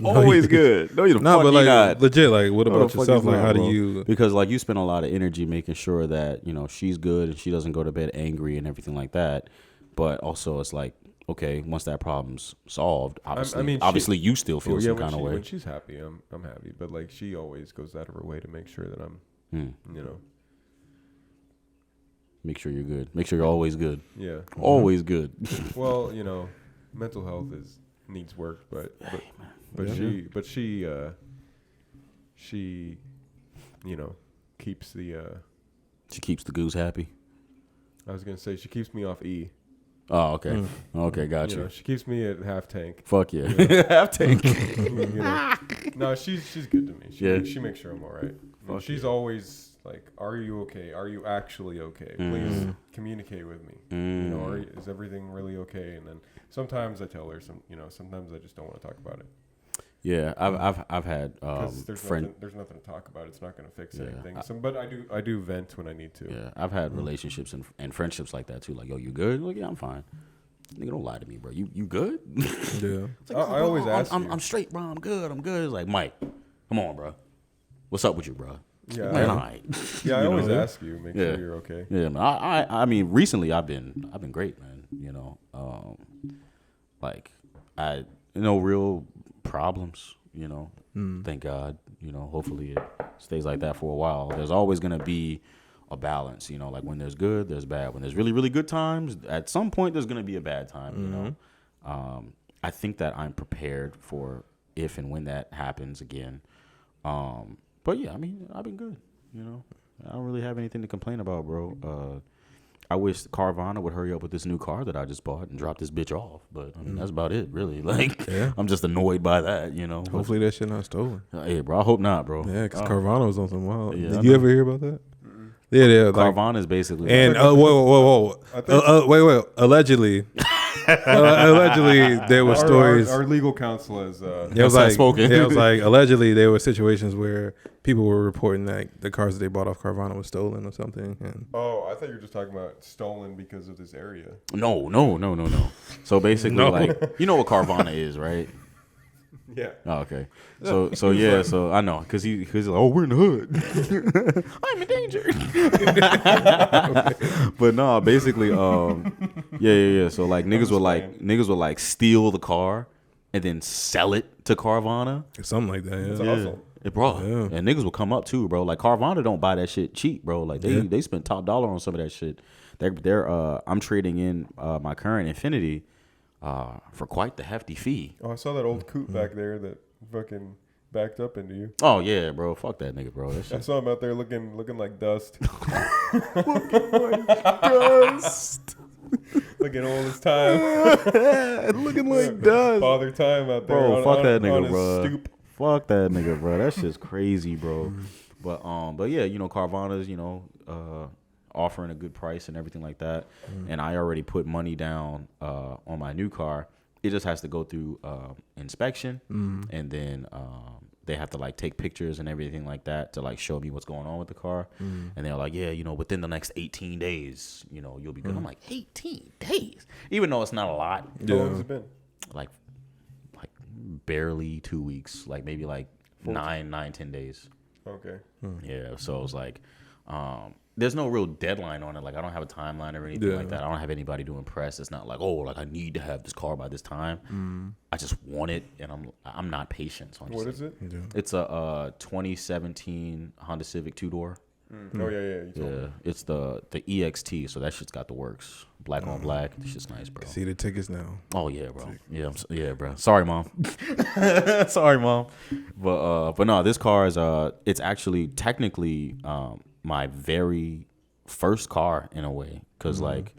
S3: Always good. No, you're
S1: No, but like legit, like what
S3: No,
S1: about
S3: the fuck
S1: yourself?
S3: is
S1: Like
S3: not,
S1: how do
S3: bro?
S1: you?
S3: Because like you spend a lot of energy making sure that, you know, she's good and she doesn't go to bed angry and everything like that. But also it's like, okay, once that problem's solved, obviously, obviously you still feel some kind of way.
S2: When she's happy, I'm happy. But like she always goes out of her way to make sure that I'm, you know,
S3: Make sure you're good. Make sure you're always good.
S2: yeah.
S3: Always good.
S2: Well, you know, mental health needs work, but
S1: Yeah.
S2: she, you know, keeps the.
S3: She keeps the goose happy.
S2: I was gonna say she keeps me off E.
S3: Oh, okay. Okay, got
S2: You know,
S3: you.
S2: she keeps me at half tank.
S3: Fuck yeah.
S2: You know?
S3: Half tank.
S2: You know? No, she's good to me.
S3: Yeah.
S2: She makes sure I'm all right.
S3: Fuck
S2: She's always like, "Are you okay? Are you actually okay? Please communicate with me. You know, is everything really okay?" And then sometimes I tell her sometimes I just don't want to talk about it.
S3: Yeah, I've had
S2: There's nothing to talk about. It's not going to fix anything. But I do vent when I need to.
S3: Yeah, I've had relationships and friendships like that too. Like, yo, you good? Like, yeah, I'm fine. Nigga, don't lie to me, bro. You good?
S1: Yeah.
S3: It's like,
S2: I always ask you.
S3: I'm straight, bro. I'm good. It's like, Mike, come on, bro. What's up with you, bro?
S2: Yeah,
S3: Man, all right.
S2: Yeah, I
S3: You
S2: always
S3: know?
S2: ask you, make sure you're okay.
S3: Yeah, man. I mean, recently I've been great, man. You know, like no real problems. You know, thank God. You know, hopefully it stays like that for a while. There's always gonna be a balance. You know, like when there's good, there's bad. When there's really, really good times, at some point there's gonna be a bad time. You know, I think that I'm prepared for if and when that happens again. But yeah, I mean, I've been good. You know, I don't really have anything to complain about, bro. I wish Carvana would hurry up with this new car that I just bought and drop this bitch off. But I mean, that's about it, really. Like, I'm just annoyed by that, you know.
S1: Hopefully that shit not stolen.
S3: Hey, bro, I hope not, bro.
S1: Yeah, because Carvana was on some wild.
S3: Yeah,
S1: Did
S3: I
S1: you
S3: know.
S1: ever hear about that? Yeah, like,
S3: Carvana is basically
S1: and
S3: like,
S1: whoa. Wait. Allegedly, there were stories.
S2: Our legal counsel is.
S1: It was like
S3: spoken.
S1: it was like allegedly there were situations where people were reporting that the cars that they bought off Carvana was stolen or something. And
S2: Oh, I thought you were just talking about stolen because of this area.
S3: no. So basically, like, you know what Carvana is, right?
S2: Yeah.
S3: Oh, okay. So yeah. So I know because he's like, oh, we're in the hood. I'm in danger. But no, basically, yeah. So like niggas would like steal the car and then sell it to Carvana.
S1: something like that.
S2: It's
S1: Yeah.
S2: a hustle.
S3: Bro,
S1: Yeah.
S3: and niggas will come up too, bro. Like Carvana don't buy that shit cheap, bro. Like they spend top dollar on some of that shit. They're I'm trading in my current Infinity for quite the hefty fee.
S2: Oh, I saw that old coot back there that fucking backed up into you.
S3: Oh yeah, bro. Fuck that nigga, bro. That
S2: I
S3: shit.
S2: saw him out there looking like dust. Looking old as time.
S3: Looking like dust.
S2: Father time out there.
S3: Bro, fuck that
S2: on
S3: nigga,
S2: his
S3: bro.
S2: stoop.
S3: Fuck that nigga, bro. That shit's crazy, bro. But yeah, you know, Carvana's, you know, offering a good price and everything like that. And I already put money down on my new car. It just has to go through inspection, and then they have to like take pictures and everything like that to like show me what's going on with the car. And they're like, yeah, you know, within the next 18 days, you know, you'll be good. I'm like, 18 days, even though it's not a lot.
S2: How long has it been?
S3: Like barely 2 weeks, like maybe like 10 days.
S2: Okay.
S3: Yeah, so it's like, there's no real deadline on it. Like I don't have a timeline or anything like that. I don't have anybody to impress. It's not like, oh, like I need to have this car by this time. I just want it, and I'm not patient. So
S2: What is it?
S1: Yeah.
S3: it's a 2017 Honda Civic 2-door.
S2: Oh yeah. You told me.
S3: It's the EXT, so that shit's got the works. Black on black. This shit's nice, bro.
S1: See the tickets now.
S3: Oh yeah, bro. Yeah, bro. Sorry, mom. Sorry, mom. But no, this car is it's actually technically my very first car in a way, because like,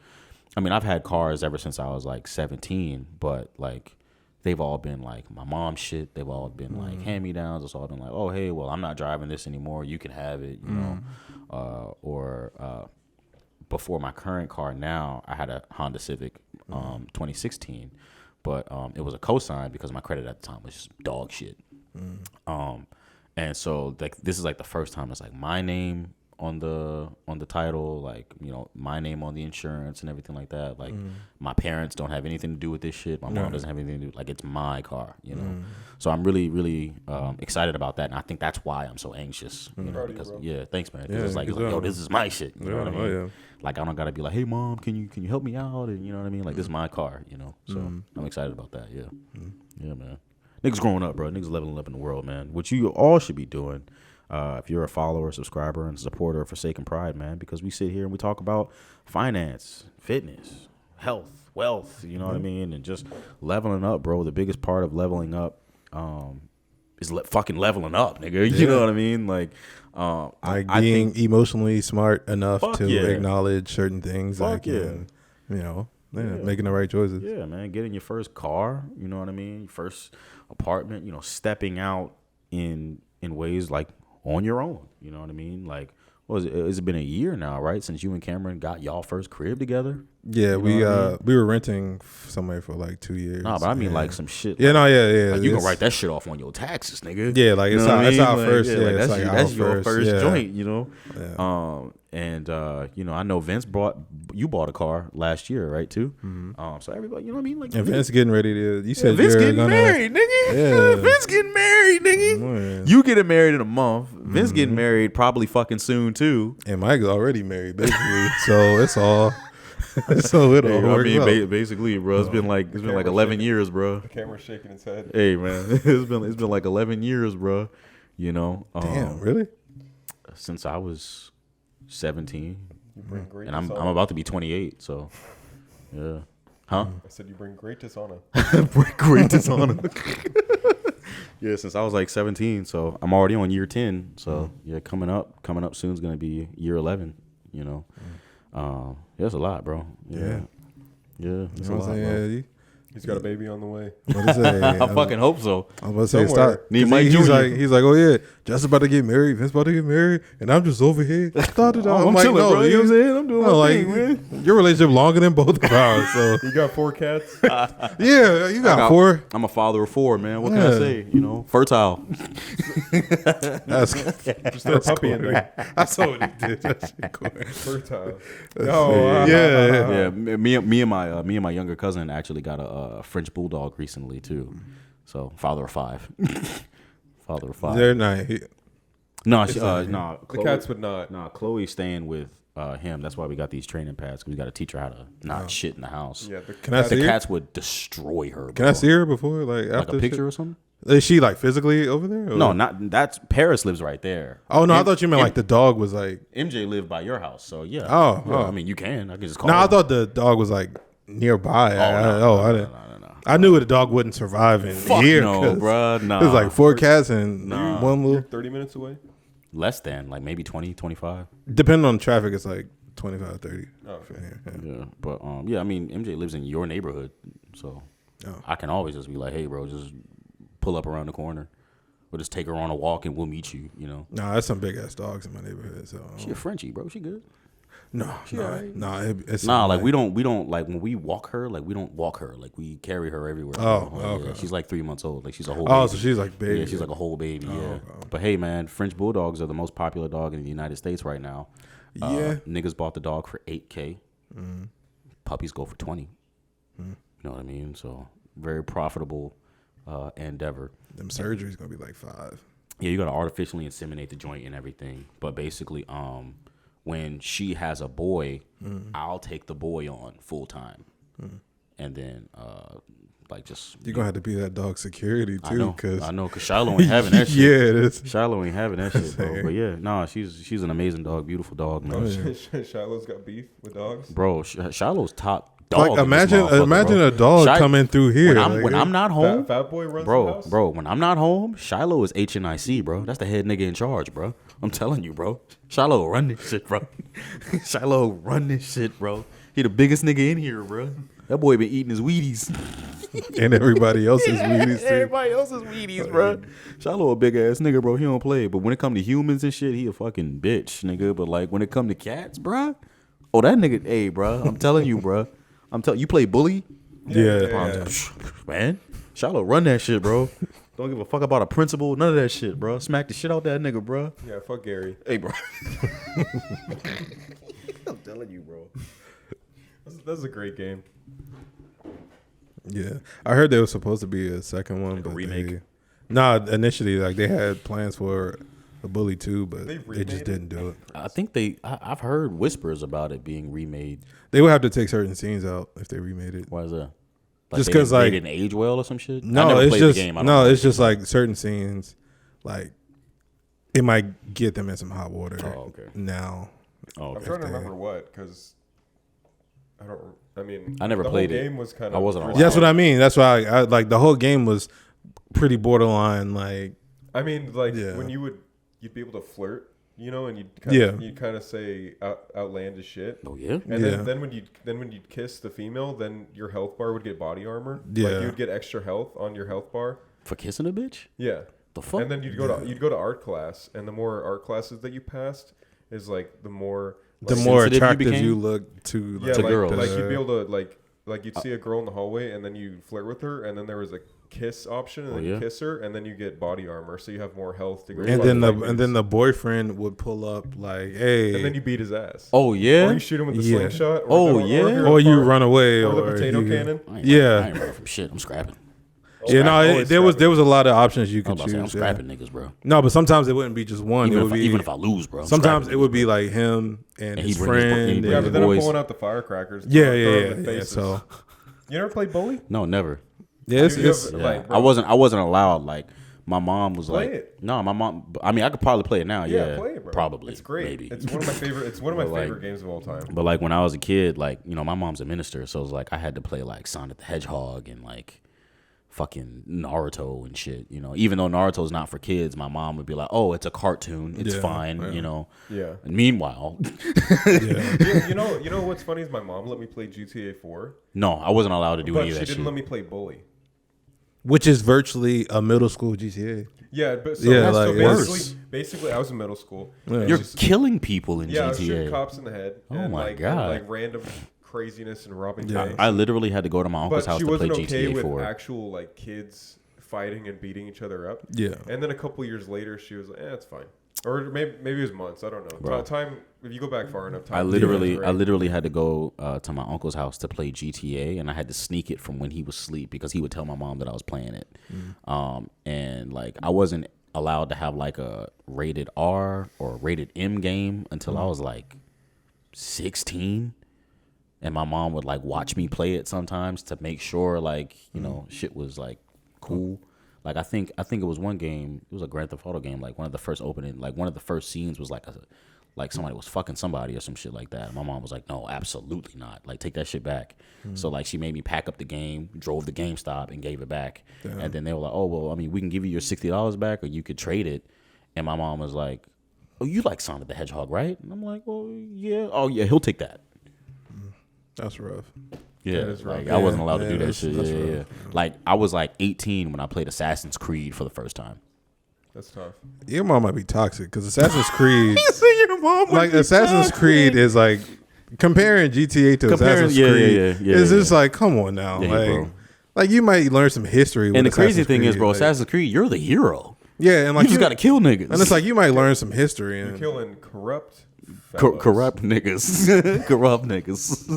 S3: I mean, I've had cars ever since I was like 17, but like they've all been like my mom's shit. They've all been like hand-me-downs. It's all been like, oh hey, well I'm not driving this anymore, you can have it, you know. Before my current car now, I had a Honda Civic 2016, but it was a cosign because my credit at the time was just dog shit. And so like this is like the first time it's like my name on the title, like, you know, my name on the insurance and everything like that. Like my parents don't have anything to do with this shit. My mom doesn't have anything to do. Like it's my car, you know. So I'm really, really excited about that, and I think that's why I'm so anxious. You know, because thanks, man. Because it's like, yo, this is my shit. You know what I mean? Like I don't gotta be like, hey mom, can you help me out? And you know what I mean? Like this is my car, you know. So I'm excited about that. Yeah, yeah, man. Niggas growing up, bro. Niggas leveling up in the world, man. What you all should be doing. If you're a follower, subscriber, and supporter of Forsaken Pride, man, because we sit here and we talk about finance, fitness, health, wealth, you know what I mean? And just leveling up, bro. The biggest part of leveling up is fucking leveling up, nigga. You know what I mean? Like, I
S1: being emotionally smart enough to
S3: yeah.
S1: acknowledge certain things.
S3: Fuck
S1: you know, making the right choices.
S3: Yeah, man. Getting your first car, you know what I mean? Your first apartment, you know, stepping out in ways like on your own, you know what I mean? Like, what was it? It's been a year now, right, since you and Cameron got y'all first crib together?
S1: Yeah, we were renting somewhere for like 2 years.
S3: No, but I mean like some shit.
S1: Yeah,
S3: like,
S1: yeah.
S3: Like you can write that shit off on your taxes, nigga.
S1: Yeah, like it's our first. Yeah,
S3: like that's your first
S1: yeah.
S3: joint, you know.
S1: Yeah.
S3: And you know, I know Vince bought a car last year, right? Too. So everybody, you know what I mean? Like,
S1: and Vince getting ready to. You said
S3: Vince
S1: you're
S3: getting married, nigga.
S1: Yeah.
S3: Vince getting married, nigga.
S1: Man.
S3: You getting married in a month. Vince getting married probably fucking soon too.
S1: And Mike's already married, basically. So it's all. So it all works out.
S3: Basically, bro, it's been like 11 years, bro.
S2: The camera's shaking its head.
S3: Hey, man, it's been like 11 years, bro. You know.
S1: Damn, really?
S3: Since I was 17,
S2: You bring great
S3: and I'm about to be 28. So, yeah. Huh?
S2: I said you bring great dishonor.
S3: Bring great dishonor. Yeah, since I was like 17, so I'm already on year 10. So yeah, coming up soon is gonna be year 11. You know. That's a lot, bro. Yeah. That's a lot, bro.
S2: He's got a baby on the way.
S1: What is it?
S3: I fucking hope so.
S1: I was about to say, stop. He's like, oh yeah, Just about to get married. Vince about to get married, and I'm just over here.
S3: I'm
S1: like,
S3: chilling,
S1: no,
S3: bro. You know what I'm saying? I'm doing my thing, man.
S1: Your relationship longer than both of ours. So
S2: You got 4 cats?
S1: yeah, you got 4.
S3: I'm a father of 4, man. What can I say? You know, fertile.
S1: That's
S2: Just throw a puppy in there.
S1: That's what he did. That shit cool.
S2: Fertile.
S1: Yeah.
S3: Me and my younger cousin actually got a French bulldog recently too. So father of 5. Father of 5.
S1: They're not.
S3: No,
S2: The cats would not.
S3: No, Chloe's staying with him. That's why we got these training pads. Cause we got to teach her how to not shit in the house.
S2: Yeah,
S3: The cats would destroy her. Bro.
S1: Can I see her before, like after
S3: a picture or something?
S1: Is she like physically over there? Or?
S3: No, not that's Paris lives right there.
S1: Oh no, I thought you meant like the dog was like
S3: MJ lived by your house, so yeah.
S1: Oh.
S3: I mean, you can. I can just call.
S1: No,
S3: him.
S1: I thought the dog was like nearby. I didn't.
S3: No.
S1: I knew the dog wouldn't survive in here.
S3: No, bro. Nah.
S1: There's like 4 cats and one little.
S2: 30 minutes away?
S3: Less than, like maybe 20, 25.
S1: Depending on traffic, it's like 25, 30.
S2: Oh, okay.
S3: Yeah, but yeah, I mean, MJ lives in your neighborhood, so I can always just be like, hey, bro, just pull up around the corner, or just take her on a walk and we'll meet you. You know.
S1: Nah, there's some big ass dogs in my neighborhood. So
S3: she a Frenchie, bro. She good.
S1: No. It's
S3: like we don't like when we walk her, like we don't walk her, like we carry her everywhere.
S1: Oh,
S3: yeah,
S1: okay.
S3: she's like 3 months old, like she's a whole.
S1: Oh,
S3: baby.
S1: so she's like baby.
S3: Yeah, she's like a whole baby. Yeah,
S1: okay.
S3: but hey, man, French bulldogs are the most popular dog in the United States right now.
S1: Yeah,
S3: niggas bought the dog for $8K. Puppies go for 20. You know what I mean? So very profitable endeavor.
S1: them surgeries gonna be like 5.
S3: Yeah, you gotta artificially inseminate the joint and everything. But basically, when she has a boy, I'll take the boy on full time, and then like just
S1: You're gonna have to be that dog security too,
S3: I know, cause Shiloh ain't having that shit.
S1: Yeah, it is.
S3: Shiloh ain't having that shit, bro. But yeah, nah, she's an amazing dog, beautiful dog, man.
S2: Shiloh's got beef with dogs.
S3: Bro, Shiloh's top dog.
S1: Like
S3: in this motherfucker,
S1: imagine
S3: bro.
S1: a dog coming through here.
S3: When I'm not home,
S2: Fat boy runs the house.
S3: bro. When I'm not home, Shiloh is HNIC, bro. That's the head nigga in charge, bro. I'm telling you, bro. Shiloh run this shit, bro. Shiloh run this shit, bro. He the biggest nigga in here, bro. That boy been eating his Wheaties.
S1: and everybody else's Wheaties too.
S3: Everybody else's Wheaties, bro. Shiloh a big ass nigga, bro. He don't play. But when it come to humans and shit, he a fucking bitch, nigga. But like when it come to cats, bro. Oh, that nigga, hey, bro. I'm telling you, bro. You play bully?
S1: Yeah.
S3: Man, Shiloh run that shit, bro. Don't give a fuck about a principal, none of that shit, bro. Smack the shit out that nigga, bro.
S2: Yeah, fuck Gary.
S3: Hey, bro. I'm telling you, bro.
S2: That's a great game.
S1: Yeah, I heard there was supposed to be a second one,
S3: Like a
S1: but
S3: remake?
S1: initially like they had plans for a Bully 2, but
S2: They
S1: they just
S2: remade
S1: didn't do it.
S3: I think I've heard whispers about it being remade.
S1: They would have to take certain scenes out if they remade it.
S3: Why is that?
S1: Just
S3: they
S1: 'cause,
S3: didn't-
S1: like-
S3: they didn't age well or some shit. I
S1: No,
S3: never
S1: it's
S3: played
S1: just
S3: the game. I don't know.
S1: it's just like certain scenes, like it might get them in some hot water.
S3: Oh, okay.
S1: Now,
S3: Oh,
S2: I'm
S3: okay.
S2: trying to remember what, because I mean,
S3: I never
S2: the
S3: played
S2: whole
S3: it.
S2: game was kind of.
S3: I wasn't allowed.
S1: that's what I mean. That's why I like the whole game was pretty borderline. Like,
S2: I mean, like
S1: Yeah.
S2: when you'd be able to flirt, you know, and you'd kind of say outlandish shit.
S3: Oh yeah.
S2: And
S1: Yeah.
S2: then when you'd kiss the female, then your health bar would get body armor.
S1: Yeah.
S2: Like you'd get extra health on your health bar.
S3: For kissing a bitch?
S2: Yeah.
S3: The fuck?
S2: And then you'd go to art class, and the more art classes that you passed is like the more
S1: the
S2: like,
S1: more
S3: sensitive you
S1: attractive
S3: became?
S1: you look to,
S2: yeah,
S3: to
S2: like,
S3: girls.
S2: like you'd be able to like you'd see a girl in the hallway, and then you flirt with her, and then there was a kiss option, and then you kiss her, and then you get body armor, so you have more health to go.
S1: and then the boyfriend would pull up like, hey,
S2: and then you beat his ass.
S3: Oh yeah.
S2: Or you shoot him with the
S1: Yeah.
S2: slingshot.
S3: Oh, yeah.
S1: or you run away,
S2: or the
S1: or
S2: potato
S1: you-
S2: cannon.
S3: I
S1: Yeah.
S3: ain't running from shit. I'm scrapping.
S1: Yeah, no,
S2: Always
S1: there was
S2: scrapping.
S1: a lot of options you
S3: I
S1: could
S3: was about to say, I'm
S1: choose. Yeah.
S3: scrapping niggas, bro.
S1: No, but sometimes it wouldn't be just one.
S3: Even
S1: it
S3: if,
S1: would be
S3: even if I lose, bro. I'm
S1: sometimes
S3: scrapping
S1: it would be like him and
S3: And
S1: his
S3: he bring his-
S1: friend.
S3: he bring
S2: Yeah,
S3: his
S2: but then I'm
S3: boys.
S2: pulling out the firecrackers.
S1: yeah,
S2: throw them in
S1: yeah.
S2: faces.
S1: So
S2: You never played bully?
S3: niggas. No, never.
S1: yeah, it's,
S2: You
S1: it's
S2: have-
S3: Yeah.
S2: Like, bro.
S3: I wasn't allowed. Like my mom was
S2: Play
S3: like,
S2: it.
S3: no, my mom. I mean, I could probably play it now. Yeah,
S2: play it, bro.
S3: probably.
S2: It's great.
S3: Maybe.
S2: It's one of my favorite. It's one of my
S3: But, like-
S2: favorite games of all time.
S3: But like when I was a kid, like you know, my mom's a minister, so it was like I had to play like Sonic the Hedgehog and like fucking Naruto and shit. You know, even though Naruto's not for kids, my mom would be like, "Oh, it's a cartoon. It's
S1: Yeah,
S3: fine."
S1: yeah.
S3: You know.
S2: Yeah.
S3: And meanwhile,
S2: you know what's funny is my mom let me play GTA 4,
S3: no, I wasn't allowed to do
S2: but
S3: any of
S2: she
S3: that
S2: didn't
S3: shit.
S2: let me play bully.
S1: which is virtually a middle school GTA.
S2: Yeah, but so,
S1: Yeah,
S2: so
S1: like,
S2: basically, I was in middle school.
S1: Yeah.
S2: And
S3: You're
S2: she's-
S3: killing people in
S2: yeah, I was shooting
S3: GTA.
S2: cops in the head.
S3: Oh
S2: and
S3: my
S2: like,
S3: God.
S2: and like random craziness and robbing
S1: Yeah.
S2: banks.
S3: I literally had to go to my uncle's
S2: But
S3: house
S2: she
S3: to play
S2: wasn't okay
S3: GTA
S2: with
S3: 4.
S2: actual like kids fighting and beating each other up.
S1: Yeah.
S2: And then a couple years later, she was like, "It's fine," or maybe it was months. I don't know.
S3: Bro.
S2: Time if you go back far enough. Time
S3: I
S2: is
S3: literally
S2: great.
S3: had to go to my uncle's house to play GTA, and I had to sneak it from when he was asleep because he would tell my mom that I was playing it. And like I wasn't allowed to have like a rated R or rated M game until I was like 16. And my mom would like watch me play it sometimes to make sure like you know shit was like cool. Like I think it was one game. It was a Grand Theft Auto game. Like one of the first scenes was like somebody was fucking somebody or some shit like that. And my mom was like, no, absolutely not. Like take that shit back. So like she made me pack up the game, drove to GameStop and gave it back.
S1: Damn.
S3: And then they were like, oh well, I mean we can give you your $60 back or you could trade it. And my mom was like, oh you like Sonic the Hedgehog, right? And I'm like, well yeah, oh yeah, he'll take that.
S1: That's rough.
S3: Yeah,
S2: That is rough.
S3: like I wasn't allowed to
S1: Yeah,
S3: do that shit.
S1: that's
S3: Yeah,
S1: rough.
S3: yeah. Like I was like 18 when I played Assassin's Creed for the first time.
S2: That's tough.
S1: Your mom might be toxic because Assassin's Creed,
S3: Your mom
S1: like Assassin's Creed is like comparing GTA to Assassin's Creed. It's just like, come on now, like you might learn some history.
S3: And the crazy
S1: Assassin's
S3: thing
S1: Creed,
S3: is, bro,
S1: like,
S3: Assassin's Creed, you're the hero.
S1: Yeah, and like
S3: you just gotta kill niggas.
S1: And it's like you might learn some history.
S2: You're
S1: And
S2: killing corrupt.
S3: Corrupt niggas. Corrupt niggas.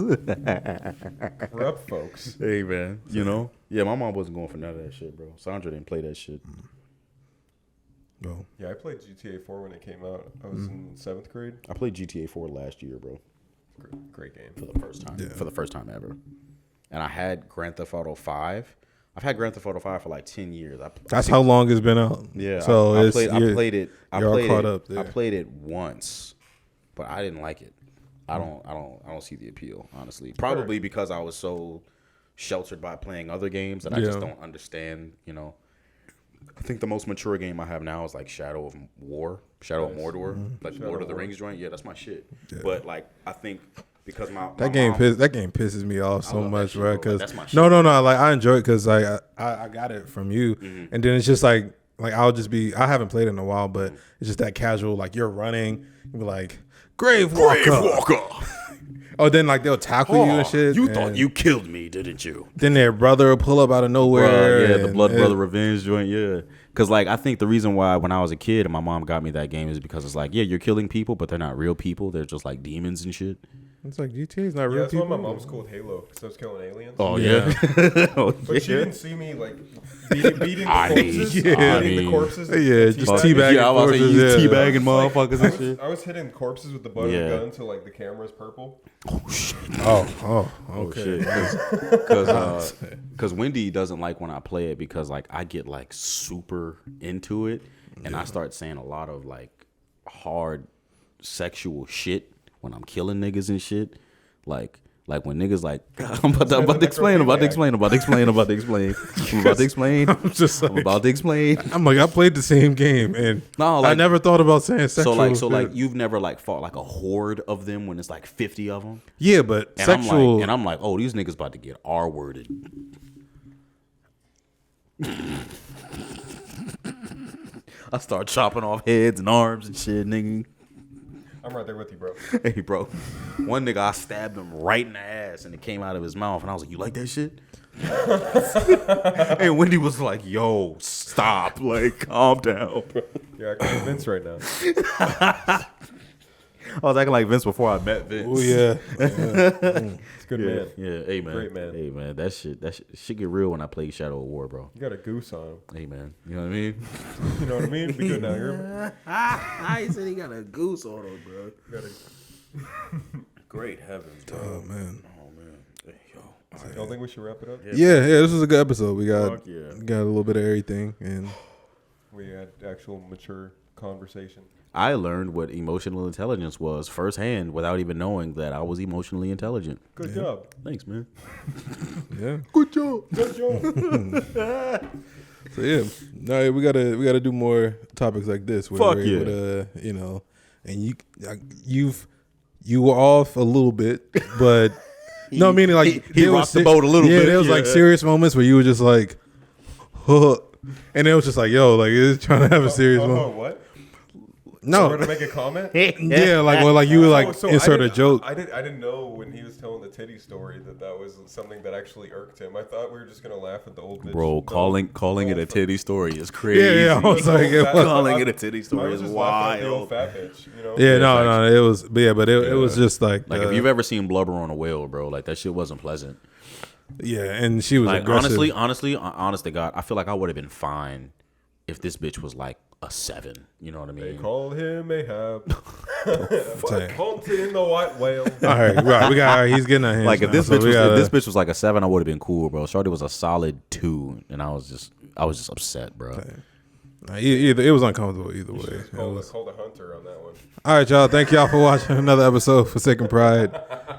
S2: Corrupt folks.
S3: Hey, man. You know? Yeah, my mom wasn't going for none of that shit, bro. Sandra didn't play that shit.
S1: No.
S2: Yeah, I played GTA 4 when it came out. I was in 7th grade.
S3: I played GTA 4 last year, bro.
S2: Great game.
S3: For the first time. Yeah. For the first time ever. And I had Grand Theft Auto 5. I've had Grand Theft Auto 5 for like 10 years.
S1: That's how long it's been out.
S3: Yeah.
S1: So
S3: I played it. I
S1: I
S3: played it once, but I didn't like it. I don't see the appeal, honestly. Probably because I was so sheltered by playing other games that I just don't understand, you know. I think the most mature game I have now is like Shadow of Mordor, like Lord of the Rings joint. Yeah, that's my shit. Yeah. But like I think because that game
S1: pisses me off so much, right? Because
S3: like,
S1: no, like I enjoy it because I got it from you, and then it's just like I'll just be I haven't played it in a while, but it's just that casual like you're running, you're like Grave Walker. Oh, then like they'll tackle you and shit.
S3: You thought you killed me, didn't you?
S1: Then their brother will pull up out of nowhere.
S3: Yeah, the Blood Brother Revenge joint. Yeah, because like I think the reason why when I was a kid and my mom got me that game is because it's like, yeah, you're killing people, but they're not real people. They're just like demons and shit.
S1: It's like GTA is not real
S2: that's
S1: people.
S2: why my mom's cool with Halo because I was killing aliens.
S3: Oh yeah,
S2: but she didn't see me like beating the corpses.
S1: Yeah, just teabagging.
S3: Yeah, I was teabagging motherfuckers and shit.
S2: I was hitting corpses with the butt of the gun until like the camera's purple.
S3: Oh shit.
S1: Okay.
S3: Because Wendy doesn't like when I play it because like I get like super into it and I start saying a lot of like hard sexual shit when I'm killing niggas and shit. Like when niggas like I'm about to explain. I'm about to explain.
S1: I'm like I played the same game and I never thought about saying sexual.
S3: So like you've never like fought like a horde of them when it's like 50 of them.
S1: Yeah, but
S3: and
S1: sexual.
S3: I'm like, oh, these niggas about to get R-worded. I start chopping off heads and arms and shit, nigga.
S2: I'm right there with you, bro.
S3: Hey, bro. One nigga, I stabbed him right in the ass, and it came out of his mouth, and I was like, you like that shit? And Wendy was like, yo, stop. Like, calm down, bro.
S2: Yeah, I can be Vince right now.
S3: I was acting like Vince before I met Vince.
S1: Oh, yeah.
S2: It's a good man.
S3: Yeah, hey, man.
S2: Great man.
S3: Hey, man, that shit get real when I play Shadow of War, bro.
S2: You got a goose on him.
S3: Hey, man. You know what I mean?
S2: You know what I mean? Be good now, here.
S3: I said he got a goose on him, bro. Great heavens, bro.
S1: Oh, man.
S3: Hey, yo.
S2: I don't think we should wrap it up.
S1: Yeah, this was a good episode. We got a little bit of everything, and
S2: we had actual mature conversation.
S3: I learned what emotional intelligence was firsthand without even knowing that I was emotionally intelligent.
S2: Good job.
S3: Thanks, man.
S1: Yeah.
S3: Good job.
S2: Good job.
S1: So yeah, no, we gotta do more topics like this. Where
S3: Fuck
S1: we're
S3: yeah.
S1: able to, you know, and you were off a little bit, but no, meaning like
S3: he rocked the boat a little bit.
S1: Yeah, there was like serious moments where you were just like, huh, and it was just like, yo, like it's trying to have a serious moment.
S2: What?
S1: No,
S2: to make a comment.
S1: Yeah, like you would like insert a joke.
S2: I didn't know when he was telling the titty story that was something that actually irked him. I thought we were just gonna laugh at the old bitch.
S3: Bro, calling it a titty story is crazy.
S1: Yeah, I was like,
S3: calling it a titty story is wild.
S2: The old fat bitch, you know?
S1: Yeah, no, it was, but it was just like
S3: if you've ever seen blubber on a whale, bro, like that shit wasn't pleasant.
S1: Yeah, and she was
S3: like
S1: aggressive.
S3: honest to God, I feel like I would have been fine if this bitch was like a 7. You know what I mean?
S2: They called him Ahab. Haunted in the white whale.
S1: All right, he's getting our hands.
S3: Like if
S1: now,
S3: this bitch was like a 7, I would have been cool, bro. Shorty was a solid 2, and I was just upset, bro.
S1: Either it was uncomfortable either way.
S2: Called a hunter on that one.
S1: All right, y'all. Thank y'all for watching another episode for Forsaken Pride.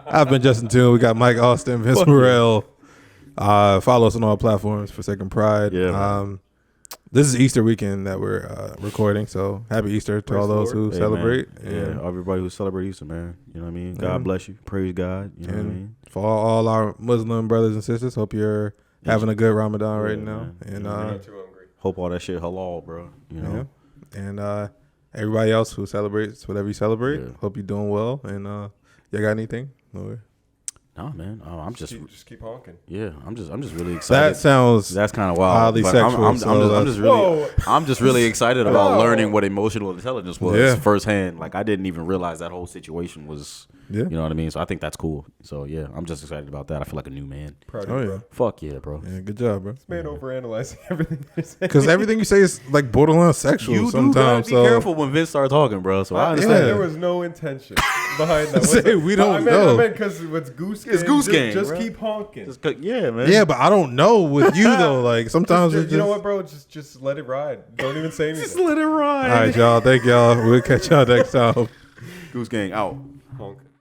S1: I've been Justin Toon. We got Mike Austin, Vince Morrell. Follow us on all platforms for Forsaken Pride. Yeah. This is Easter weekend that we're recording, so happy Easter to all those who celebrate.
S3: Yeah, everybody who celebrate Easter, man. You know what I mean? God bless you. Praise God. You know what I mean?
S1: For all our Muslim brothers and sisters, hope you're having a good Ramadan right now.
S2: And not too hungry.
S3: Hope all that shit halal, bro. You know?
S1: And everybody else who celebrates whatever you celebrate, hope you're doing well. And y'all got anything? No.
S3: Nah, man. I'm just
S2: keep honking.
S3: Yeah, I'm just really excited.
S1: That sounds
S3: that's kind of wild.
S1: Oddly sexual.
S3: I'm just really excited about learning what emotional intelligence was firsthand. Like I didn't even realize that whole situation was. Yeah. You know what I mean? So I think that's cool. So yeah, I'm just excited about that. I feel like a new man.
S2: Proud of you, bro.
S3: Fuck yeah, bro.
S1: Yeah, good job, bro.
S2: This man overanalyzing everything.
S1: Because everything you say is like borderline sexual
S3: you
S1: sometimes.
S3: You do gotta be careful when Vince starts talking, bro. So I
S2: understand. There was no intention behind that.
S1: We don't know.
S2: I meant because it's Goose Gang.
S3: It's Goose Gang.
S2: Just keep honking.
S3: Yeah, man.
S1: Yeah, but I don't know with you though. Like sometimes
S2: you know what, bro? Just let it ride. Don't even say anything.
S3: Just let it ride.
S1: All right, y'all. Thank y'all. We'll catch y'all next time.
S3: Goose Gang out.